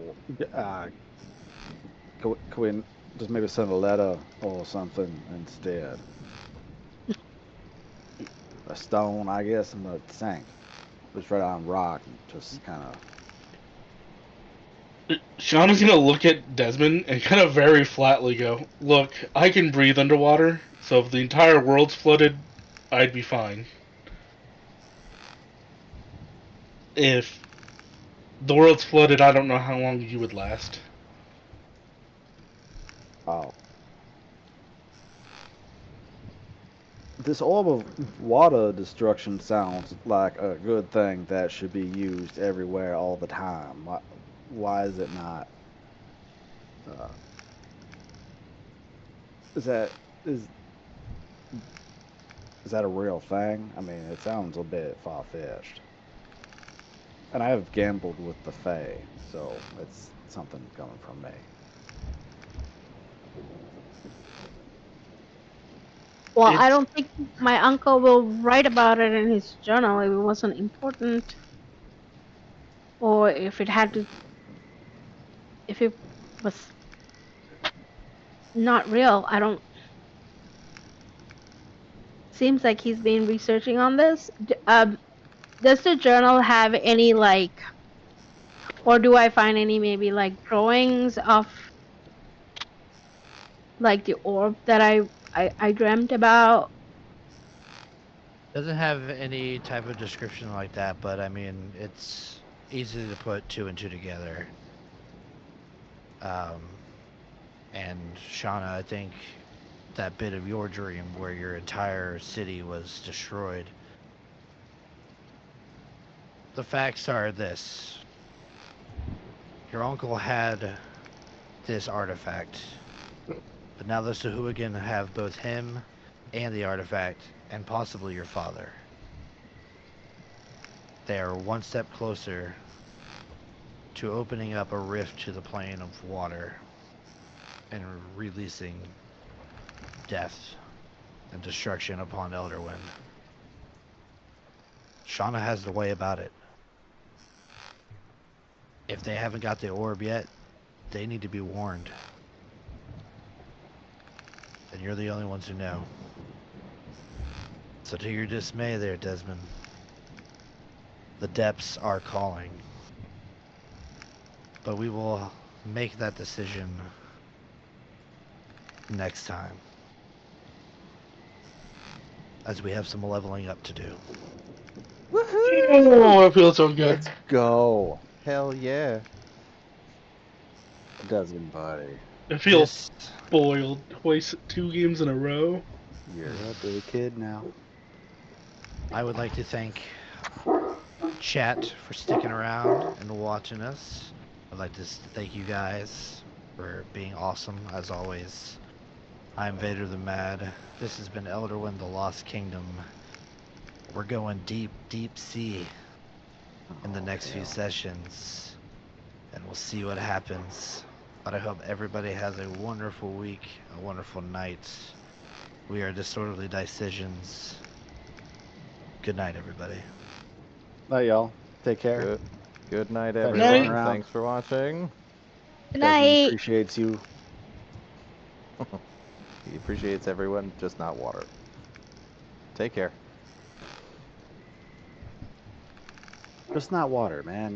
can we just maybe send a letter or something instead? A stone, I guess, in the tank. Just right on rock, and just kind of. Shauna's gonna look at Desmond and kind of very flatly go, look, I can breathe underwater, so if the entire world's flooded, I'd be fine. If the world's flooded, I don't know how long you would last. Oh. This orb of water destruction sounds like a good thing that should be used everywhere all the time. Why is it not? Uh, is that is is that a real thing? I mean, it sounds a bit far-fetched. And I have gambled with the Fae, so it's something coming from me. Well, I It's don't think my uncle will write about it in his journal if it wasn't important, or if it was not real. I don't. Seems like he's been researching on this. Does the journal have any or do I find any maybe drawings of the orb that I dreamt about? Doesn't have any type of description like that, but I mean, it's easy to put two and two together. And Shauna, I think that bit of your dream where your entire city was destroyed. The facts are this. Your uncle had this artifact, but now the Sahuagin have both him and the artifact, and possibly your father. They are one step closer to opening up a rift to the plane of water and releasing death and destruction upon Elderwynn. Shauna has the way about it. If they haven't got the orb yet, they need to be warned. And you're the only ones who know. So to your dismay there, Desmond, the depths are calling. But we will make that decision next time, as we have some leveling up to do. oh, I feel so good. Let's go. Hell yeah. Desmond, buddy. I feel This, spoiled twice, 2 games in a row. You're a big kid now. I would like to thank chat for sticking around and watching us. I'd like to thank you guys for being awesome as always. I'm Vader the Mad. This has been Elderwynn the Lost Kingdom. We're going deep, deep sea in the next few sessions, and we'll see what happens. But I hope everybody has a wonderful week, a wonderful night. We are Disorderly Decisions. Good night, everybody. Night, y'all. Take care. Good night, Thanks for everyone. sticking around. Thanks for watching. Good Desmond night. appreciates you. He appreciates everyone, just not water. Take care. Just not water, man.